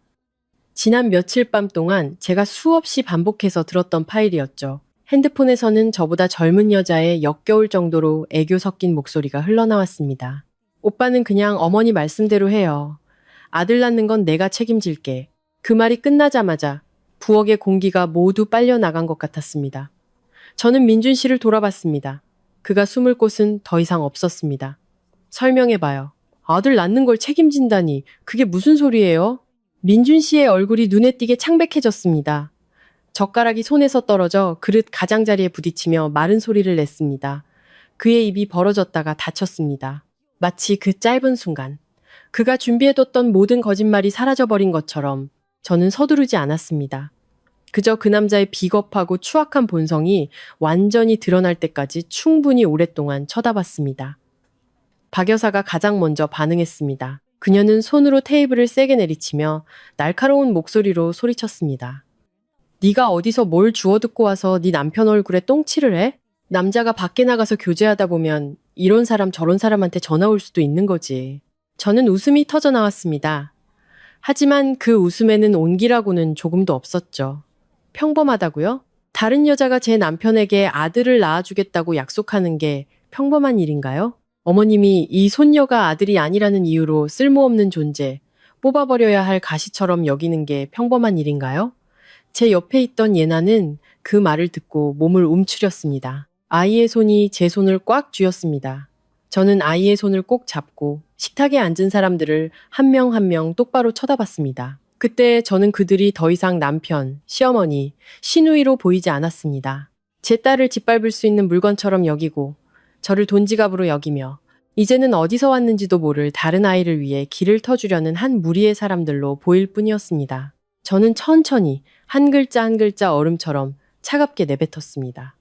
지난 며칠 밤 동안 제가 수없이 반복해서 들었던 파일이었죠. 핸드폰에서는 저보다 젊은 여자의 역겨울 정도로 애교 섞인 목소리가 흘러나왔습니다. 오빠는 그냥 어머니 말씀대로 해요. 아들 낳는 건 내가 책임질게. 그 말이 끝나자마자 부엌의 공기가 모두 빨려 나간 것 같았습니다. 저는 민준 씨를 돌아봤습니다. 그가 숨을 곳은 더 이상 없었습니다. 설명해봐요. 아들 낳는 걸 책임진다니 그게 무슨 소리예요? 민준 씨의 얼굴이 눈에 띄게 창백해졌습니다. 젓가락이 손에서 떨어져 그릇 가장자리에 부딪히며 마른 소리를 냈습니다. 그의 입이 벌어졌다가 닫혔습니다. 마치 그 짧은 순간 그가 준비해뒀던 모든 거짓말이 사라져버린 것처럼 저는 서두르지 않았습니다. 그저 그 남자의 비겁하고 추악한 본성이 완전히 드러날 때까지 충분히 오랫동안 쳐다봤습니다. 박 여사가 가장 먼저 반응했습니다. 그녀는 손으로 테이블을 세게 내리치며 날카로운 목소리로 소리쳤습니다. 네가 어디서 뭘 주워 듣고 와서 네 남편 얼굴에 똥칠을 해? 남자가 밖에 나가서 교제하다 보면 이런 사람 저런 사람한테 전화 올 수도 있는 거지. 저는 웃음이 터져 나왔습니다. 하지만 그 웃음에는 온기라고는 조금도 없었죠. 평범하다고요? 다른 여자가 제 남편에게 아들을 낳아주겠다고 약속하는 게 평범한 일인가요? 어머님이 이 손녀가 아들이 아니라는 이유로 쓸모없는 존재, 뽑아버려야 할 가시처럼 여기는 게 평범한 일인가요? 제 옆에 있던 예나는 그 말을 듣고 몸을 움츠렸습니다. 아이의 손이 제 손을 꽉 쥐었습니다. 저는 아이의 손을 꼭 잡고 식탁에 앉은 사람들을 한 명 한 명 똑바로 쳐다봤습니다. 그때 저는 그들이 더 이상 남편, 시어머니, 시누이로 보이지 않았습니다. 제 딸을 짓밟을 수 있는 물건처럼 여기고 저를 돈지갑으로 여기며 이제는 어디서 왔는지도 모를 다른 아이를 위해 길을 터주려는 한 무리의 사람들로 보일 뿐이었습니다. 저는 천천히 한 글자 한 글자 얼음처럼 차갑게 내뱉었습니다.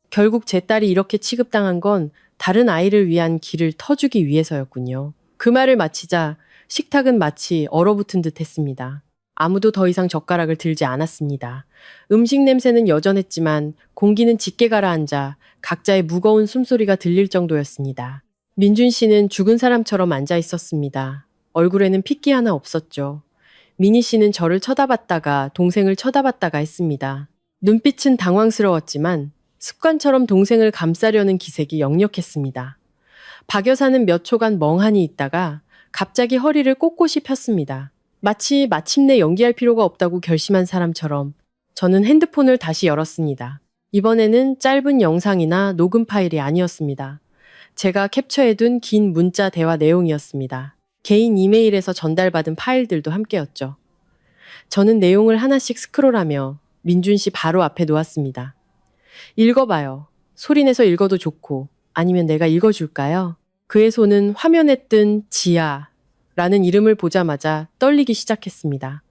결국 제 딸이 이렇게 취급당한 건 다른 아이를 위한 길을 터주기 위해서였군요. 그 말을 마치자 식탁은 마치 얼어붙은 듯 했습니다. 아무도 더 이상 젓가락을 들지 않았습니다. 음식 냄새는 여전했지만 공기는 짙게 가라앉아 각자의 무거운 숨소리가 들릴 정도였습니다. 민준 씨는 죽은 사람처럼 앉아 있었습니다. 얼굴에는 핏기 하나 없었죠. 미니 씨는 저를 쳐다봤다가 동생을 쳐다봤다가 했습니다. 눈빛은 당황스러웠지만 습관처럼 동생을 감싸려는 기색이 역력했습니다. 박 여사는 몇 초간 멍하니 있다가 갑자기 허리를 꼿꼿이 폈습니다. 마치 마침내 연기할 필요가 없다고 결심한 사람처럼 저는 핸드폰을 다시 열었습니다. 이번에는 짧은 영상이나 녹음 파일이 아니었습니다. 제가 캡처해둔 긴 문자 대화 내용이었습니다. 개인 이메일에서 전달받은 파일들도 함께였죠. 저는 내용을 하나씩 스크롤하며 민준 씨 바로 앞에 놓았습니다. 읽어봐요. 소리내서 읽어도 좋고 아니면 내가 읽어줄까요? 그의 손은 화면에 뜬 지아라는 이름을 보자마자 떨리기 시작했습니다.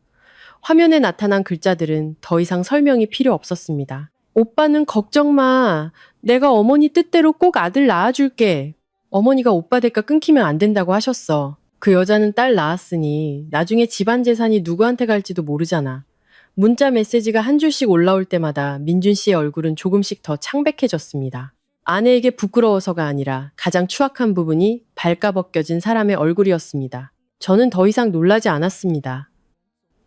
화면에 나타난 글자들은 더 이상 설명이 필요 없었습니다. 오빠는 걱정 마. 내가 어머니 뜻대로 꼭 아들 낳아줄게. 어머니가 오빠 대가 끊기면 안 된다고 하셨어. 그 여자는 딸 낳았으니 나중에 집안 재산이 누구한테 갈지도 모르잖아. 문자 메시지가 한 줄씩 올라올 때마다 민준 씨의 얼굴은 조금씩 더 창백해졌습니다. 아내에게 부끄러워서가 아니라 가장 추악한 부분이 발가벗겨진 사람의 얼굴이었습니다. 저는 더 이상 놀라지 않았습니다.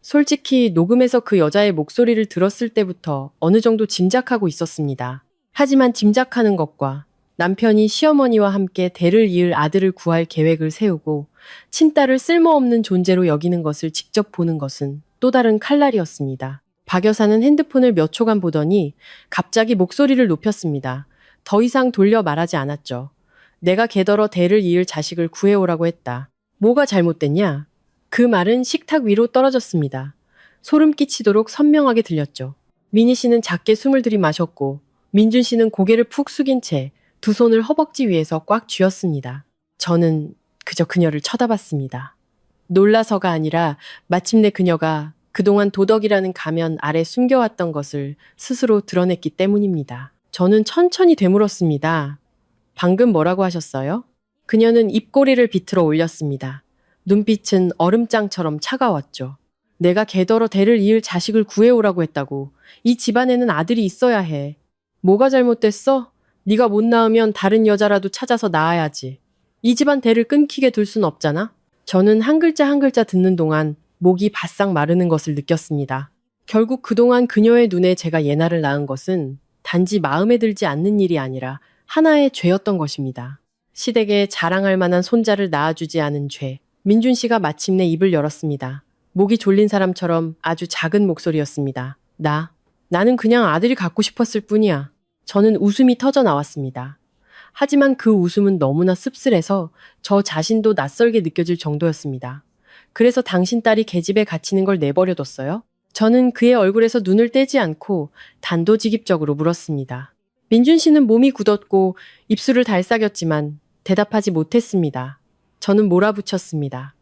솔직히 녹음에서 그 여자의 목소리를 들었을 때부터 어느 정도 짐작하고 있었습니다. 하지만 짐작하는 것과 남편이 시어머니와 함께 대를 이을 아들을 구할 계획을 세우고 친딸을 쓸모없는 존재로 여기는 것을 직접 보는 것은 또 다른 칼날이었습니다. 박 여사는 핸드폰을 몇 초간 보더니 갑자기 목소리를 높였습니다. 더 이상 돌려 말하지 않았죠. 내가 개더러 대를 이을 자식을 구해오라고 했다. 뭐가 잘못됐냐? 그 말은 식탁 위로 떨어졌습니다. 소름 끼치도록 선명하게 들렸죠. 미니 씨는 작게 숨을 들이마셨고 민준 씨는 고개를 푹 숙인 채 두 손을 허벅지 위에서 꽉 쥐었습니다. 저는 그저 그녀를 쳐다봤습니다. 놀라서가 아니라 마침내 그녀가 그동안 도덕이라는 가면 아래 숨겨왔던 것을 스스로 드러냈기 때문입니다. 저는 천천히 되물었습니다. 방금 뭐라고 하셨어요? 그녀는 입꼬리를 비틀어 올렸습니다. 눈빛은 얼음장처럼 차가웠죠. 내가 개더러 대를 이을 자식을 구해오라고 했다고. 이 집안에는 아들이 있어야 해. 뭐가 잘못됐어? 네가 못 낳으면 다른 여자라도 찾아서 낳아야지. 이 집안 대를 끊기게 둘 순 없잖아. 저는 한 글자 한 글자 듣는 동안 목이 바싹 마르는 것을 느꼈습니다. 결국 그동안 그녀의 눈에 제가 예나를 낳은 것은 단지 마음에 들지 않는 일이 아니라 하나의 죄였던 것입니다. 시댁에 자랑할 만한 손자를 낳아주지 않은 죄. 민준 씨가 마침내 입을 열었습니다. 목이 졸린 사람처럼 아주 작은 목소리였습니다. 나는 그냥 아들이 갖고 싶었을 뿐이야. 저는 웃음이 터져 나왔습니다. 하지만 그 웃음은 너무나 씁쓸해서 저 자신도 낯설게 느껴질 정도였습니다. 그래서 당신 딸이 계집에 갇히는 걸 내버려뒀어요? 저는 그의 얼굴에서 눈을 떼지 않고 단도직입적으로 물었습니다. 민준 씨는 몸이 굳었고 입술을 달싹였지만 대답하지 못했습니다. 저는 몰아붙였습니다.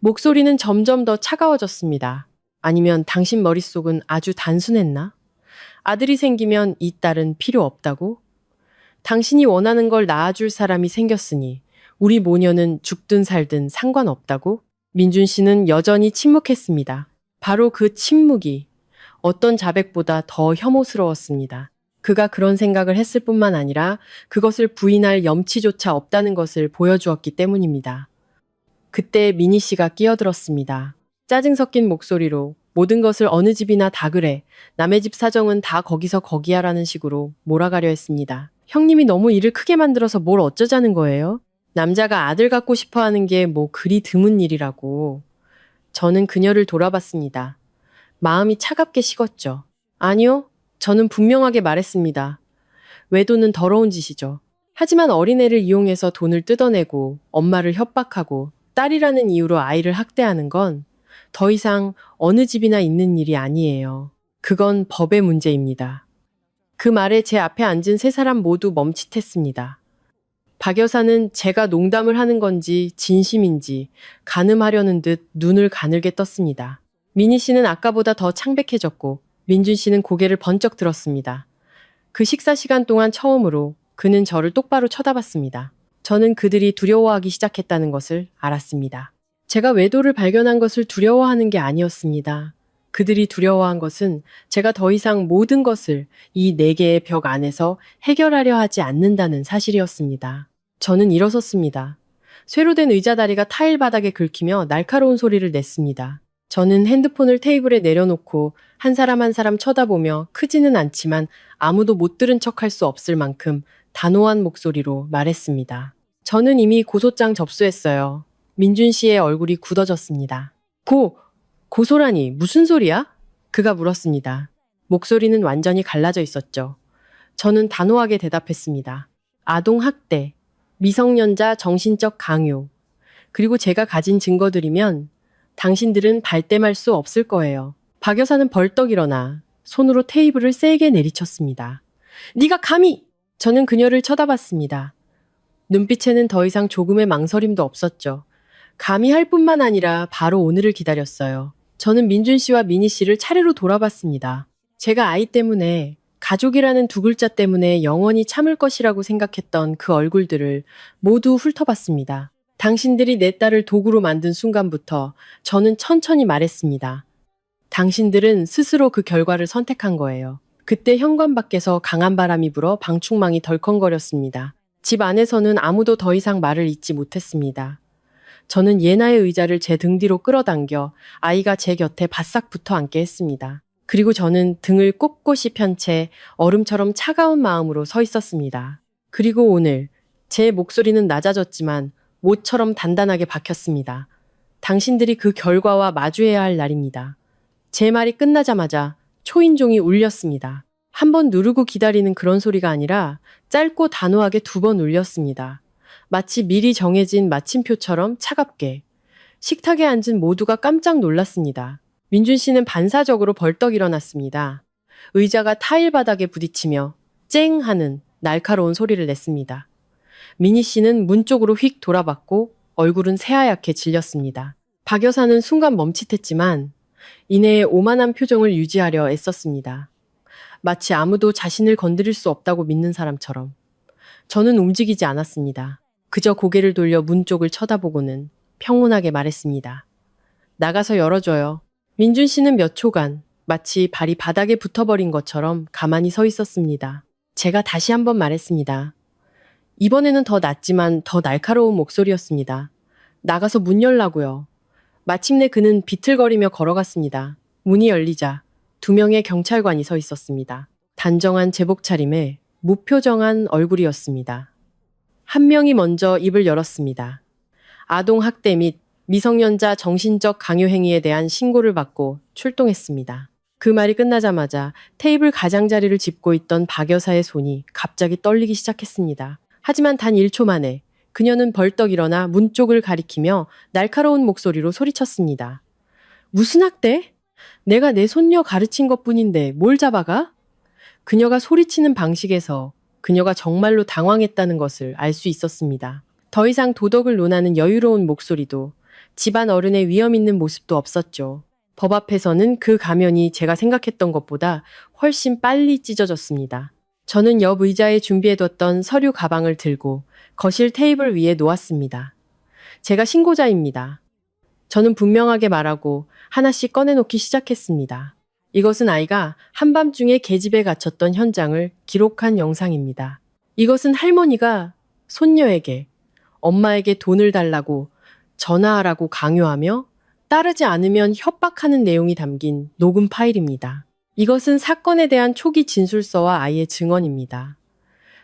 목소리는 점점 더 차가워졌습니다. 아니면 당신 머릿속은 아주 단순했나? 아들이 생기면 이 딸은 필요 없다고? 당신이 원하는 걸 낳아줄 사람이 생겼으니 우리 모녀는 죽든 살든 상관없다고? 민준 씨는 여전히 침묵했습니다. 바로 그 침묵이 어떤 자백보다 더 혐오스러웠습니다. 그가 그런 생각을 했을 뿐만 아니라 그것을 부인할 염치조차 없다는 것을 보여주었기 때문입니다. 그때 미니 씨가 끼어들었습니다. 짜증 섞인 목소리로 모든 것을 어느 집이나 다 그래. 남의 집 사정은 다 거기서 거기야라는 식으로 몰아가려 했습니다. 형님이 너무 일을 크게 만들어서 뭘 어쩌자는 거예요? 남자가 아들 갖고 싶어 하는 게 뭐 그리 드문 일이라고. 저는 그녀를 돌아봤습니다. 마음이 차갑게 식었죠. 아니요. 저는 분명하게 말했습니다. 외도는 더러운 짓이죠. 하지만 어린애를 이용해서 돈을 뜯어내고 엄마를 협박하고 딸이라는 이유로 아이를 학대하는 건 더 이상 어느 집이나 있는 일이 아니에요. 그건 법의 문제입니다. 그 말에 제 앞에 앉은 세 사람 모두 멈칫했습니다. 박 여사는 제가 농담을 하는 건지 진심인지 가늠하려는 듯 눈을 가늘게 떴습니다. 미니 씨는 아까보다 더 창백해졌고 민준 씨는 고개를 번쩍 들었습니다. 그 식사 시간 동안 처음으로 그는 저를 똑바로 쳐다봤습니다. 저는 그들이 두려워하기 시작했다는 것을 알았습니다. 제가 외도를 발견한 것을 두려워하는 게 아니었습니다. 그들이 두려워한 것은 제가 더 이상 모든 것을 이 네 개의 벽 안에서 해결하려 하지 않는다는 사실이었습니다. 저는 일어섰습니다. 쇠로 된 의자 다리가 타일 바닥에 긁히며 날카로운 소리를 냈습니다. 저는 핸드폰을 테이블에 내려놓고 한 사람 한 사람 쳐다보며 크지는 않지만 아무도 못 들은 척할 수 없을 만큼 단호한 목소리로 말했습니다. 저는 이미 고소장 접수했어요. 민준 씨의 얼굴이 굳어졌습니다. 고소라니 무슨 소리야? 그가 물었습니다. 목소리는 완전히 갈라져 있었죠. 저는 단호하게 대답했습니다. 아동학대, 미성년자 정신적 강요, 그리고 제가 가진 증거들이면 당신들은 발뺌할 수 없을 거예요. 박 여사는 벌떡 일어나 손으로 테이블을 세게 내리쳤습니다. 네가 감히! 저는 그녀를 쳐다봤습니다. 눈빛에는 더 이상 조금의 망설임도 없었죠. 감히 할 뿐만 아니라 바로 오늘을 기다렸어요. 저는 민준 씨와 미니 씨를 차례로 돌아봤습니다. 제가 아이 때문에, 가족이라는 두 글자 때문에 영원히 참을 것이라고 생각했던 그 얼굴들을 모두 훑어봤습니다. 당신들이 내 딸을 도구로 만든 순간부터 저는 천천히 말했습니다. 당신들은 스스로 그 결과를 선택한 거예요. 그때 현관 밖에서 강한 바람이 불어 방충망이 덜컹거렸습니다. 집 안에서는 아무도 더 이상 말을 잇지 못했습니다. 저는 예나의 의자를 제 등 뒤로 끌어당겨 아이가 제 곁에 바싹 붙어 앉게 했습니다. 그리고 저는 등을 꼿꼿이 편 채 얼음처럼 차가운 마음으로 서 있었습니다. 그리고 오늘 제 목소리는 낮아졌지만 못처럼 단단하게 박혔습니다. 당신들이 그 결과와 마주해야 할 날입니다. 제 말이 끝나자마자 초인종이 울렸습니다. 한 번 누르고 기다리는 그런 소리가 아니라 짧고 단호하게 두 번 울렸습니다. 마치 미리 정해진 마침표처럼 차갑게. 식탁에 앉은 모두가 깜짝 놀랐습니다. 민준 씨는 반사적으로 벌떡 일어났습니다. 의자가 타일 바닥에 부딪히며 쨍 하는 날카로운 소리를 냈습니다. 미니 씨는 문 쪽으로 휙 돌아봤고 얼굴은 새하얗게 질렸습니다. 박 여사는 순간 멈칫했지만 이내에 오만한 표정을 유지하려 애썼습니다. 마치 아무도 자신을 건드릴 수 없다고 믿는 사람처럼. 저는 움직이지 않았습니다. 그저 고개를 돌려 문 쪽을 쳐다보고는 평온하게 말했습니다. 나가서 열어줘요. 민준 씨는 몇 초간 마치 발이 바닥에 붙어버린 것처럼 가만히 서 있었습니다. 제가 다시 한번 말했습니다. 이번에는 더 낮지만 더 날카로운 목소리였습니다. 나가서 문 열라고요. 마침내 그는 비틀거리며 걸어갔습니다. 문이 열리자 2명의 경찰관이 서 있었습니다. 단정한 제복 차림에 무표정한 얼굴이었습니다. 한 명이 먼저 입을 열었습니다. 아동 학대 및 미성년자 정신적 강요 행위에 대한 신고를 받고 출동했습니다. 그 말이 끝나자마자 테이블 가장자리를 짚고 있던 박 여사의 손이 갑자기 떨리기 시작했습니다. 하지만 단 1초 만에 그녀는 벌떡 일어나 문 쪽을 가리키며 날카로운 목소리로 소리쳤습니다. 무슨 학대? 내가 내 손녀 가르친 것뿐인데 뭘 잡아가? 그녀가 소리치는 방식에서 그녀가 정말로 당황했다는 것을 알 수 있었습니다. 더 이상 도덕을 논하는 여유로운 목소리도 집안 어른의 위험 있는 모습도 없었죠. 법 앞에서는 그 가면이 제가 생각했던 것보다 훨씬 빨리 찢어졌습니다. 저는 옆 의자에 준비해뒀던 서류 가방을 들고 거실 테이블 위에 놓았습니다. 제가 신고자입니다. 저는 분명하게 말하고 하나씩 꺼내놓기 시작했습니다. 이것은 아이가 한밤중에 계집에 갇혔던 현장을 기록한 영상입니다. 이것은 할머니가 손녀에게 엄마에게 돈을 달라고 전화하라고 강요하며 따르지 않으면 협박하는 내용이 담긴 녹음 파일입니다. 이것은 사건에 대한 초기 진술서와 아이의 증언입니다.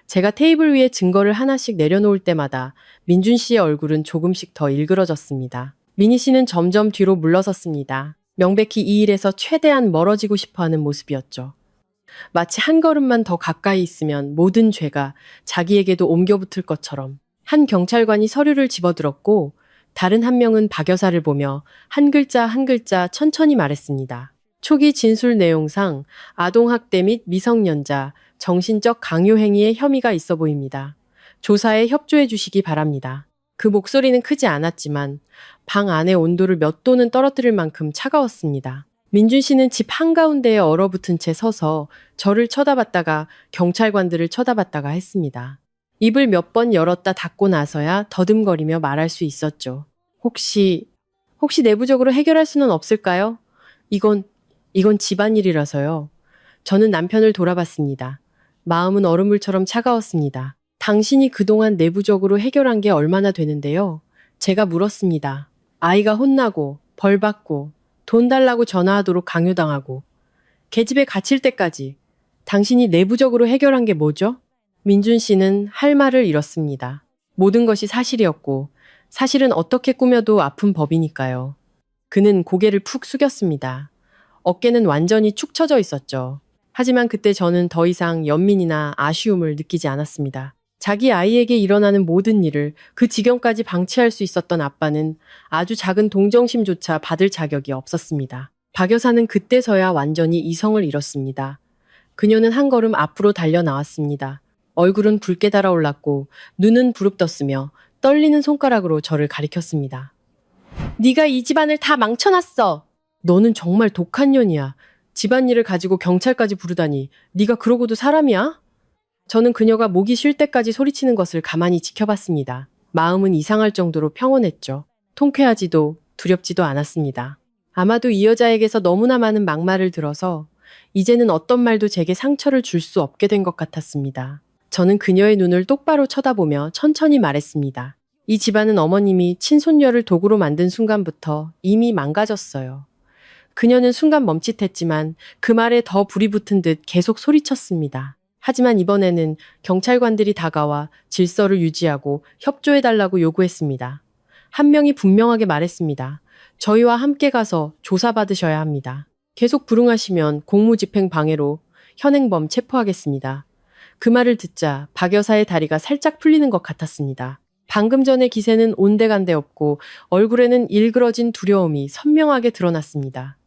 제가 테이블 위에 증거를 하나씩 내려놓을 때마다 민준 씨의 얼굴은 조금씩 더 일그러졌습니다. 미니 씨는 점점 뒤로 물러섰습니다. 명백히 이 일에서 최대한 멀어지고 싶어하는 모습이었죠. 마치 한 걸음만 더 가까이 있으면 모든 죄가 자기에게도 옮겨붙을 것처럼. 한 경찰관이 서류를 집어들었고 다른 한 명은 박 여사를 보며 한 글자 한 글자 천천히 말했습니다. 초기 진술 내용상 아동학대 및 미성년자 정신적 강요 행위의 혐의가 있어 보입니다. 조사에 협조해 주시기 바랍니다. 그 목소리는 크지 않았지만 방 안의 온도를 몇 도는 떨어뜨릴 만큼 차가웠습니다. 민준 씨는 집 한가운데에 얼어붙은 채 서서 저를 쳐다봤다가 경찰관들을 쳐다봤다가 했습니다. 입을 몇 번 열었다 닫고 나서야 더듬거리며 말할 수 있었죠. 혹시 내부적으로 해결할 수는 없을까요? 이건 집안일이라서요. 저는 남편을 돌아봤습니다. 마음은 얼음물처럼 차가웠습니다. 당신이 그동안 내부적으로 해결한 게 얼마나 되는데요? 제가 물었습니다. 아이가 혼나고 벌 받고 돈 달라고 전화하도록 강요당하고 계집에 갇힐 때까지 당신이 내부적으로 해결한 게 뭐죠? 민준 씨는 할 말을 잃었습니다. 모든 것이 사실이었고 사실은 어떻게 꾸며도 아픈 법이니까요. 그는 고개를 푹 숙였습니다. 어깨는 완전히 축 처져 있었죠. 하지만 그때 저는 더 이상 연민이나 아쉬움을 느끼지 않았습니다. 자기 아이에게 일어나는 모든 일을 그 지경까지 방치할 수 있었던 아빠는 아주 작은 동정심조차 받을 자격이 없었습니다. 박 여사는 그때서야 완전히 이성을 잃었습니다. 그녀는 한 걸음 앞으로 달려 나왔습니다. 얼굴은 붉게 달아올랐고 눈은 부릅떴으며 떨리는 손가락으로 저를 가리켰습니다. 네가 이 집안을 다 망쳐놨어. 너는 정말 독한 년이야. 집안일을 가지고 경찰까지 부르다니 네가 그러고도 사람이야? 저는 그녀가 목이 쉴 때까지 소리치는 것을 가만히 지켜봤습니다. 마음은 이상할 정도로 평온했죠. 통쾌하지도 두렵지도 않았습니다. 아마도 이 여자에게서 너무나 많은 막말을 들어서 이제는 어떤 말도 제게 상처를 줄 수 없게 된 것 같았습니다. 저는 그녀의 눈을 똑바로 쳐다보며 천천히 말했습니다. 이 집안은 어머님이 친손녀를 도구로 만든 순간부터 이미 망가졌어요. 그녀는 순간 멈칫했지만 그 말에 더 불이 붙은 듯 계속 소리쳤습니다. 하지만 이번에는 경찰관들이 다가와 질서를 유지하고 협조해달라고 요구했습니다. 한 명이 분명하게 말했습니다. 저희와 함께 가서 조사받으셔야 합니다. 계속 불응하시면 공무집행 방해로 현행범 체포하겠습니다. 그 말을 듣자 박 여사의 다리가 살짝 풀리는 것 같았습니다. 방금 전의 기세는 온데간데 없고 얼굴에는 일그러진 두려움이 선명하게 드러났습니다.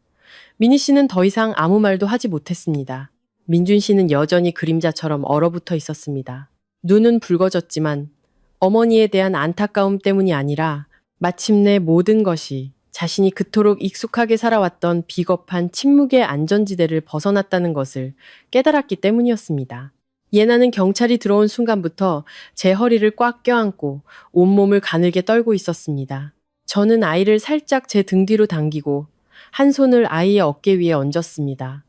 미니 씨는 더 이상 아무 말도 하지 못했습니다. 민준 씨는 여전히 그림자처럼 얼어붙어 있었습니다. 눈은 붉어졌지만 어머니에 대한 안타까움 때문이 아니라 마침내 모든 것이 자신이 그토록 익숙하게 살아왔던 비겁한 침묵의 안전지대를 벗어났다는 것을 깨달았기 때문이었습니다. 예나는 경찰이 들어온 순간부터 제 허리를 꽉 껴안고 온몸을 가늘게 떨고 있었습니다. 저는 아이를 살짝 제 등 뒤로 당기고 한 손을 아이의 어깨 위에 얹었습니다.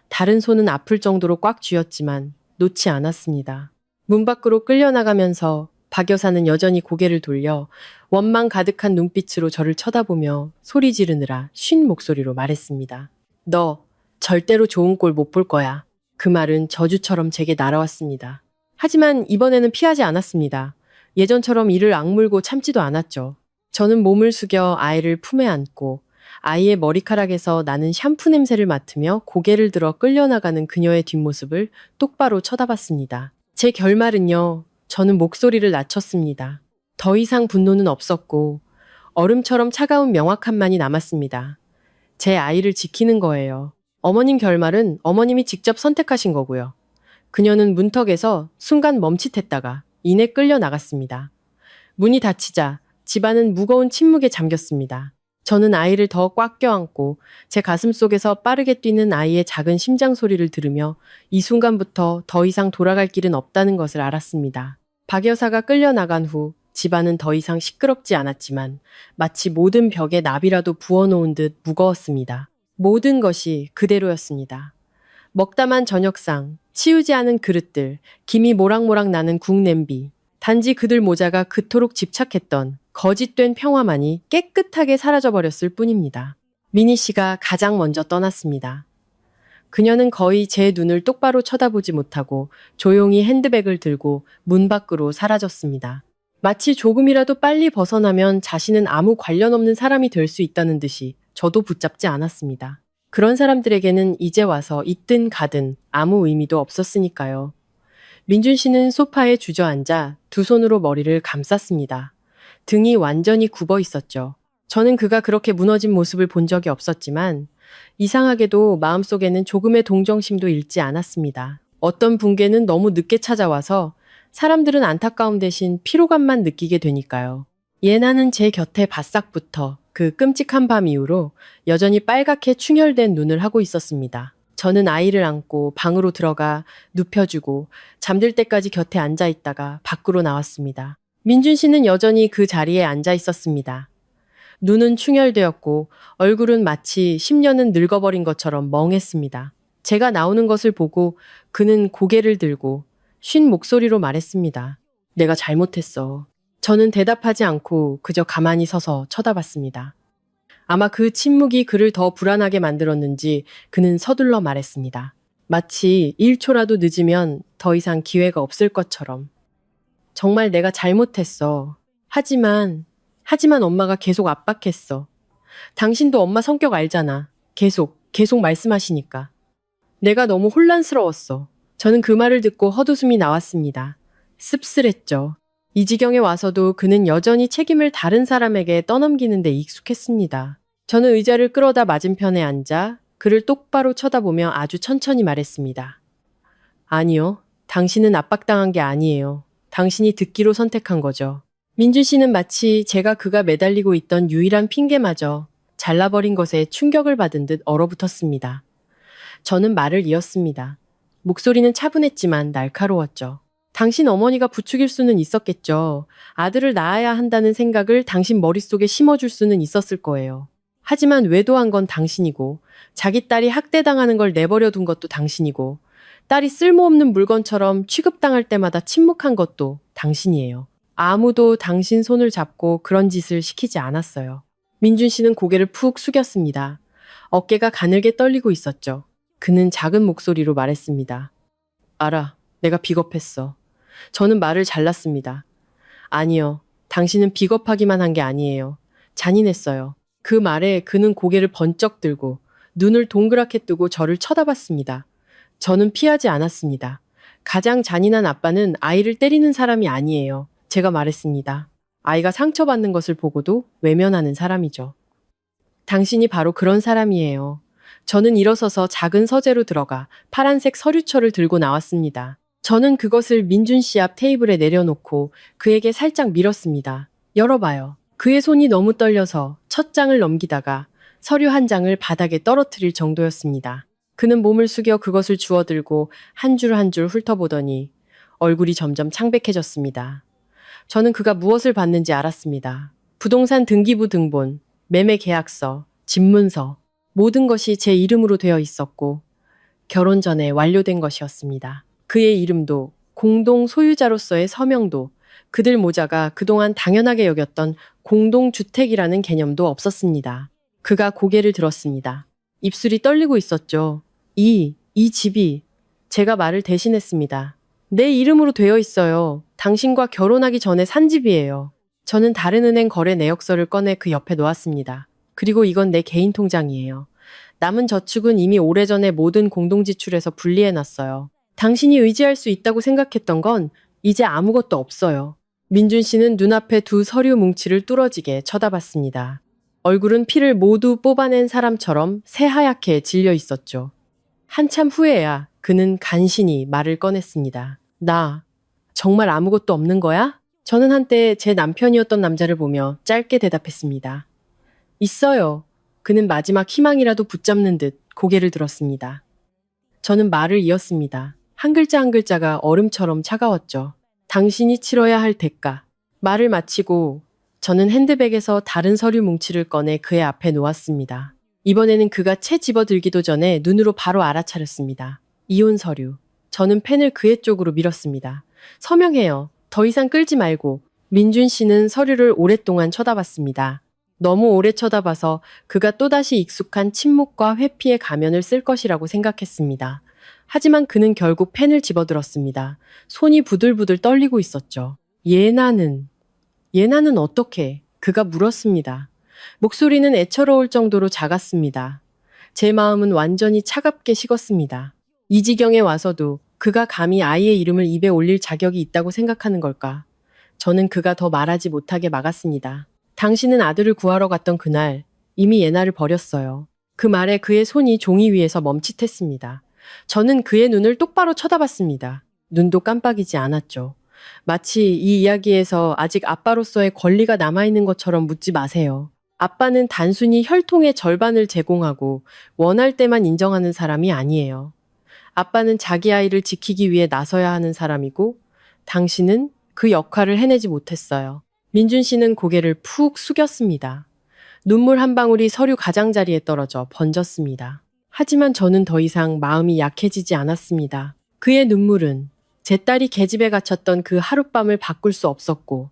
다른 손은 아플 정도로 꽉 쥐었지만 놓지 않았습니다. 문 밖으로 끌려나가면서 박 여사는 여전히 고개를 돌려 원망 가득한 눈빛으로 저를 쳐다보며 소리 지르느라 쉰 목소리로 말했습니다. 너 절대로 좋은 꼴 못 볼 거야. 그 말은 저주처럼 제게 날아왔습니다. 하지만 이번에는 피하지 않았습니다. 예전처럼 이를 악물고 참지도 않았죠. 저는 몸을 숙여 아이를 품에 안고 아이의 머리카락에서 나는 샴푸 냄새를 맡으며 고개를 들어 끌려나가는 그녀의 뒷모습을 똑바로 쳐다봤습니다. 제 결말은요. 저는 목소리를 낮췄습니다. 더 이상 분노는 없었고 얼음처럼 차가운 명확함만이 남았습니다. 제 아이를 지키는 거예요. 어머님 결말은 어머님이 직접 선택하신 거고요. 그녀는 문턱에서 순간 멈칫했다가 이내 끌려 나갔습니다. 문이 닫히자 집안은 무거운 침묵에 잠겼습니다. 저는 아이를 더 꽉 껴안고 제 가슴 속에서 빠르게 뛰는 아이의 작은 심장 소리를 들으며 이 순간부터 더 이상 돌아갈 길은 없다는 것을 알았습니다. 박 여사가 끌려나간 후 집안은 더 이상 시끄럽지 않았지만 마치 모든 벽에 나비라도 부어놓은 듯 무거웠습니다. 모든 것이 그대로였습니다. 먹다만 저녁상, 치우지 않은 그릇들, 김이 모락모락 나는 국 냄비, 단지 그들 모자가 그토록 집착했던 거짓된 평화만이 깨끗하게 사라져버렸을 뿐입니다. 미니 씨가 가장 먼저 떠났습니다. 그녀는 거의 제 눈을 똑바로 쳐다보지 못하고 조용히 핸드백을 들고 문 밖으로 사라졌습니다. 마치 조금이라도 빨리 벗어나면 자신은 아무 관련 없는 사람이 될 수 있다는 듯이 저도 붙잡지 않았습니다. 그런 사람들에게는 이제 와서 있든 가든 아무 의미도 없었으니까요. 민준 씨는 소파에 주저앉아 두 손으로 머리를 감쌌습니다. 등이 완전히 굽어 있었죠. 저는 그가 그렇게 무너진 모습을 본 적이 없었지만 이상하게도 마음속에는 조금의 동정심도 잃지 않았습니다. 어떤 붕괴는 너무 늦게 찾아와서 사람들은 안타까움 대신 피로감만 느끼게 되니까요. 예나는 제 곁에 바싹 붙어 그 끔찍한 밤 이후로 여전히 빨갛게 충혈된 눈을 하고 있었습니다. 저는 아이를 안고 방으로 들어가 눕혀주고 잠들 때까지 곁에 앉아 있다가 밖으로 나왔습니다. 민준 씨는 여전히 그 자리에 앉아 있었습니다. 눈은 충혈되었고 얼굴은 마치 10년은 늙어버린 것처럼 멍했습니다. 제가 나오는 것을 보고 그는 고개를 들고 쉰 목소리로 말했습니다. 내가 잘못했어. 저는 대답하지 않고 그저 가만히 서서 쳐다봤습니다. 아마 그 침묵이 그를 더 불안하게 만들었는지 그는 서둘러 말했습니다. 마치 1초라도 늦으면 더 이상 기회가 없을 것처럼. 정말 내가 잘못했어. 하지만 엄마가 계속 압박했어. 당신도 엄마 성격 알잖아. 계속 말씀하시니까. 내가 너무 혼란스러웠어. 저는 그 말을 듣고 헛웃음이 나왔습니다. 씁쓸했죠. 이 지경에 와서도 그는 여전히 책임을 다른 사람에게 떠넘기는 데 익숙했습니다. 저는 의자를 끌어다 맞은편에 앉아 그를 똑바로 쳐다보며 아주 천천히 말했습니다. 아니요. 당신은 압박당한 게 아니에요. 당신이 듣기로 선택한 거죠. 민준 씨는 마치 제가 그가 매달리고 있던 유일한 핑계마저 잘라버린 것에 충격을 받은 듯 얼어붙었습니다. 저는 말을 이었습니다. 목소리는 차분했지만 날카로웠죠. 당신 어머니가 부추길 수는 있었겠죠. 아들을 낳아야 한다는 생각을 당신 머릿속에 심어줄 수는 있었을 거예요. 하지만 외도한 건 당신이고 자기 딸이 학대당하는 걸 내버려 둔 것도 당신이고 딸이 쓸모없는 물건처럼 취급당할 때마다 침묵한 것도 당신이에요. 아무도 당신 손을 잡고 그런 짓을 시키지 않았어요. 민준 씨는 고개를 푹 숙였습니다. 어깨가 가늘게 떨리고 있었죠. 그는 작은 목소리로 말했습니다. 알아, 내가 비겁했어. 저는 말을 잘랐습니다. 아니요, 당신은 비겁하기만 한 게 아니에요. 잔인했어요. 그 말에 그는 고개를 번쩍 들고 눈을 동그랗게 뜨고 저를 쳐다봤습니다. 저는 피하지 않았습니다. 가장 잔인한 아빠는 아이를 때리는 사람이 아니에요. 제가 말했습니다. 아이가 상처받는 것을 보고도 외면하는 사람이죠. 당신이 바로 그런 사람이에요. 저는 일어서서 작은 서재로 들어가 파란색 서류철을 들고 나왔습니다. 저는 그것을 민준 씨 앞 테이블에 내려놓고 그에게 살짝 밀었습니다. 열어봐요. 그의 손이 너무 떨려서 첫 장을 넘기다가 서류 한 장을 바닥에 떨어뜨릴 정도였습니다. 그는 몸을 숙여 그것을 주워들고 한 줄 한 줄 훑어보더니 얼굴이 점점 창백해졌습니다. 저는 그가 무엇을 받는지 알았습니다. 부동산 등기부 등본, 매매 계약서, 집문서, 모든 것이 제 이름으로 되어 있었고 결혼 전에 완료된 것이었습니다. 그의 이름도 공동 소유자로서의 서명도 그들 모자가 그동안 당연하게 여겼던 공동주택이라는 개념도 없었습니다. 그가 고개를 들었습니다. 입술이 떨리고 있었죠. 이 집이 제가 말을 대신했습니다. 내 이름으로 되어 있어요. 당신과 결혼하기 전에 산 집이에요. 저는 다른 은행 거래 내역서를 꺼내 그 옆에 놓았습니다. 그리고 이건 내 개인 통장이에요. 남은 저축은 이미 오래전에 모든 공동지출에서 분리해놨어요. 당신이 의지할 수 있다고 생각했던 건 이제 아무것도 없어요. 민준 씨는 눈앞에 두 서류 뭉치를 뚫어지게 쳐다봤습니다. 얼굴은 피를 모두 뽑아낸 사람처럼 새하얗게 질려 있었죠. 한참 후에야 그는 간신히 말을 꺼냈습니다. 나 정말 아무것도 없는 거야? 저는 한때 제 남편이었던 남자를 보며 짧게 대답했습니다. 있어요. 그는 마지막 희망이라도 붙잡는 듯 고개를 들었습니다. 저는 말을 이었습니다. 한 글자 한 글자가 얼음처럼 차가웠죠. 당신이 치러야 할 대가. 말을 마치고 저는 핸드백에서 다른 서류 뭉치를 꺼내 그의 앞에 놓았습니다. 이번에는 그가 채 집어들기도 전에 눈으로 바로 알아차렸습니다. 이혼 서류. 저는 펜을 그의 쪽으로 밀었습니다. 서명해요. 더 이상 끌지 말고. 민준 씨는 서류를 오랫동안 쳐다봤습니다. 너무 오래 쳐다봐서 그가 또다시 익숙한 침묵과 회피의 가면을 쓸 것이라고 생각했습니다. 하지만 그는 결국 펜을 집어들었습니다. 손이 부들부들 떨리고 있었죠. 예나는 어떻게? 그가 물었습니다. 목소리는 애처로울 정도로 작았습니다. 제 마음은 완전히 차갑게 식었습니다. 이 지경에 와서도 그가 감히 아이의 이름을 입에 올릴 자격이 있다고 생각하는 걸까? 저는 그가 더 말하지 못하게 막았습니다. 당신은 아들을 구하러 갔던 그날 이미 예나를 버렸어요. 그 말에 그의 손이 종이 위에서 멈칫했습니다. 저는 그의 눈을 똑바로 쳐다봤습니다. 눈도 깜빡이지 않았죠. 마치 이 이야기에서 아직 아빠로서의 권리가 남아있는 것처럼 묻지 마세요. 아빠는 단순히 혈통의 절반을 제공하고 원할 때만 인정하는 사람이 아니에요. 아빠는 자기 아이를 지키기 위해 나서야 하는 사람이고 당신은 그 역할을 해내지 못했어요. 민준 씨는 고개를 푹 숙였습니다. 눈물 한 방울이 서류 가장자리에 떨어져 번졌습니다. 하지만 저는 더 이상 마음이 약해지지 않았습니다. 그의 눈물은 제 딸이 계집에 갇혔던 그 하룻밤을 바꿀 수 없었고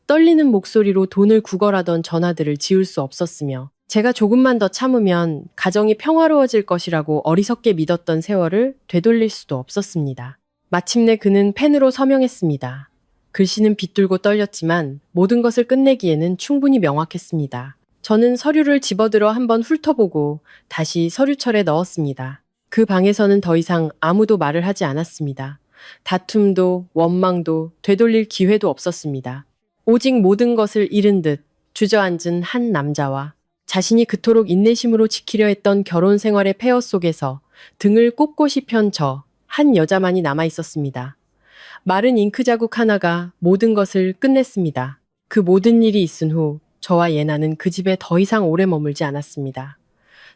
떨리는 목소리로 돈을 구걸하던 전화들을 지울 수 없었으며 제가 조금만 더 참으면 가정이 평화로워질 것이라고 어리석게 믿었던 세월을 되돌릴 수도 없었습니다. 마침내 그는 펜으로 서명했습니다. 글씨는 빗들고 떨렸지만 모든 것을 끝내기에는 충분히 명확했습니다. 저는 서류를 집어들어 한번 훑어보고 다시 서류철에 넣었습니다. 그 방에서는 더 이상 아무도 말을 하지 않았습니다. 다툼도 원망도 되돌릴 기회도 없었습니다. 오직 모든 것을 잃은 듯 주저앉은 한 남자와 자신이 그토록 인내심으로 지키려 했던 결혼 생활의 폐허 속에서 등을 꼿꼿이 편 저 한 여자만이 남아 있었습니다. 마른 잉크 자국 하나가 모든 것을 끝냈습니다. 그 모든 일이 있은 후 저와 예나는 그 집에 더 이상 오래 머물지 않았습니다.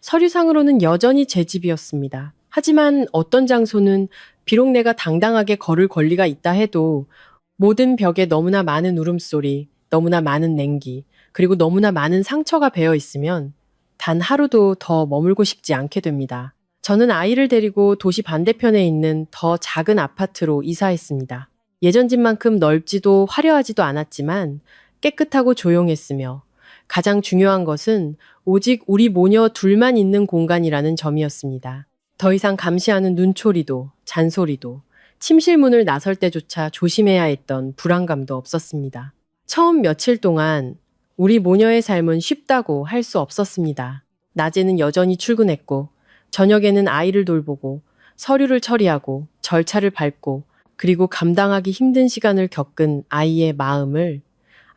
서류상으로는 여전히 제 집이었습니다. 하지만 어떤 장소는 비록 내가 당당하게 걸을 권리가 있다 해도 모든 벽에 너무나 많은 울음소리, 너무나 많은 냉기, 그리고 너무나 많은 상처가 배어 있으면 단 하루도 더 머물고 싶지 않게 됩니다. 저는 아이를 데리고 도시 반대편에 있는 더 작은 아파트로 이사했습니다. 예전 집만큼 넓지도 화려하지도 않았지만 깨끗하고 조용했으며 가장 중요한 것은 오직 우리 모녀 둘만 있는 공간이라는 점이었습니다. 더 이상 감시하는 눈초리도 잔소리도 침실 문을 나설 때조차 조심해야 했던 불안감도 없었습니다. 처음 며칠 동안 우리 모녀의 삶은 쉽다고 할 수 없었습니다. 낮에는 여전히 출근했고 저녁에는 아이를 돌보고 서류를 처리하고 절차를 밟고 그리고 감당하기 힘든 시간을 겪은 아이의 마음을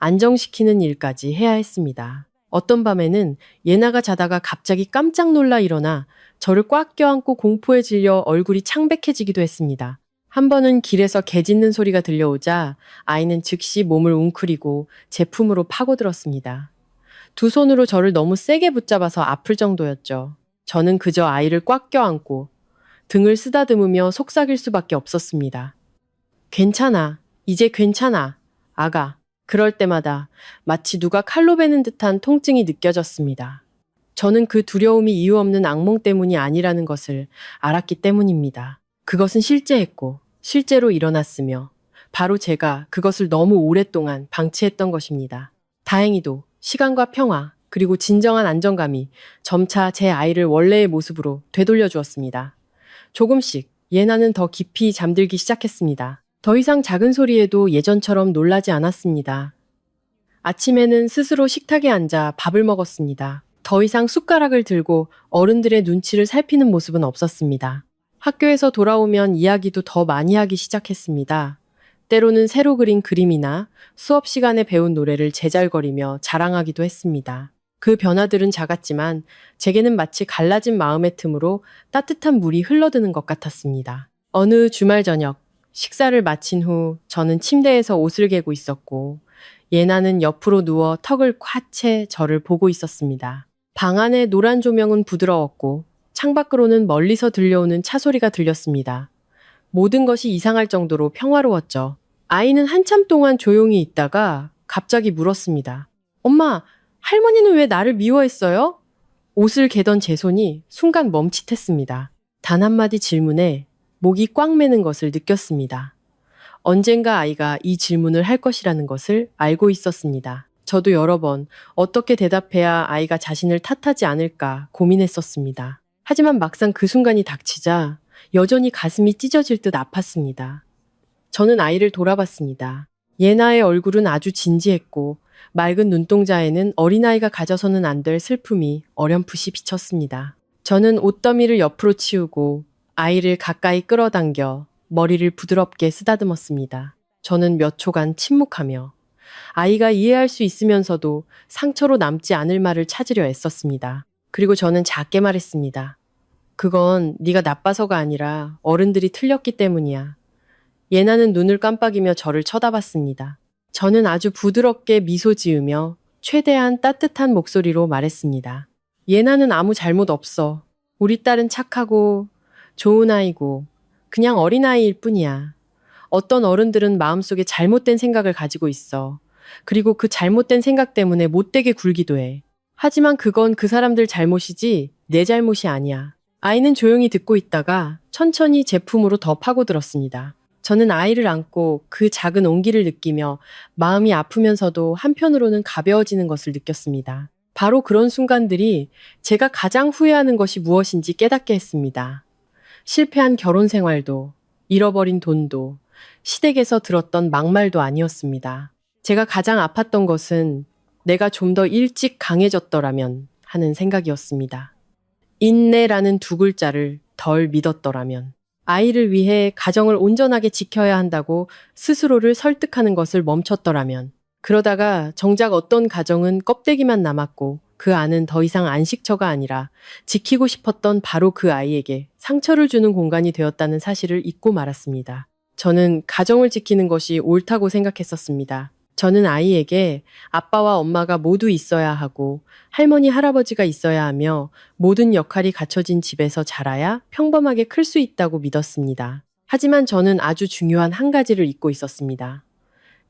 안정시키는 일까지 해야 했습니다. 어떤 밤에는 예나가 자다가 갑자기 깜짝 놀라 일어나 저를 꽉 껴안고 공포에 질려 얼굴이 창백해지기도 했습니다. 한 번은 길에서 개 짖는 소리가 들려오자 아이는 즉시 몸을 웅크리고 제 품으로 파고들었습니다. 두 손으로 저를 너무 세게 붙잡아서 아플 정도였죠. 저는 그저 아이를 꽉 껴안고 등을 쓰다듬으며 속삭일 수밖에 없었습니다. 괜찮아. 이제 괜찮아. 아가. 그럴 때마다 마치 누가 칼로 베는 듯한 통증이 느껴졌습니다. 저는 그 두려움이 이유 없는 악몽 때문이 아니라는 것을 알았기 때문입니다. 그것은 실제했고 실제로 일어났으며 바로 제가 그것을 너무 오랫동안 방치했던 것입니다. 다행히도 시간과 평화 그리고 진정한 안정감이 점차 제 아이를 원래의 모습으로 되돌려 주었습니다. 조금씩 예나는 더 깊이 잠들기 시작했습니다. 더 이상 작은 소리에도 예전처럼 놀라지 않았습니다. 아침에는 스스로 식탁에 앉아 밥을 먹었습니다. 더 이상 숟가락을 들고 어른들의 눈치를 살피는 모습은 없었습니다. 학교에서 돌아오면 이야기도 더 많이 하기 시작했습니다. 때로는 새로 그린 그림이나 수업 시간에 배운 노래를 제잘거리며 자랑하기도 했습니다. 그 변화들은 작았지만 제게는 마치 갈라진 마음의 틈으로 따뜻한 물이 흘러드는 것 같았습니다. 어느 주말 저녁, 식사를 마친 후 저는 침대에서 옷을 개고 있었고 예나는 옆으로 누워 턱을 꽉 채 저를 보고 있었습니다. 방 안의 노란 조명은 부드러웠고 창밖으로는 멀리서 들려오는 차 소리가 들렸습니다. 모든 것이 이상할 정도로 평화로웠죠. 아이는 한참 동안 조용히 있다가 갑자기 물었습니다. 엄마, 할머니는 왜 나를 미워했어요? 옷을 개던 제 손이 순간 멈칫했습니다. 단 한마디 질문에 목이 꽉 매는 것을 느꼈습니다. 언젠가 아이가 이 질문을 할 것이라는 것을 알고 있었습니다. 저도 여러 번 어떻게 대답해야 아이가 자신을 탓하지 않을까 고민했었습니다. 하지만 막상 그 순간이 닥치자 여전히 가슴이 찢어질 듯 아팠습니다. 저는 아이를 돌아봤습니다. 예나의 얼굴은 아주 진지했고 맑은 눈동자에는 어린아이가 가져서는 안 될 슬픔이 어렴풋이 비쳤습니다. 저는 옷더미를 옆으로 치우고 아이를 가까이 끌어당겨 머리를 부드럽게 쓰다듬었습니다. 저는 몇 초간 침묵하며 아이가 이해할 수 있으면서도 상처로 남지 않을 말을 찾으려 애썼습니다. 그리고 저는 작게 말했습니다. 그건 네가 나빠서가 아니라 어른들이 틀렸기 때문이야. 예나는 눈을 깜빡이며 저를 쳐다봤습니다. 저는 아주 부드럽게 미소 지으며 최대한 따뜻한 목소리로 말했습니다. 예나는 아무 잘못 없어. 우리 딸은 착하고 좋은 아이고 그냥 어린아이일 뿐이야. 어떤 어른들은 마음속에 잘못된 생각을 가지고 있어. 그리고 그 잘못된 생각 때문에 못되게 굴기도 해. 하지만 그건 그 사람들 잘못이지 내 잘못이 아니야. 아이는 조용히 듣고 있다가 천천히 제 품으로 더 파고들었습니다. 저는 아이를 안고 그 작은 온기를 느끼며 마음이 아프면서도 한편으로는 가벼워지는 것을 느꼈습니다. 바로 그런 순간들이 제가 가장 후회하는 것이 무엇인지 깨닫게 했습니다. 실패한 결혼 생활도, 잃어버린 돈도, 시댁에서 들었던 막말도 아니었습니다. 제가 가장 아팠던 것은 내가 좀 더 일찍 강해졌더라면 하는 생각이었습니다. 인내라는 두 글자를 덜 믿었더라면, 아이를 위해 가정을 온전하게 지켜야 한다고 스스로를 설득하는 것을 멈췄더라면, 그러다가 정작 어떤 가정은 껍데기만 남았고 그 안은 더 이상 안식처가 아니라 지키고 싶었던 바로 그 아이에게 상처를 주는 공간이 되었다는 사실을 잊고 말았습니다. 저는 가정을 지키는 것이 옳다고 생각했었습니다. 저는 아이에게 아빠와 엄마가 모두 있어야 하고 할머니, 할아버지가 있어야 하며 모든 역할이 갖춰진 집에서 자라야 평범하게 클 수 있다고 믿었습니다. 하지만 저는 아주 중요한 한 가지를 잊고 있었습니다.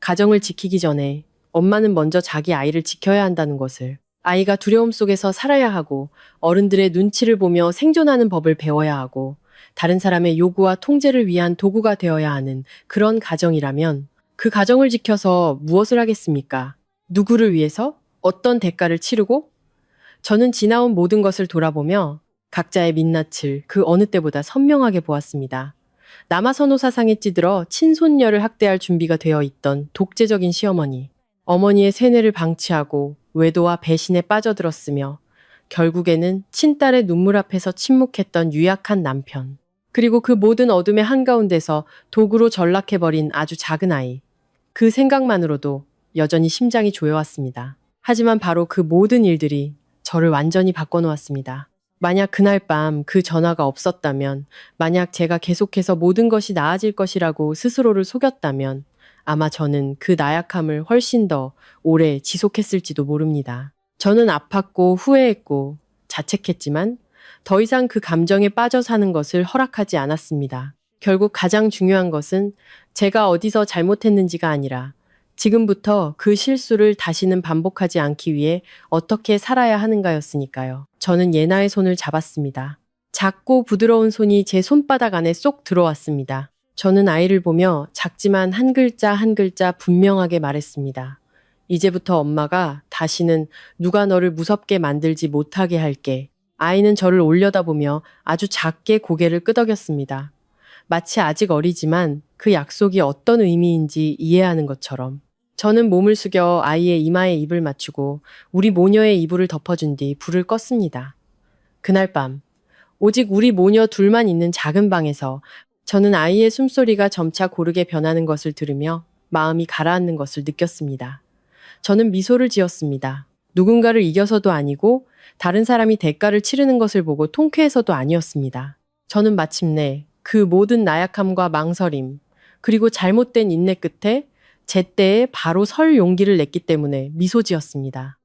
가정을 지키기 전에 엄마는 먼저 자기 아이를 지켜야 한다는 것을, 아이가 두려움 속에서 살아야 하고 어른들의 눈치를 보며 생존하는 법을 배워야 하고 다른 사람의 요구와 통제를 위한 도구가 되어야 하는 그런 가정이라면 그 가정을 지켜서 무엇을 하겠습니까? 누구를 위해서? 어떤 대가를 치르고? 저는 지나온 모든 것을 돌아보며 각자의 민낯을 그 어느 때보다 선명하게 보았습니다. 남아선호 사상에 찌들어 친손녀를 학대할 준비가 되어 있던 독재적인 시어머니, 어머니의 세뇌를 방치하고 외도와 배신에 빠져들었으며 결국에는 친딸의 눈물 앞에서 침묵했던 유약한 남편, 그리고 그 모든 어둠의 한가운데서 도구로 전락해버린 아주 작은 아이. 그 생각만으로도 여전히 심장이 조여왔습니다. 하지만 바로 그 모든 일들이 저를 완전히 바꿔놓았습니다. 만약 그날 밤 그 전화가 없었다면, 만약 제가 계속해서 모든 것이 나아질 것이라고 스스로를 속였다면, 아마 저는 그 나약함을 훨씬 더 오래 지속했을지도 모릅니다. 저는 아팠고 후회했고 자책했지만 더 이상 그 감정에 빠져 사는 것을 허락하지 않았습니다. 결국 가장 중요한 것은 제가 어디서 잘못했는지가 아니라 지금부터 그 실수를 다시는 반복하지 않기 위해 어떻게 살아야 하는가였으니까요. 저는 예나의 손을 잡았습니다. 작고 부드러운 손이 제 손바닥 안에 쏙 들어왔습니다. 저는 아이를 보며 작지만 한 글자 한 글자 분명하게 말했습니다. 이제부터 엄마가 다시는 누가 너를 무섭게 만들지 못하게 할게. 아이는 저를 올려다보며 아주 작게 고개를 끄덕였습니다. 마치 아직 어리지만 그 약속이 어떤 의미인지 이해하는 것처럼. 저는 몸을 숙여 아이의 이마에 입을 맞추고 우리 모녀의 이불을 덮어준 뒤 불을 껐습니다. 그날 밤, 오직 우리 모녀 둘만 있는 작은 방에서 저는 아이의 숨소리가 점차 고르게 변하는 것을 들으며 마음이 가라앉는 것을 느꼈습니다. 저는 미소를 지었습니다. 누군가를 이겨서도 아니고 다른 사람이 대가를 치르는 것을 보고 통쾌해서도 아니었습니다. 저는 마침내 그 모든 나약함과 망설임, 그리고 잘못된 인내 끝에 제때에 바로 설 용기를 냈기 때문에 미소 지었습니다.